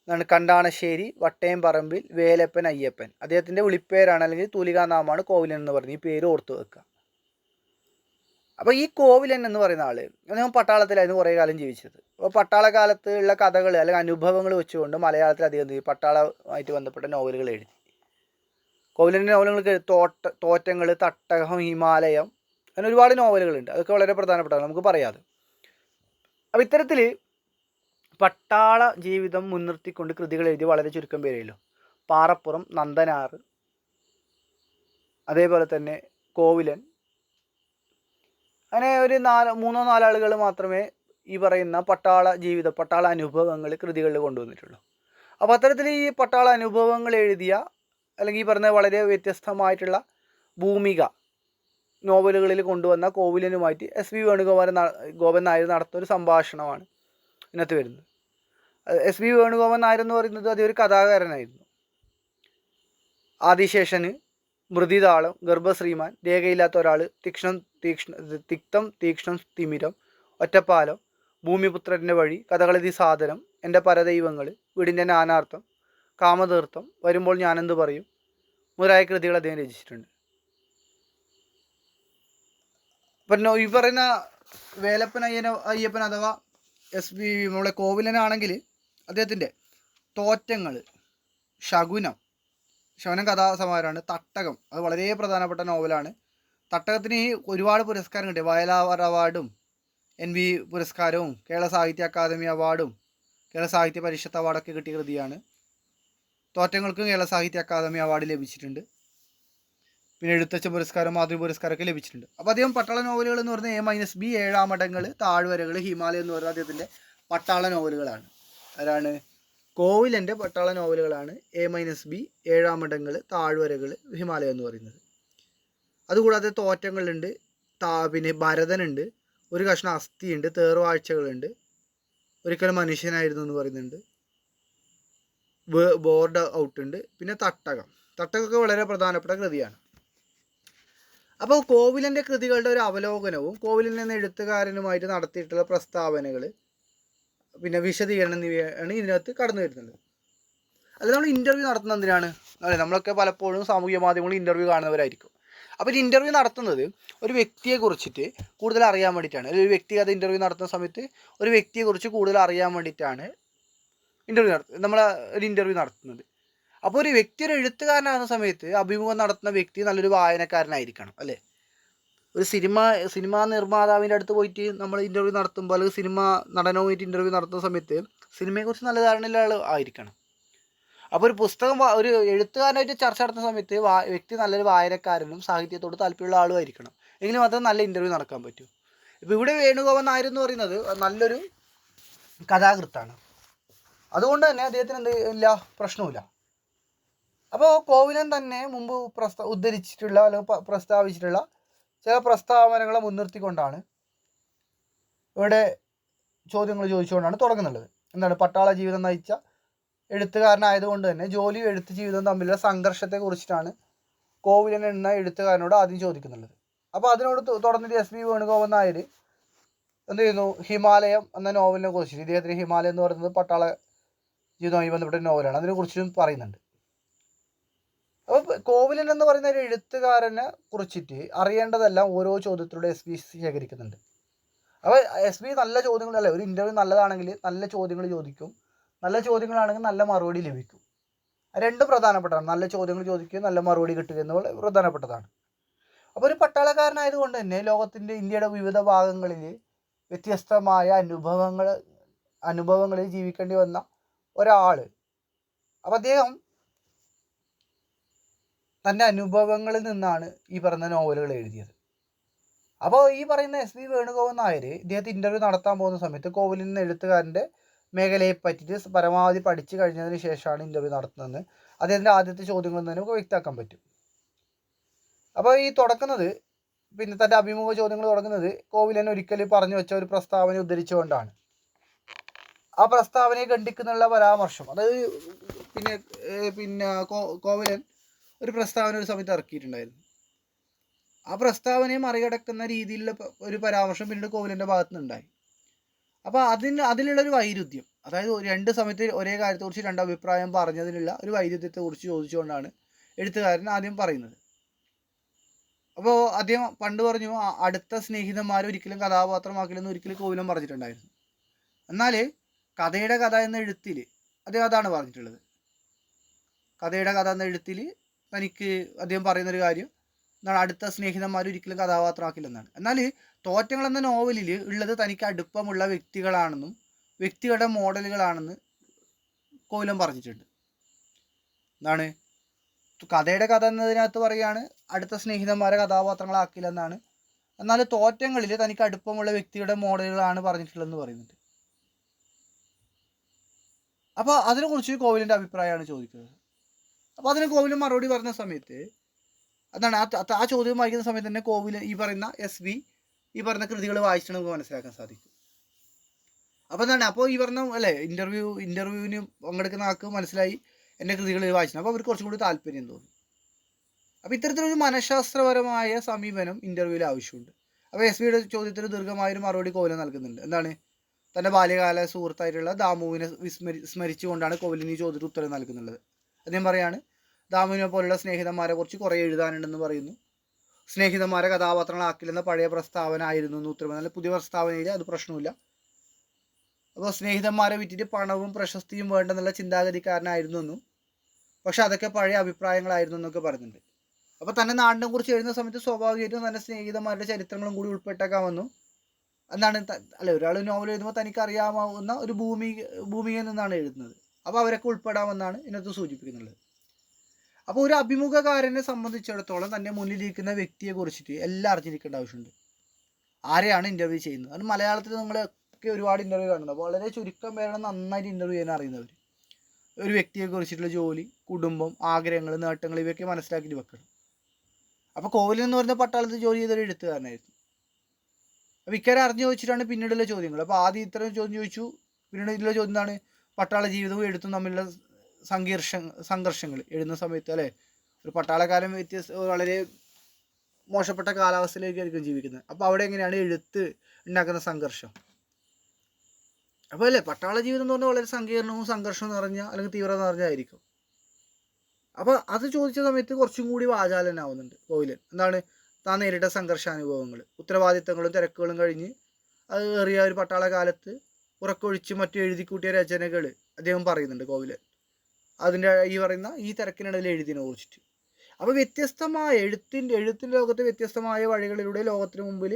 എന്താണ്? കണ്ടാണശ്ശേരി വട്ടേംപറമ്പിൽ വേലപ്പൻ അയ്യപ്പൻ. അദ്ദേഹത്തിൻ്റെ വിളിപ്പേരാണ് അല്ലെങ്കിൽ തൂലികാനാമമാണ് കോവിലൻ എന്ന് പറയുന്നത്. ഈ പേര് ഓർത്ത് വെക്കുക. അപ്പോൾ ഈ കോവിലൻ എന്ന് പറയുന്ന ആൾ അദ്ദേഹം പട്ടാളത്തിലായിരുന്നു കുറേ കാലം ജീവിച്ചത്. അപ്പോൾ പട്ടാളകാലത്ത് ഉള്ള കഥകൾ അല്ലെങ്കിൽ അനുഭവങ്ങൾ വെച്ചുകൊണ്ട് മലയാളത്തിൽ അധികം പട്ടാളമായിട്ട് ബന്ധപ്പെട്ട നോവലുകൾ എഴുതി. കോവിലൻ്റെ നോവലുകൾക്ക് തോറ്റങ്ങൾ, തട്ടകം, ഹിമാലയം, അങ്ങനെ ഒരുപാട് നോവലുകളുണ്ട്. അതൊക്കെ വളരെ പ്രധാനപ്പെട്ടതാണ്, നമുക്ക് പറയാതെ. അപ്പോൾ ഇത്തരത്തിൽ പട്ടാള ജീവിതം മുൻനിർത്തിക്കൊണ്ട് കൃതികൾ എഴുതി വളരെ ചുരുക്കം പേരേയുള്ളൂ. പാറപ്പുറം, നന്ദനാർ, അതേപോലെ തന്നെ കോവിലൻ, അങ്ങനെ ഒരു 3-4 ആളുകൾ മാത്രമേ ഈ പറയുന്ന പട്ടാള അനുഭവങ്ങൾ കൃതികളിൽ കൊണ്ടുവന്നിട്ടുള്ളൂ. അപ്പോൾ അത്തരത്തിൽ ഈ പട്ടാള അനുഭവങ്ങൾ എഴുതിയ അല്ലെങ്കിൽ ഈ പറഞ്ഞ വളരെ വ്യത്യസ്തമായിട്ടുള്ള ഭൂമിക നോവലുകളിൽ കൊണ്ടുവന്ന കോവിലനുമായിട്ട് SV വേണുഗോപാൽ നായർ നടത്തുന്ന ഒരു സംഭാഷണമാണ് ഇതിനകത്ത് വരുന്നത്. SV വേണുഗോപാൽ നായർ എന്ന് പറയുന്നത് അതൊരു കഥാകാരനായിരുന്നു. ആദിശേഷന്, മൃതിതാളം, ഗർഭശ്രീമാൻ, രേഖയില്ലാത്ത ഒരാൾ, തീക്ഷ്ണം തിമിരം, ഒറ്റപ്പാലം, ഭൂമിപുത്രൻ്റെ വഴി, കഥകളതി സാധനം, എൻ്റെ പരദൈവങ്ങൾ, വീടിൻ്റെ നാനാർത്ഥം, കാമതീർത്ഥം, വരുമ്പോൾ ഞാനെന്ത് പറയും മുതലായ കൃതികൾ അദ്ദേഹം രചിച്ചിട്ടുണ്ട്. പിന്നെ ഈ പറയുന്ന വേലപ്പൻ അയ്യപ്പൻ അഥവാ SV നമ്മളെ കോവിലനാണെങ്കിൽ അദ്ദേഹത്തിൻ്റെ തോറ്റങ്ങൾ, ശകുനം കഥാസമാഹാരമാണ്. തട്ടകം അത് വളരെ പ്രധാനപ്പെട്ട നോവലാണ്. തട്ടകത്തിന് ഒരുപാട് പുരസ്കാരം കിട്ടി. വയലാർ അവാർഡും NV പുരസ്കാരവും കേരള സാഹിത്യ അക്കാദമി അവാർഡും കേരള സാഹിത്യ പരിഷത്ത് അവാർഡൊക്കെ കിട്ടിയ കൃതിയാണ്. തോറ്റങ്ങൾക്കും കേരള സാഹിത്യ അക്കാദമി അവാർഡ് ലഭിച്ചിട്ടുണ്ട്. പിന്നെ എഴുത്തച്ഛൻ പുരസ്കാരം, മാതൃ പുരസ്കാരമൊക്കെ ലഭിച്ചിട്ടുണ്ട്. അപ്പോൾ അദ്ദേഹം പട്ടാള നോവലുകൾ എന്ന് പറഞ്ഞാൽ A-B, 7 മടങ്ങൾ, താഴ്വരകൾ, ഹിമാലയം എന്ന് പറയുന്നത് അദ്ദേഹത്തിൻ്റെ പട്ടാള നോവലുകളാണ്. ആരാണ്? കോവിലൻ്റെ പട്ടാള നോവലുകളാണ് A-B, ഏഴാമടങ്ങൾ, താഴ്വരകൾ, ഹിമാലയം എന്ന് പറയുന്നത്. അതുകൂടാതെ തോറ്റങ്ങളുണ്ട്, പിന്നെ ഭരതനുണ്ട്, ഒരു കഷ്ണം അസ്ഥിയുണ്ട്, തേർവാഴ്ചകളുണ്ട്, ഒരിക്കലും മനുഷ്യനായിരുന്നു എന്ന് പറയുന്നുണ്ട്, ബോർഡ് ഔട്ട് ഉണ്ട്, പിന്നെ തട്ടകമൊക്കെ വളരെ പ്രധാനപ്പെട്ട കൃതിയാണ്. അപ്പോൾ കോവിലൻ്റെ കൃതികളുടെ ഒരു അവലോകനവും കോവിലിൽ നിന്ന് എഴുത്തുകാരനുമായിട്ട് നടത്തിയിട്ടുള്ള പ്രസ്താവനകൾ പിന്നെ വിശദീകരണം എന്നിവയാണ് ഇതിനകത്ത് കടന്നു വരുന്നത്. അത് നമ്മൾ ഇൻ്റർവ്യൂ നടത്തുന്നത് എന്തിനാണ്? അതെ, നമ്മളൊക്കെ പലപ്പോഴും സാമൂഹ്യ മാധ്യമങ്ങളിൽ ഇൻ്റർവ്യൂ കാണുന്നവരായിരിക്കും. അപ്പോൾ ഈ ഇൻ്റർവ്യൂ നടത്തുന്നത് ഒരു വ്യക്തിയെ കുറിച്ചിട്ട് കൂടുതൽ അറിയാൻ വേണ്ടിയിട്ടാണ്. അല്ലെങ്കിൽ ഒരു വ്യക്തിഗത ഇൻ്റർവ്യൂ നടത്തുന്ന സമയത്ത് ഒരു വ്യക്തിയെക്കുറിച്ച് കൂടുതൽ അറിയാൻ വേണ്ടിയിട്ടാണ് നമ്മൾ ഒരു ഇൻ്റർവ്യൂ നടത്തുന്നത്. അപ്പോൾ ഒരു വ്യക്തി ഒരു എഴുത്തുകാരനാകുന്ന സമയത്ത് അഭിമുഖം നടത്തുന്ന വ്യക്തി നല്ലൊരു വായനക്കാരനായിരിക്കണം, അല്ലേ? ഒരു സിനിമാ നിർമ്മാതാവിൻ്റെ അടുത്ത് പോയിട്ട് നമ്മൾ ഇൻ്റർവ്യൂ നടത്തുമ്പോൾ, അല്ലെങ്കിൽ സിനിമ നടനുമായിട്ട് ഇൻ്റർവ്യൂ നടത്തുന്ന സമയത്ത് സിനിമയെക്കുറിച്ച് നല്ല ധാരണയുള്ള ആൾ ആയിരിക്കണം. അപ്പോൾ ഒരു പുസ്തകം ഒരു എഴുത്തുകാരനായിട്ട് ചർച്ച നടത്തുന്ന സമയത്ത് വ്യക്തി നല്ലൊരു വായനക്കാരനും സാഹിത്യത്തോട് താല്പര്യമുള്ള ആളും ആയിരിക്കണം. എങ്കിലും മാത്രം നല്ല ഇൻ്റർവ്യൂ നടക്കാൻ പറ്റൂ. ഇപ്പോൾ ഇവിടെ വേണുഗോപാൽ നായർ എന്ന് പറയുന്നത് നല്ലൊരു കഥാകൃത്താണ്. അതുകൊണ്ട് തന്നെ അദ്ദേഹത്തിന് എന്ത് ഇല്ല, പ്രശ്നമില്ല. അപ്പോൾ കോവിലൻ തന്നെ മുമ്പ് ഉദ്ധരിച്ചിട്ടുള്ള അല്ലെങ്കിൽ പ്രസ്താവിച്ചിട്ടുള്ള ചില പ്രസ്താവനകളെ മുൻനിർത്തിക്കൊണ്ടാണ് ഇവിടെ ചോദ്യങ്ങൾ ചോദിച്ചുകൊണ്ടാണ് തുടങ്ങുന്നുള്ളത്. എന്താണ്? പട്ടാള ജീവിതം നയിച്ച എഴുത്തുകാരനായതുകൊണ്ട് തന്നെ ജോലിയും എഴുത്ത് ജീവിതവും തമ്മിലുള്ള സംഘർഷത്തെ കുറിച്ചിട്ടാണ് കോവിലൻ എന്ന എഴുത്തുകാരനോട് ആദ്യം ചോദിക്കുന്നുള്ളത്. അപ്പോൾ അതിനോട് തുടർന്നിട്ട് SP വേണുഗോപാൽ നായർ എന്ത് ചെയ്യുന്നു? ഹിമാലയം എന്ന നോവലിനെ കുറിച്ചിട്ട്, ഇദ്ദേഹത്തിന് ഹിമാലയം എന്ന് പറയുന്നത് പട്ടാള ജീവിതവുമായി ബന്ധപ്പെട്ട നോവലാണ്, അതിനെക്കുറിച്ചും പറയുന്നുണ്ട്. അപ്പോൾ കോവിലൻ എന്ന് പറയുന്ന ഒരു എഴുത്തുകാരനെ കുറിച്ചിട്ട് അറിയേണ്ടതെല്ലാം ഓരോ ചോദ്യത്തിലൂടെ SP ശേഖരിക്കുന്നുണ്ട്. അപ്പോൾ SP നല്ല ചോദ്യങ്ങളല്ലേ, ഒരു ഇൻ്റർവ്യൂ നല്ലതാണെങ്കിൽ നല്ല ചോദ്യങ്ങൾ ചോദിക്കും, നല്ല ചോദ്യങ്ങളാണെങ്കിൽ നല്ല മറുപടി ലഭിക്കും. രണ്ട് പ്രധാനപ്പെട്ടതാണ്. നല്ല ചോദ്യങ്ങൾ ചോദിക്കുക, നല്ല മറുപടി കിട്ടുക എന്നുള്ളത് പ്രധാനപ്പെട്ടതാണ്. അപ്പോൾ ഒരു പട്ടാളക്കാരനായതുകൊണ്ട് തന്നെ ഇന്ത്യയുടെ വിവിധ ഭാഗങ്ങളിൽ വ്യത്യസ്തമായ അനുഭവങ്ങളിൽ ജീവിക്കേണ്ടി വന്ന ഒരാൾ. അപ്പോൾ അദ്ദേഹം തൻ്റെ അനുഭവങ്ങളിൽ നിന്നാണ് ഈ പറയുന്ന നോവലുകൾ എഴുതിയത്. അപ്പോൾ ഈ പറയുന്ന SP വേണുഗോപാൽ നായർ ഇദ്ദേഹത്തെ ഇൻ്റർവ്യൂ നടത്താൻ പോകുന്ന സമയത്ത് കോവിലൻ എന്ന എഴുത്തുകാരൻ്റെ മേഖലയെ പറ്റിയിട്ട് പരമാവധി പഠിച്ചു കഴിഞ്ഞതിന് ശേഷമാണ് ഇൻ്റർവ്യൂ നടത്തുന്നതെന്ന് അദ്ദേഹത്തിൻ്റെ ആദ്യത്തെ ചോദ്യങ്ങളിൽ നിന്ന് നമുക്ക് വ്യക്തമാക്കാൻ പറ്റും. അപ്പോൾ ഈ തുടക്കുന്നത്, പിന്നെ തൻ്റെ അഭിമുഖ ചോദ്യങ്ങൾ തുടങ്ങുന്നത് കോവിലൻ ഒരിക്കൽ പറഞ്ഞു വെച്ച ഒരു പ്രസ്താവന ഉദ്ധരിച്ചുകൊണ്ടാണ്. ആ പ്രസ്താവനയെ ഖണ്ഡിക്കുന്നുള്ള പരാമർശം, അതായത് പിന്നെ കോവിലൻ ഒരു പ്രസ്താവന ഒരു സമയത്ത് ഇറക്കിയിട്ടുണ്ടായിരുന്നു. ആ പ്രസ്താവനയെ മറികടക്കുന്ന രീതിയിലുള്ള ഒരു പരാമർശം പിന്നീട് കോവിലൻ്റെ ഭാഗത്തു നിന്നുണ്ടായി. അപ്പോൾ അതിലുള്ളൊരു വൈരുദ്ധ്യം, അതായത് രണ്ട് സമയത്ത് ഒരേ കാര്യത്തെക്കുറിച്ച് രണ്ട് അഭിപ്രായം പറഞ്ഞതിനുള്ള ഒരു വൈരുദ്ധ്യത്തെക്കുറിച്ച് ചോദിച്ചുകൊണ്ടാണ് എഴുത്തുകാരൻ ആദ്യം പറയുന്നത്. അപ്പോൾ അദ്ദേഹം പണ്ട് പറഞ്ഞു, അടുത്ത സ്നേഹിതന്മാരെ ഒരിക്കലും കഥാപാത്രമാക്കില്ലെന്ന് ഒരിക്കലും കോവിലൻ പറഞ്ഞിട്ടുണ്ടായിരുന്നു. എന്നാൽ കഥയുടെ കഥ എന്ന എഴുത്തിൽ അദ്ദേഹം അതാണ് പറഞ്ഞിട്ടുള്ളത്. കഥയുടെ കഥ എന്ന എഴുത്തിൽ തനിക്ക് അദ്ദേഹം പറയുന്നൊരു കാര്യം എന്താണ്? അടുത്ത സ്നേഹിതന്മാർ ഒരിക്കലും കഥാപാത്രമാക്കില്ലെന്നാണ്. എന്നാൽ തോറ്റങ്ങൾ എന്ന നോവലിൽ ഉള്ളത് തനിക്ക് അടുപ്പമുള്ള വ്യക്തികളാണെന്നും വ്യക്തികളുടെ മോഡലുകളാണെന്ന് കോവിലൻ പറഞ്ഞിട്ടുണ്ട്. എന്താണ്? കഥയുടെ കഥ എന്നതിനകത്ത് പറയുകയാണ് അടുത്ത സ്നേഹിതന്മാരെ കഥാപാത്രങ്ങളാക്കില്ലെന്നാണ്. എന്നാൽ തോറ്റങ്ങളിൽ തനിക്ക് അടുപ്പമുള്ള വ്യക്തിയുടെ മോഡലുകളാണ് പറഞ്ഞിട്ടുള്ളതെന്ന് പറയുന്നുണ്ട്. അപ്പോൾ അതിനെക്കുറിച്ച് കോവിലൻ്റെ അഭിപ്രായമാണ് ചോദിക്കുന്നത്. അപ്പോൾ അതിന് കോവിലൻ മറുപടി പറഞ്ഞ സമയത്ത് അതാണ് ആ ചോദ്യം വായിക്കുന്ന സമയത്ത് തന്നെ കോവിലൻ ഈ പറയുന്ന SP ഈ പറയുന്ന കൃതികൾ വായിച്ചിട്ട് നമുക്ക് മനസ്സിലാക്കാൻ സാധിക്കും. അപ്പോൾ എന്താണ്? അപ്പോൾ ഈ പറഞ്ഞ അല്ലേ ഇൻ്റർവ്യൂവിന് പങ്കെടുക്കുന്ന ആൾക്ക് മനസ്സിലായി എൻ്റെ കൃതികൾ വായിച്ചു. അപ്പോൾ അവർക്ക് കുറച്ചും കൂടി താല്പര്യം തോന്നി. അപ്പോൾ ഇത്തരത്തിലൊരു മനഃശാസ്ത്രപരമായ സമീപനം ഇൻ്റർവ്യൂവിൽ ആവശ്യമുണ്ട്. അപ്പോൾ SP ചോദ്യത്തിന് ദീർഘമായൊരു മറുപടി കോവിലൻ നൽകുന്നുണ്ട്. എന്താണ്? തൻ്റെ ബാല്യകാല സുഹൃത്തായിട്ടുള്ള ദാമുവിനെ സ്മരിച്ചുകൊണ്ടാണ് കോവിലൻ ഈ ചോദ്യത്തിന് ഉത്തരം നൽകുന്നുള്ളത്. അദ്ദേഹം പറയാണ്, ദാമുവിനെ പോലുള്ള സ്നേഹിതന്മാരെ കുറിച്ച് കുറേ എഴുതാനുണ്ടെന്ന് പറയുന്നു. സ്നേഹിതന്മാരെ കഥാപാത്രങ്ങളാക്കില്ലെന്ന പഴയ പ്രസ്താവന ആയിരുന്നു എന്ന് ഉത്തരം. എന്നാൽ പുതിയ പ്രസ്താവനയിൽ അത് പ്രശ്നമില്ല. അപ്പോൾ സ്നേഹിതന്മാരെ വിറ്റിട്ട് പണവും പ്രശസ്തിയും വേണ്ടെന്നുള്ള ചിന്താഗതിക്കാരനായിരുന്നു എന്നും, പക്ഷെ അതൊക്കെ പഴയ അഭിപ്രായങ്ങളായിരുന്നു എന്നൊക്കെ പറയുന്നുണ്ട്. അപ്പോൾ തന്നെ നാടിനെ കുറിച്ച് എഴുതുന്ന സമയത്ത് സ്വാഭാവികമായിട്ടും തൻ്റെ സ്നേഹിതന്മാരുടെ ചരിത്രങ്ങളും കൂടി ഉൾപ്പെട്ടേക്കാമെന്നും എന്താണ് അല്ലെ, ഒരാൾ നോവൽ എഴുതുമ്പോൾ തനിക്ക് അറിയാമാവുന്ന ഒരു ഭൂമികയിൽ നിന്നാണ് എഴുതുന്നത്. അപ്പോൾ അവരൊക്കെ ഉൾപ്പെടാമെന്നാണ് ഇതിനകത്ത് സൂചിപ്പിക്കുന്നുള്ളത്. അപ്പോൾ ഒരു അഭിമുഖകാരനെ സംബന്ധിച്ചിടത്തോളം തന്നെ മുന്നിലിരിക്കുന്ന വ്യക്തിയെ കുറിച്ചിട്ട് എല്ലാം അറിഞ്ഞിരിക്കേണ്ട ആവശ്യമുണ്ട്. ആരെയാണ് ഇൻ്റർവ്യൂ ചെയ്യുന്നത്? അത് മലയാളത്തിൽ നിങ്ങൾ ഒക്കെ ഒരുപാട് ഇൻ്റർവ്യൂ കാണുന്നത്. അപ്പോൾ വളരെ ചുരുക്കം പേരാണ് നന്നായിട്ട് ഇൻ്റർവ്യൂ ചെയ്യാൻ അറിയുന്നവർ. ഒരു വ്യക്തിയെ കുറിച്ചിട്ടുള്ള ജോലി, കുടുംബം, ആഗ്രഹങ്ങൾ, നേട്ടങ്ങൾ ഇവയൊക്കെ മനസ്സിലാക്കിയിട്ട് വെക്കണം. അപ്പോൾ കോവലൻ എന്ന് പറയുന്ന പട്ടാളത്തിൽ ജോലി ചെയ്തൊരു എഴുത്തുകാരനായിരുന്നു. അപ്പോൾ ഇക്കാര്യം അറിഞ്ഞു ചോദിച്ചിട്ടാണ് പിന്നീടുള്ള ചോദ്യങ്ങൾ. അപ്പോൾ ആദ്യം ഇത്തരം ചോദ്യം ചോദിച്ചു. പിന്നീട് ഇതിലുള്ള ചോദ്യം എന്താണ്? പട്ടാള ജീവിതവും എഴുത്തും തമ്മിലുള്ള സംഘർഷങ്ങൾ എഴുതുന്ന സമയത്ത് അല്ലേ, ഒരു പട്ടാളക്കാരൻ വളരെ മോശപ്പെട്ട കാലാവസ്ഥയിലേക്കായിരിക്കും ജീവിക്കുന്നത്. അപ്പോൾ അവിടെ എങ്ങനെയാണ് എഴുത്ത് ഉണ്ടാക്കുന്ന സംഘർഷം? അപ്പോൾ അല്ലേ, പട്ടാള ജീവിതം എന്ന് പറഞ്ഞാൽ വളരെ സങ്കീർണവും സംഘർഷവും നിറഞ്ഞ അല്ലെങ്കിൽ തീവ്രത നിറഞ്ഞായിരിക്കും. അപ്പോൾ അത് ചോദിച്ച സമയത്ത് കുറച്ചും കൂടി വാചാലനാവുന്നുണ്ട് കോവലൻ. എന്താണ്? താൻ നേരിട്ട സംഘർഷാനുഭവങ്ങൾ, ഉത്തരവാദിത്തങ്ങളും തിരക്കുകളും കഴിഞ്ഞ് അത് ഏറിയ ഒരു പട്ടാള കാലത്ത് ഉറക്കൊഴിച്ച് മറ്റു എഴുതിക്കൂട്ടിയ രചനകൾ അദ്ദേഹം പറയുന്നുണ്ട് കോവലൻ. അതിൻ്റെ ഈ തിരക്കിനിടയിൽ എഴുതിനെ കുറിച്ചിട്ട്. അപ്പോൾ വ്യത്യസ്തമായ എഴുത്തിൻ്റെ ലോകത്ത് വ്യത്യസ്തമായ വഴികളിലൂടെ ലോകത്തിന് മുമ്പിൽ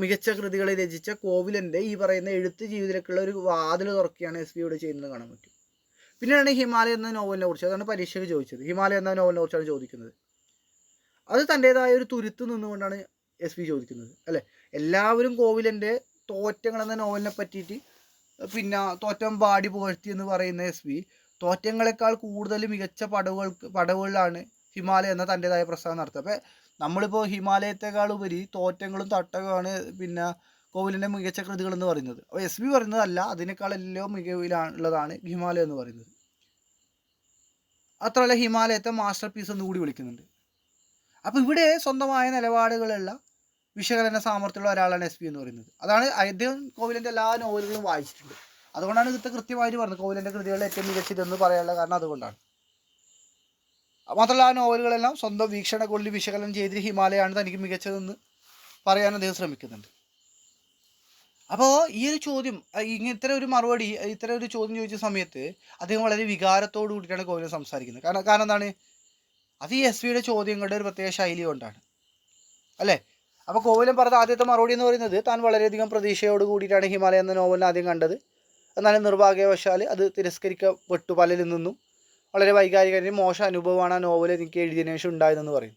മികച്ച കൃതികളെ രചിച്ച കോവലൻ്റെ ഈ പറയുന്ന എഴുത്ത് ജീവിതത്തിലേക്കുള്ള ഒരു വാതിൽ തുറക്കുകയാണ് എസ് വി ഇവിടെ ചെയ്യുന്നത് കാണാൻ പറ്റും. പിന്നെയാണ് ഹിമാലയ എന്ന നോവലിനെ കുറിച്ച്, അതാണ് പരീക്ഷയ്ക്ക് ചോദിച്ചത്. ഹിമാലയ എന്ന നോവലിനെ കുറിച്ചാണ് ചോദിക്കുന്നത്. അത് തൻ്റേതായ ഒരു തുരുത്ത് നിന്നുകൊണ്ടാണ് എസ് വി ചോദിക്കുന്നത് അല്ലേ. എല്ലാവരും കോവലൻ്റെ തോറ്റങ്ങൾ എന്ന നോവലിനെ പറ്റിയിട്ട് പിന്നെ തോറ്റം പാടി പുകഴ്ത്തി എന്ന് പറയുന്ന എസ് വി തോറ്റങ്ങളെക്കാൾ കൂടുതൽ മികച്ച പടവുകളിലാണ് ഹിമാലയ എന്ന തൻ്റേതായ പ്രസ്താവന നടത്തുക. അപ്പോൾ നമ്മളിപ്പോൾ ഹിമാലയത്തെക്കാൾ ഉപരി തോറ്റങ്ങളും തട്ടകമാണ് പിന്നെ കോവലൻ്റെ മികച്ച കൃതികൾ എന്ന് പറയുന്നത്. അപ്പോൾ എസ് വി പറയുന്നതല്ല, അതിനേക്കാളെല്ലാം മികവിലുള്ളതാണ് ഹിമാലയ എന്ന് പറയുന്നത്. അത്രയല്ല, ഹിമാലയത്തെ മാസ്റ്റർ പീസ് എന്ന് കൂടി വിളിക്കുന്നുണ്ട്. അപ്പോൾ ഇവിടെ സ്വന്തമായ നിലപാടുകളുള്ള വിശകലന സാമർത്ഥ്യമുള്ള ഒരാളാണ് എസ് പി എന്ന് പറയുന്നത്. അതാണ് അദ്ദേഹം കോവലൻ്റെ എല്ലാ നോവലുകളും വായിച്ചിട്ടുണ്ട്. അതുകൊണ്ടാണ് ഇത് കൃത്യമായിട്ട് പറഞ്ഞത് കോവലൻ്റെ കൃതികളിൽ ഏറ്റവും മികച്ചതെന്ന് പറയാനുള്ള കാരണം അതുകൊണ്ടാണ്. മാത്രമല്ല, ആ നോവലുകളെല്ലാം സ്വന്തം വീക്ഷണകൊള്ളി വിശകലനം ചെയ്ത് ഹിമാലയമാണ് തനിക്ക് മികച്ചതെന്ന് പറയാൻ അദ്ദേഹം ശ്രമിക്കുന്നുണ്ട്. അപ്പോൾ ഈ ഒരു ചോദ്യം, ഇത്തരം ഒരു മറുപടി, ഇത്തരം ഒരു ചോദ്യം ചോദിച്ച സമയത്ത് അദ്ദേഹം വളരെ വികാരത്തോടു കൂടിയിട്ടാണ് കോവലൻ സംസാരിക്കുന്നത്. കാരണം എന്താണ്? അത് ഈ എസ് വിയുടെ ചോദ്യങ്ങളുടെ ഒരു പ്രത്യേക ശൈലി കൊണ്ടാണ് അല്ലേ. അപ്പോൾ കോവലൻ പറഞ്ഞ ആദ്യത്തെ മറുപടി എന്ന് പറയുന്നത് താൻ വളരെയധികം പ്രതീക്ഷയോട് കൂടിയിട്ടാണ് ഹിമാലയ എന്ന നോവലിനെ ആദ്യം കണ്ടത്. എന്നാലും നിർഭാഗ്യവശാൽ അത് തിരസ്കരിക്കപ്പെട്ടു പലരിൽ നിന്നും. വളരെ വൈകാരിക മോശം അനുഭവമാണ് ആ നോവൽ എനിക്ക് എഴുതിയതിനു ശേഷം ഉണ്ടായതെന്ന് പറയും.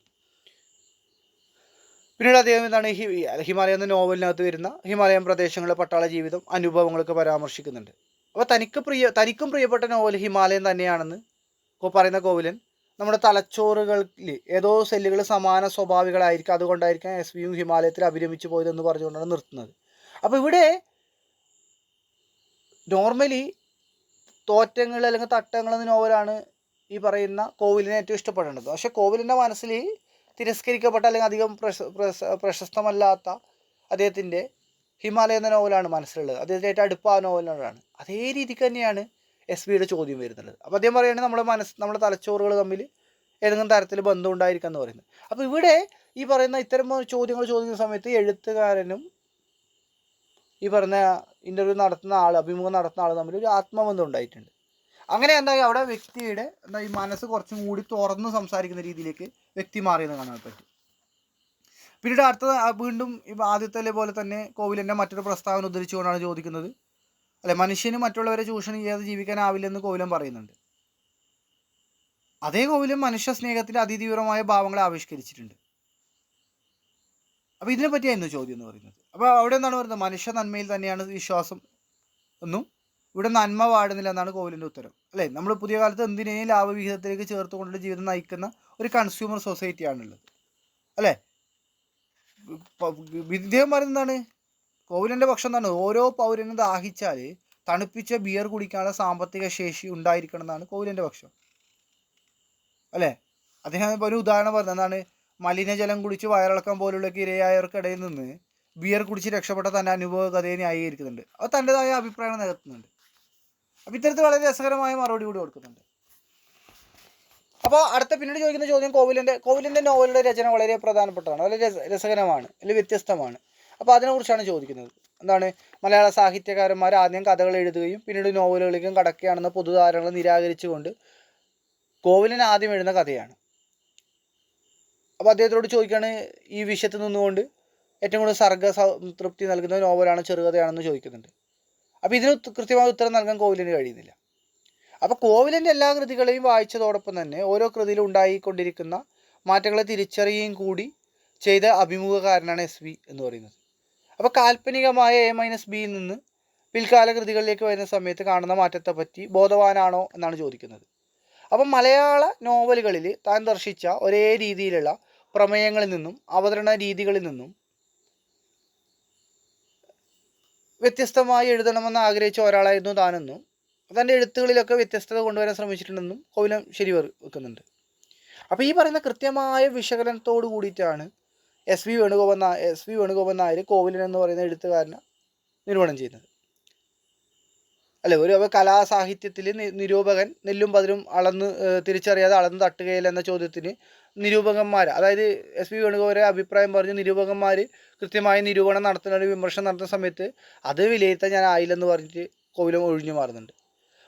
പിന്നീട് അദ്ദേഹം എന്താണ് ഹിമാലയ എന്ന നോവലിനകത്ത് വരുന്ന ഹിമാലയൻ പ്രദേശങ്ങളിലെ പട്ടാള ജീവിതം, അനുഭവങ്ങളൊക്കെ പരാമർശിക്കുന്നുണ്ട്. അപ്പോൾ തനിക്കും പ്രിയപ്പെട്ട നോവൽ ഹിമാലയൻ തന്നെയാണെന്ന് പറയുന്ന കോവലൻ നമ്മുടെ തലച്ചോറുകളിൽ ഏതോ സെല്ലുകൾ സമാന സ്വഭാവികളായിരിക്കും, അതുകൊണ്ടായിരിക്കാം എസ് വിയും ഹിമാലയത്തിൽ അഭിരമിച്ചു പോയതെന്ന് പറഞ്ഞുകൊണ്ടാണ് നിർത്തുന്നത്. അപ്പോൾ ഇവിടെ നോർമലി തോറ്റങ്ങൾ അല്ലെങ്കിൽ തട്ടങ്ങൾ എന്ന നോവലാണ് ഈ പറയുന്ന കോവലിനെ ഏറ്റവും ഇഷ്ടപ്പെടേണ്ടത്. പക്ഷേ കോവലിൻ്റെ മനസ്സിൽ തിരസ്കരിക്കപ്പെട്ട അല്ലെങ്കിൽ അധികം പ്രശസ്തമല്ലാത്ത അദ്ദേഹത്തിൻ്റെ ഹിമാലയ എന്ന നോവലാണ് മനസ്സിലുള്ളത്. അദ്ദേഹത്തിൻ്റെ ഏറ്റവും അടുപ്പ ആ നോവലിനോടാണ്. അതേ രീതിക്ക് തന്നെയാണ് എസ് വിയുടെ ചോദ്യം വരുന്നുള്ളത്. അപ്പോൾ അദ്ദേഹം പറയുകയാണെങ്കിൽ നമ്മുടെ തലച്ചോറുകൾ തമ്മിൽ ഏതെങ്കിലും തരത്തിൽ ബന്ധം ഉണ്ടായിരിക്കുക എന്ന് പറയുന്നത്. അപ്പോൾ ഇവിടെ ഈ പറയുന്ന ഇത്തരം ചോദ്യങ്ങൾ ചോദിക്കുന്ന സമയത്ത് എഴുത്തുകാരനും ഈ പറഞ്ഞ ഇൻ്റർവ്യൂ നടത്തുന്ന ആൾ, അഭിമുഖം നടത്തുന്ന ആൾ തമ്മിൽ ഒരു ആത്മബന്ധം ഉണ്ടായിട്ടുണ്ട്. അങ്ങനെ എന്തായാലും അവിടെ വ്യക്തിയുടെ ഈ മനസ്സ് കുറച്ചും കൂടി തുറന്ന് സംസാരിക്കുന്ന രീതിയിലേക്ക് വ്യക്തി മാറിയെന്ന് കാണാൻ പറ്റും. പിന്നീട് വീണ്ടും ഇപ്പോൾ ആദ്യത്തെ പോലെ തന്നെ കോവലൻ്റെ മറ്റൊരു പ്രസ്താവന ഉദ്ധരിച്ചുകൊണ്ടാണ് ചോദിക്കുന്നത് അല്ലെ, മനുഷ്യന് മറ്റുള്ളവരെ ചൂഷണം ചെയ്യാതെ ജീവിക്കാനാവില്ലെന്ന് കോവലൻ പറയുന്നുണ്ട്. അതേ കോവലൻ മനുഷ്യ സ്നേഹത്തിൻ്റെ അതിതീവ്രമായ ഭാവങ്ങളെ ആവിഷ്കരിച്ചിട്ടുണ്ട്. അപ്പോൾ ഇതിനെപ്പറ്റിയായിരുന്നു ചോദ്യം എന്ന് പറയുന്നത്. അപ്പോൾ അവിടെ എന്താണ് പറയുന്നത്? മനുഷ്യ നന്മയിൽ തന്നെയാണ് വിശ്വാസം എന്നും ഇവിടെ നന്മ വാടുന്നില്ല എന്നാണ് കോവലൻ്റെ ഉത്തരം അല്ലേ. നമ്മൾ പുതിയ കാലത്ത് എന്തിനേയും ലാഭവിഹിതത്തിലേക്ക് ചേർത്തുകൊണ്ടുള്ള ജീവിതം നയിക്കുന്ന ഒരു കൺസ്യൂമർ സൊസൈറ്റിയാണുള്ളത് അല്ലേ. ഇദ്ദേഹം പറയുന്നതാണ്, കോവലൻ്റെ പക്ഷം എന്താണ്? ഓരോ പൗരനും ദാഹിച്ചാൽ തണുപ്പിച്ച ബിയർ കുടിക്കാനുള്ള സാമ്പത്തിക ശേഷി ഉണ്ടായിരിക്കണം എന്നാണ് കോവലൻ്റെ പക്ഷം അല്ലേ. അദ്ദേഹം ഒരു ഉദാഹരണം പറഞ്ഞത് എന്താണ്? മലിനജലം കുടിച്ച് വയറിളക്കം പോലുള്ള ഇരയായവർക്കിടയിൽ നിന്ന് ബിയർ കുടിച്ച് രക്ഷപ്പെട്ട തൻ്റെ അനുഭവ കഥയെ ന്യായീകരിക്കുന്നുണ്ട്. അത് തൻ്റെതായ അഭിപ്രായം നികത്തുന്നുണ്ട്. അപ്പോൾ ഇത്തരത്തിൽ വളരെ രസകരമായ മറുപടി കൂടി കൊടുക്കുന്നുണ്ട്. അപ്പോൾ പിന്നീട് ചോദിക്കുന്ന ചോദ്യം കോവലൻ്റെ നോവലുടെ രചന വളരെ പ്രധാനപ്പെട്ടതാണ്, വളരെ രസകരമാണ്, അല്ലെങ്കിൽ വ്യത്യസ്തമാണ്. അപ്പോൾ അതിനെക്കുറിച്ചാണ് ചോദിക്കുന്നത്. എന്താണ്? മലയാള സാഹിത്യകാരന്മാർ ആദ്യം കഥകൾ എഴുതുകയും പിന്നീട് നോവലുകളിലേക്കും കടക്കുകയാണെന്ന പൊതുധാരണകൾ നിരാകരിച്ചുകൊണ്ട് കോവലൻ ആദ്യം എഴുതുന്ന കഥയാണ്. അപ്പോൾ അദ്ദേഹത്തോട് ചോദിക്കുകയാണ്, ഈ വിഷയത്തിൽ നിന്നുകൊണ്ട് ഏറ്റവും കൂടുതൽ സർഗതൃപ്തി നൽകുന്ന നോവലാണ് ചെറുകഥയാണെന്ന് ചോദിക്കുന്നുണ്ട്. അപ്പോൾ ഇതിന് കൃത്യമായ ഉത്തരം നൽകാൻ കോവലന് കഴിയുന്നില്ല. അപ്പോൾ കോവലൻ്റെ എല്ലാ കൃതികളെയും വായിച്ചതോടൊപ്പം തന്നെ ഓരോ കൃതിയിലും ഉണ്ടായിക്കൊണ്ടിരിക്കുന്ന മാറ്റങ്ങളെ തിരിച്ചറിയുകയും കൂടി ചെയ്ത അഭിമുഖകാരനാണ് SV എന്ന് പറയുന്നത്. അപ്പോൾ കാൽപ്പനികമായ A-Bയിൽ നിന്ന് പിൽക്കാല കൃതികളിലേക്ക് വരുന്ന സമയത്ത് കാണുന്ന മാറ്റത്തെപ്പറ്റി ബോധവാനാണോ എന്നാണ് ചോദിക്കുന്നത്. അപ്പം മലയാള നോവലുകളിൽ താൻ ദർശിച്ച ഒരേ രീതിയിലുള്ള പ്രമേയങ്ങളിൽ നിന്നും അവതരണ രീതികളിൽ നിന്നും വ്യത്യസ്തമായി എഴുതണമെന്ന് ആഗ്രഹിച്ച ഒരാളായിരുന്നു താനെന്നും തൻ്റെ എഴുത്തുകളിലൊക്കെ വ്യത്യസ്തത കൊണ്ടുവരാൻ ശ്രമിച്ചിട്ടുണ്ടെന്നും കോവിലം ശരി വെക്കുന്നുണ്ട്. അപ്പോൾ ഈ പറയുന്ന കൃത്യമായ വിശകലനത്തോട് കൂടിയിട്ടാണ് എസ് വി വേണുഗോപൻ നായർ കോവിലൻ എന്ന് പറയുന്ന എഴുത്തുകാരനെ നിരൂപണം ചെയ്യുന്നത്. അല്ലെ, ഒരു കലാസാഹിത്യത്തിൽ നിരൂപകൻ നെല്ലും പതിരും തിരിച്ചറിയാതെ അളന്ന് തട്ടുകയില്ല എന്ന ചോദ്യത്തിന് നിരൂപകന്മാർ, അതായത് SV വേണുഗോപൻ്റെ അഭിപ്രായം പറഞ്ഞ് നിരൂപകന്മാർ കൃത്യമായി നിരൂപണം നടത്തുന്ന ഒരു വിമർശനം നടത്തുന്ന സമയത്ത് അത് വിലയിരുത്താൻ ഞാൻ ആയില്ലെന്ന് പറഞ്ഞിട്ട് കോവിലം ഒഴിഞ്ഞു മാറുന്നുണ്ട്.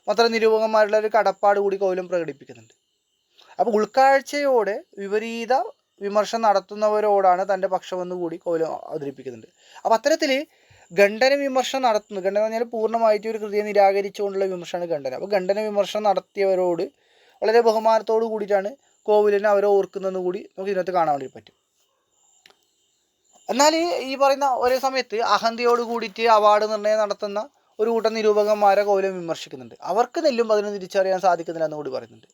മാത്രം നിരൂപകന്മാരുടെ ഒരു കടപ്പാട് കൂടി കോവിലം പ്രകടിപ്പിക്കുന്നുണ്ട്. അപ്പോൾ ഉൾക്കാഴ്ചയോടെ വിപരീത വിമർശനം നടത്തുന്നവരോടാണ് തൻ്റെ പക്ഷമെന്ന് കൂടി കോവിലം അവതരിപ്പിക്കുന്നുണ്ട്. അപ്പോൾ അത്തരത്തിൽ ഖണ്ഡന വിമർശനം നടത്തുന്നു. ഖണ്ഡനം എന്ന് പറഞ്ഞാൽ പൂർണ്ണമായിട്ട് ഒരു കൃതിയെ നിരാകരിച്ചുകൊണ്ടുള്ള വിമർശനമാണ് ഖണ്ഡനം. അപ്പോൾ ഖണ്ഡന വിമർശനം നടത്തിയവരോട് വളരെ ബഹുമാനത്തോട് കൂടിയിട്ടാണ് കോവിലിനെ അവരെ ഓർക്കുന്നതെന്ന് കൂടി നമുക്ക് ഇതിനകത്ത് കാണാൻ വേണ്ടി പറ്റും. എന്നാൽ ഈ പറയുന്ന ഒരേ സമയത്ത് അഹന്തയോട് കൂടിയിട്ട് അവാർഡ് നിർണ്ണയം നടത്തുന്ന ഒരു കൂട്ടം നിരൂപകന്മാരെ കോവിലം വിമർശിക്കുന്നുണ്ട്. അവർക്ക് നെല്ലും പതിനും തിരിച്ചറിയാൻ സാധിക്കുന്നില്ല എന്ന് കൂടി പറയുന്നുണ്ട്.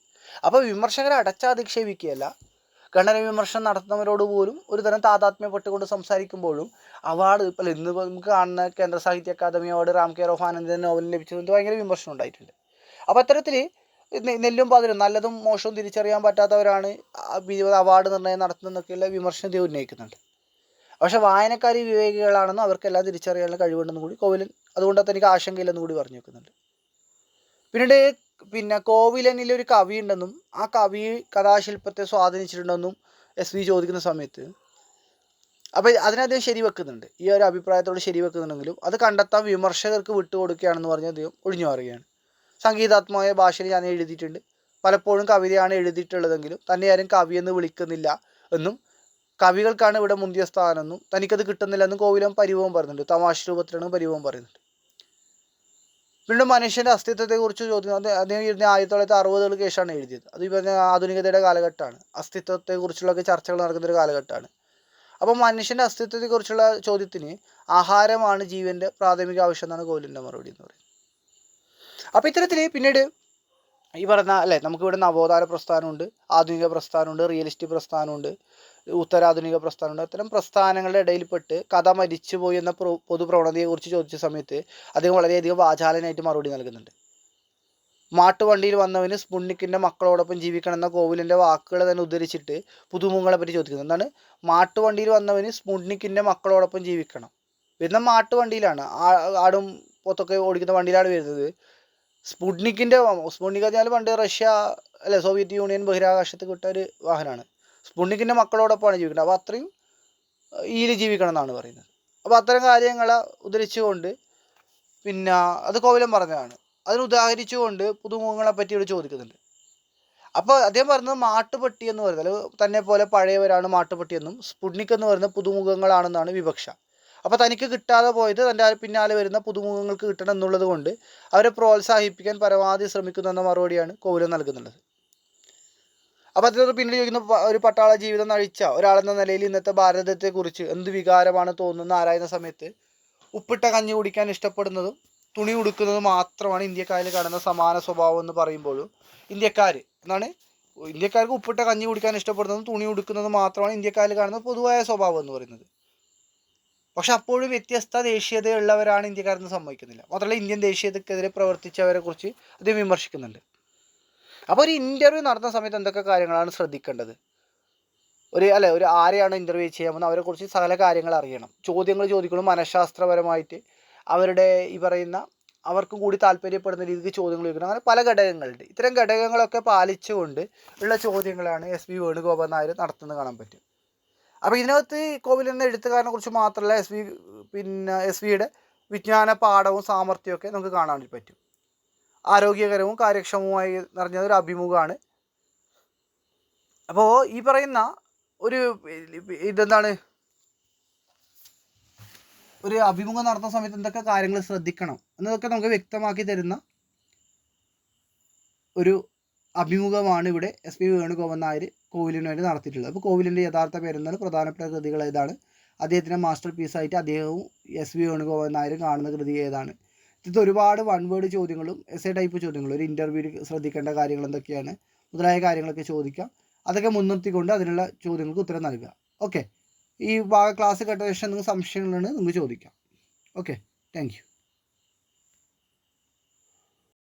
അപ്പോൾ വിമർശകരെ അടച്ചാധിക്ഷേപിക്കുകയല്ല, ഖണ്ഡന വിമർശനം നടത്തുന്നവരോട് പോലും ഒരു തരം താതാത്മ്യപ്പെട്ടുകൊണ്ട് സംസാരിക്കുമ്പോഴും അവാർഡ് ഇപ്പോൾ ഇന്ന് നമുക്ക് കാണുന്ന Kendra Sahitya Akademi award Ram care of Anandan നോവലിന് ലഭിച്ചതുകൊണ്ട് ഭയങ്കര വിമർശനം ഉണ്ടായിട്ടുണ്ട്. അപ്പോൾ അത്തരത്തിൽ നെല്ലും പതിരും നല്ലതും മോശവും തിരിച്ചറിയാൻ പറ്റാത്തവരാണ് അവാർഡ് നിർണ്ണയം നടത്തുന്നതൊക്കെയുള്ള വിമർശനം ഇത് ഉന്നയിക്കുന്നുണ്ട്. പക്ഷേ വായനക്കാർ വിവേകികളാണെന്നും അവർക്കെല്ലാം തിരിച്ചറിയാനുള്ള കഴിവുണ്ടെന്നും കൂടി കോവിലൻ, അതുകൊണ്ട് തനിക്ക് ആശങ്കയില്ലെന്ന് കൂടി പറഞ്ഞു വെക്കുന്നുണ്ട്. പിന്നെ കോവിലനിലൊരു കവി ഉണ്ടെന്നും ആ കവി കഥാശില്പത്തെ സ്വാധീനിച്ചിട്ടുണ്ടെന്നും SV ചോദിക്കുന്ന സമയത്ത് അപ്പോൾ അതിനദ്ദേഹം ശരിവെക്കുന്നുണ്ട്. ഈ ഒരു അഭിപ്രായത്തോട് ശരിവെക്കുന്നുണ്ടെങ്കിലും അത് കണ്ടെത്താൻ വിമർശകർക്ക് വിട്ടുകൊടുക്കുകയാണെന്ന് പറഞ്ഞ് അദ്ദേഹം ഒഴിഞ്ഞു മാറുകയാണ്. സംഗീതാത്മകമായ ഭാഷയിൽ ഞാൻ എഴുതിയിട്ടുണ്ട്, പലപ്പോഴും കവിതയാണ് എഴുതിയിട്ടുള്ളതെങ്കിലും തന്നെ ആരും കവിയെന്ന് വിളിക്കുന്നില്ല എന്നും കവികൾക്കാണ് ഇവിടെ മുന്തിയ സ്ഥാനമെന്നും തനിക്കത് കിട്ടുന്നില്ലെന്നും കോവിലം പരിഭവം പറയുന്നുണ്ട്. തമാശ രൂപത്തിലാണ് പരിഭവം പറയുന്നുണ്ട്. വീണ്ടും മനുഷ്യൻ്റെ അസ്തിത്വത്തെക്കുറിച്ച് ചോദിക്കുന്നത് അദ്ദേഹം 1960 കേസാണ് എഴുതിയത്. അത് ഈ പറഞ്ഞ ആധുനികതയുടെ കാലഘട്ടമാണ്, അസ്തിത്വത്തെക്കുറിച്ചുള്ളൊക്കെ ചർച്ചകൾ നടക്കുന്നൊരു കാലഘട്ടമാണ്. അപ്പോൾ മനുഷ്യൻ്റെ അസ്തിത്വത്തെക്കുറിച്ചുള്ള ചോദ്യത്തിന് ആഹാരമാണ് ജീവൻ്റെ പ്രാഥമിക ആവശ്യം എന്നാണ് കോവിലിൻ്റെ മറുപടി എന്ന് പറയുന്നത്. അപ്പോൾ ഇത്തരത്തിൽ പിന്നീട് ഈ പറഞ്ഞ നമുക്കിവിടെ നവോത്ഥാന പ്രസ്ഥാനമുണ്ട്, ആധുനിക പ്രസ്ഥാനമുണ്ട്, റിയലിസ്റ്റ് പ്രസ്ഥാനമുണ്ട്, ഉത്തരാധുനിക പ്രസ്ഥാനമുണ്ട്. അത്തരം പ്രസ്ഥാനങ്ങളുടെ ഇടയിൽപ്പെട്ട് കഥ മരിച്ചുപോയി എന്ന പൊതുപ്രവണതയെക്കുറിച്ച് ചോദിച്ച സമയത്ത് അദ്ദേഹം വളരെയധികം വാചാലനായിട്ട് മറുപടി നൽകുന്നുണ്ട്. മാട്ടുവണ്ടിയിൽ വന്നവന് സ്പുട്നിക്കിൻ്റെ മക്കളോടൊപ്പം ജീവിക്കണം എന്ന കോവിലിൻ്റെ വാക്കുകൾ തന്നെ ഉദ്ധരിച്ചിട്ട് പുതുമുഖങ്ങളെ പറ്റി ചോദിക്കുന്നത് എന്താണ്? മാട്ടുവണ്ടിയിൽ വന്നവന് സ്പുട്നിക്കിൻ്റെ മക്കളോടൊപ്പം ജീവിക്കണം. വരുന്ന മാട്ടുവണ്ടിയിലാണ്, ആടും പോത്തൊക്കെ ഓടിക്കുന്ന വണ്ടിയിലാണ് വരുന്നത്. സ്പുട്നിക് പറഞ്ഞാൽ പണ്ട് റഷ്യ സോവിയറ്റ് യൂണിയൻ ബഹിരാകാശത്ത് വിട്ട ഒരു വാഹനമാണ്. സ്പുട്നിക്കിൻ്റെ മക്കളോടൊപ്പമാണ് ജീവിക്കുന്നത്. അപ്പോൾ അത്രയും ഈയിൽ ജീവിക്കണം എന്നാണ് പറയുന്നത്. അപ്പോൾ അത്തരം കാര്യങ്ങളെ ഉദ്ധരിച്ചുകൊണ്ട് പിന്നെ അത് കോവിലം പറഞ്ഞതാണ്. അതിന് ഉദാഹരിച്ചുകൊണ്ട് പുതുമുഖങ്ങളെ പറ്റി ഇവിടെ ചോദിക്കുന്നുണ്ട്. അപ്പോൾ അദ്ദേഹം പറയുന്നത് മാട്ടുപെട്ടി എന്ന് പറയുന്നത് തന്നെ പോലെ പഴയവരാണ് മാട്ടുപെട്ടിയെന്നും സ്പുട്നിക് എന്ന് പറയുന്ന പുതുമുഖങ്ങളാണെന്നാണ് വിവക്ഷ. അപ്പോൾ തനിക്ക് കിട്ടാതെ പോയത് തൻ്റെ പിന്നാലെ വരുന്ന പുതുമുഖങ്ങൾക്ക് കിട്ടണം എന്നുള്ളത് കൊണ്ട് അവരെ പ്രോത്സാഹിപ്പിക്കാൻ പരമാവധി ശ്രമിക്കുന്നു എന്ന മറുപടിയാണ് കോവിലം നൽകുന്നുള്ളത്. അപ്പോൾ അദ്ദേഹം പിന്നീട് ചോദിക്കുന്ന ഒരു പട്ടാള ജീവിതം നയിച്ച ഒരാളെന്ന നിലയിൽ ഇന്നത്തെ ഭാരതത്തെക്കുറിച്ച് എന്ത് വികാരമാണ് തോന്നുന്നത് ആരായുന്ന സമയത്ത് ഉപ്പിട്ട കഞ്ഞി കുടിക്കാൻ ഇഷ്ടപ്പെടുന്നതും തുണി ഉടുക്കുന്നതും മാത്രമാണ് ഇന്ത്യക്കാരിൽ കാണുന്ന സമാന സ്വഭാവം എന്ന് പറയുമ്പോഴും ഇന്ത്യക്കാർക്ക് ഉപ്പിട്ട കഞ്ഞി കുടിക്കാൻ ഇഷ്ടപ്പെടുന്നതും തുണി ഉടുക്കുന്നതും മാത്രമാണ് ഇന്ത്യക്കാരിൽ കാണുന്ന പൊതുവായ സ്വഭാവം എന്ന് പറയുന്നത്. പക്ഷെ അപ്പോഴും വ്യത്യസ്ത ദേശീയതയുള്ളവരാണ് ഇന്ത്യക്കാരെന്ന് സമ്മതിക്കുന്നില്ല. മാത്രമല്ല ഇന്ത്യൻ ദേശീയതക്കെതിരെ പ്രവർത്തിച്ചവരെ കുറിച്ച് അദ്ദേഹം വിമർശിക്കുന്നുണ്ട്. അപ്പോൾ ഒരു ഇൻ്റർവ്യൂ നടത്തുന്ന സമയത്ത് എന്തൊക്കെ കാര്യങ്ങളാണ് ശ്രദ്ധിക്കേണ്ടത്? ഒരു ആരെയാണ് ഇൻ്റർവ്യൂ ചെയ്യാൻ പോകുന്നത് അവരെക്കുറിച്ച് സകല കാര്യങ്ങൾ അറിയണം. ചോദ്യങ്ങൾ ചോദിക്കണം മനഃശാസ്ത്രപരമായിട്ട് അവരുടെ ഈ പറയുന്ന അവർക്കും കൂടി താല്പര്യപ്പെടുന്ന രീതിക്ക് ചോദ്യങ്ങൾ ചോദിക്കണം. അങ്ങനെ പല ഘടകങ്ങളുണ്ട്. ഇത്തരം ഘടകങ്ങളൊക്കെ പാലിച്ചുകൊണ്ട് ഉള്ള ചോദ്യങ്ങളാണ് SV വേണുഗോപൻ നായർ നടത്തുന്നത് കാണാൻ പറ്റും. അപ്പോൾ ഇതിനകത്ത് കോവിലൻ എന്ന എഴുത്തുകാരനെ കുറിച്ച് മാത്രമല്ല എസ് വിയുടെ വിജ്ഞാന പാഠവും സാമർഥ്യമൊക്കെ നമുക്ക് കാണാൻ വേണ്ടി പറ്റും. ആരോഗ്യകരവും കാര്യക്ഷമവുമായി നിറഞ്ഞതൊരു അഭിമുഖമാണ്. അപ്പോൾ ഈ പറയുന്ന ഒരു അഭിമുഖം നടത്തുന്ന സമയത്ത് എന്തൊക്കെ കാര്യങ്ങൾ ശ്രദ്ധിക്കണം എന്നതൊക്കെ നമുക്ക് വ്യക്തമാക്കി തരുന്ന ഒരു അഭിമുഖമാണ് ഇവിടെ SP വേണുഗോപാൽ നായർ കോവിലിന് വേണ്ടി നടത്തിയിട്ടുള്ളത്. അപ്പോൾ കോവിലിൻ്റെ യഥാർത്ഥ പേരെന്താണ്, പ്രധാനപ്പെട്ട കൃതികൾ ഏതാണ്, അദ്ദേഹത്തിൻ്റെ മാസ്റ്റർ പീസായിട്ട് അദ്ദേഹവും SP വേണുഗോപാൽ നായരും കാണുന്ന കൃതി ഏതാണ്. ഇത് ഒരുപാട് വൺ വേർഡ് ചോദ്യങ്ങളും എസ്സേ ടൈപ്പ് ചോദ്യങ്ങളും ഒരു ഇൻ്റർവ്യൂവിൽ ശ്രദ്ധിക്കേണ്ട കാര്യങ്ങൾ എന്തൊക്കെയാണ് മുതലായ കാര്യങ്ങളൊക്കെ ചോദിക്കാം. അതൊക്കെ മുൻനിർത്തിക്കൊണ്ട് അതിനുള്ള ചോദ്യങ്ങൾക്ക് ഉത്തരം നൽകുക. ഓക്കെ, ഈ ക്ലാസ് കേട്ട ശേഷം നിങ്ങൾക്ക് സംശയങ്ങളുണ്ടെങ്കിൽ നിങ്ങൾക്ക് ചോദിക്കാം. Okay, thank you.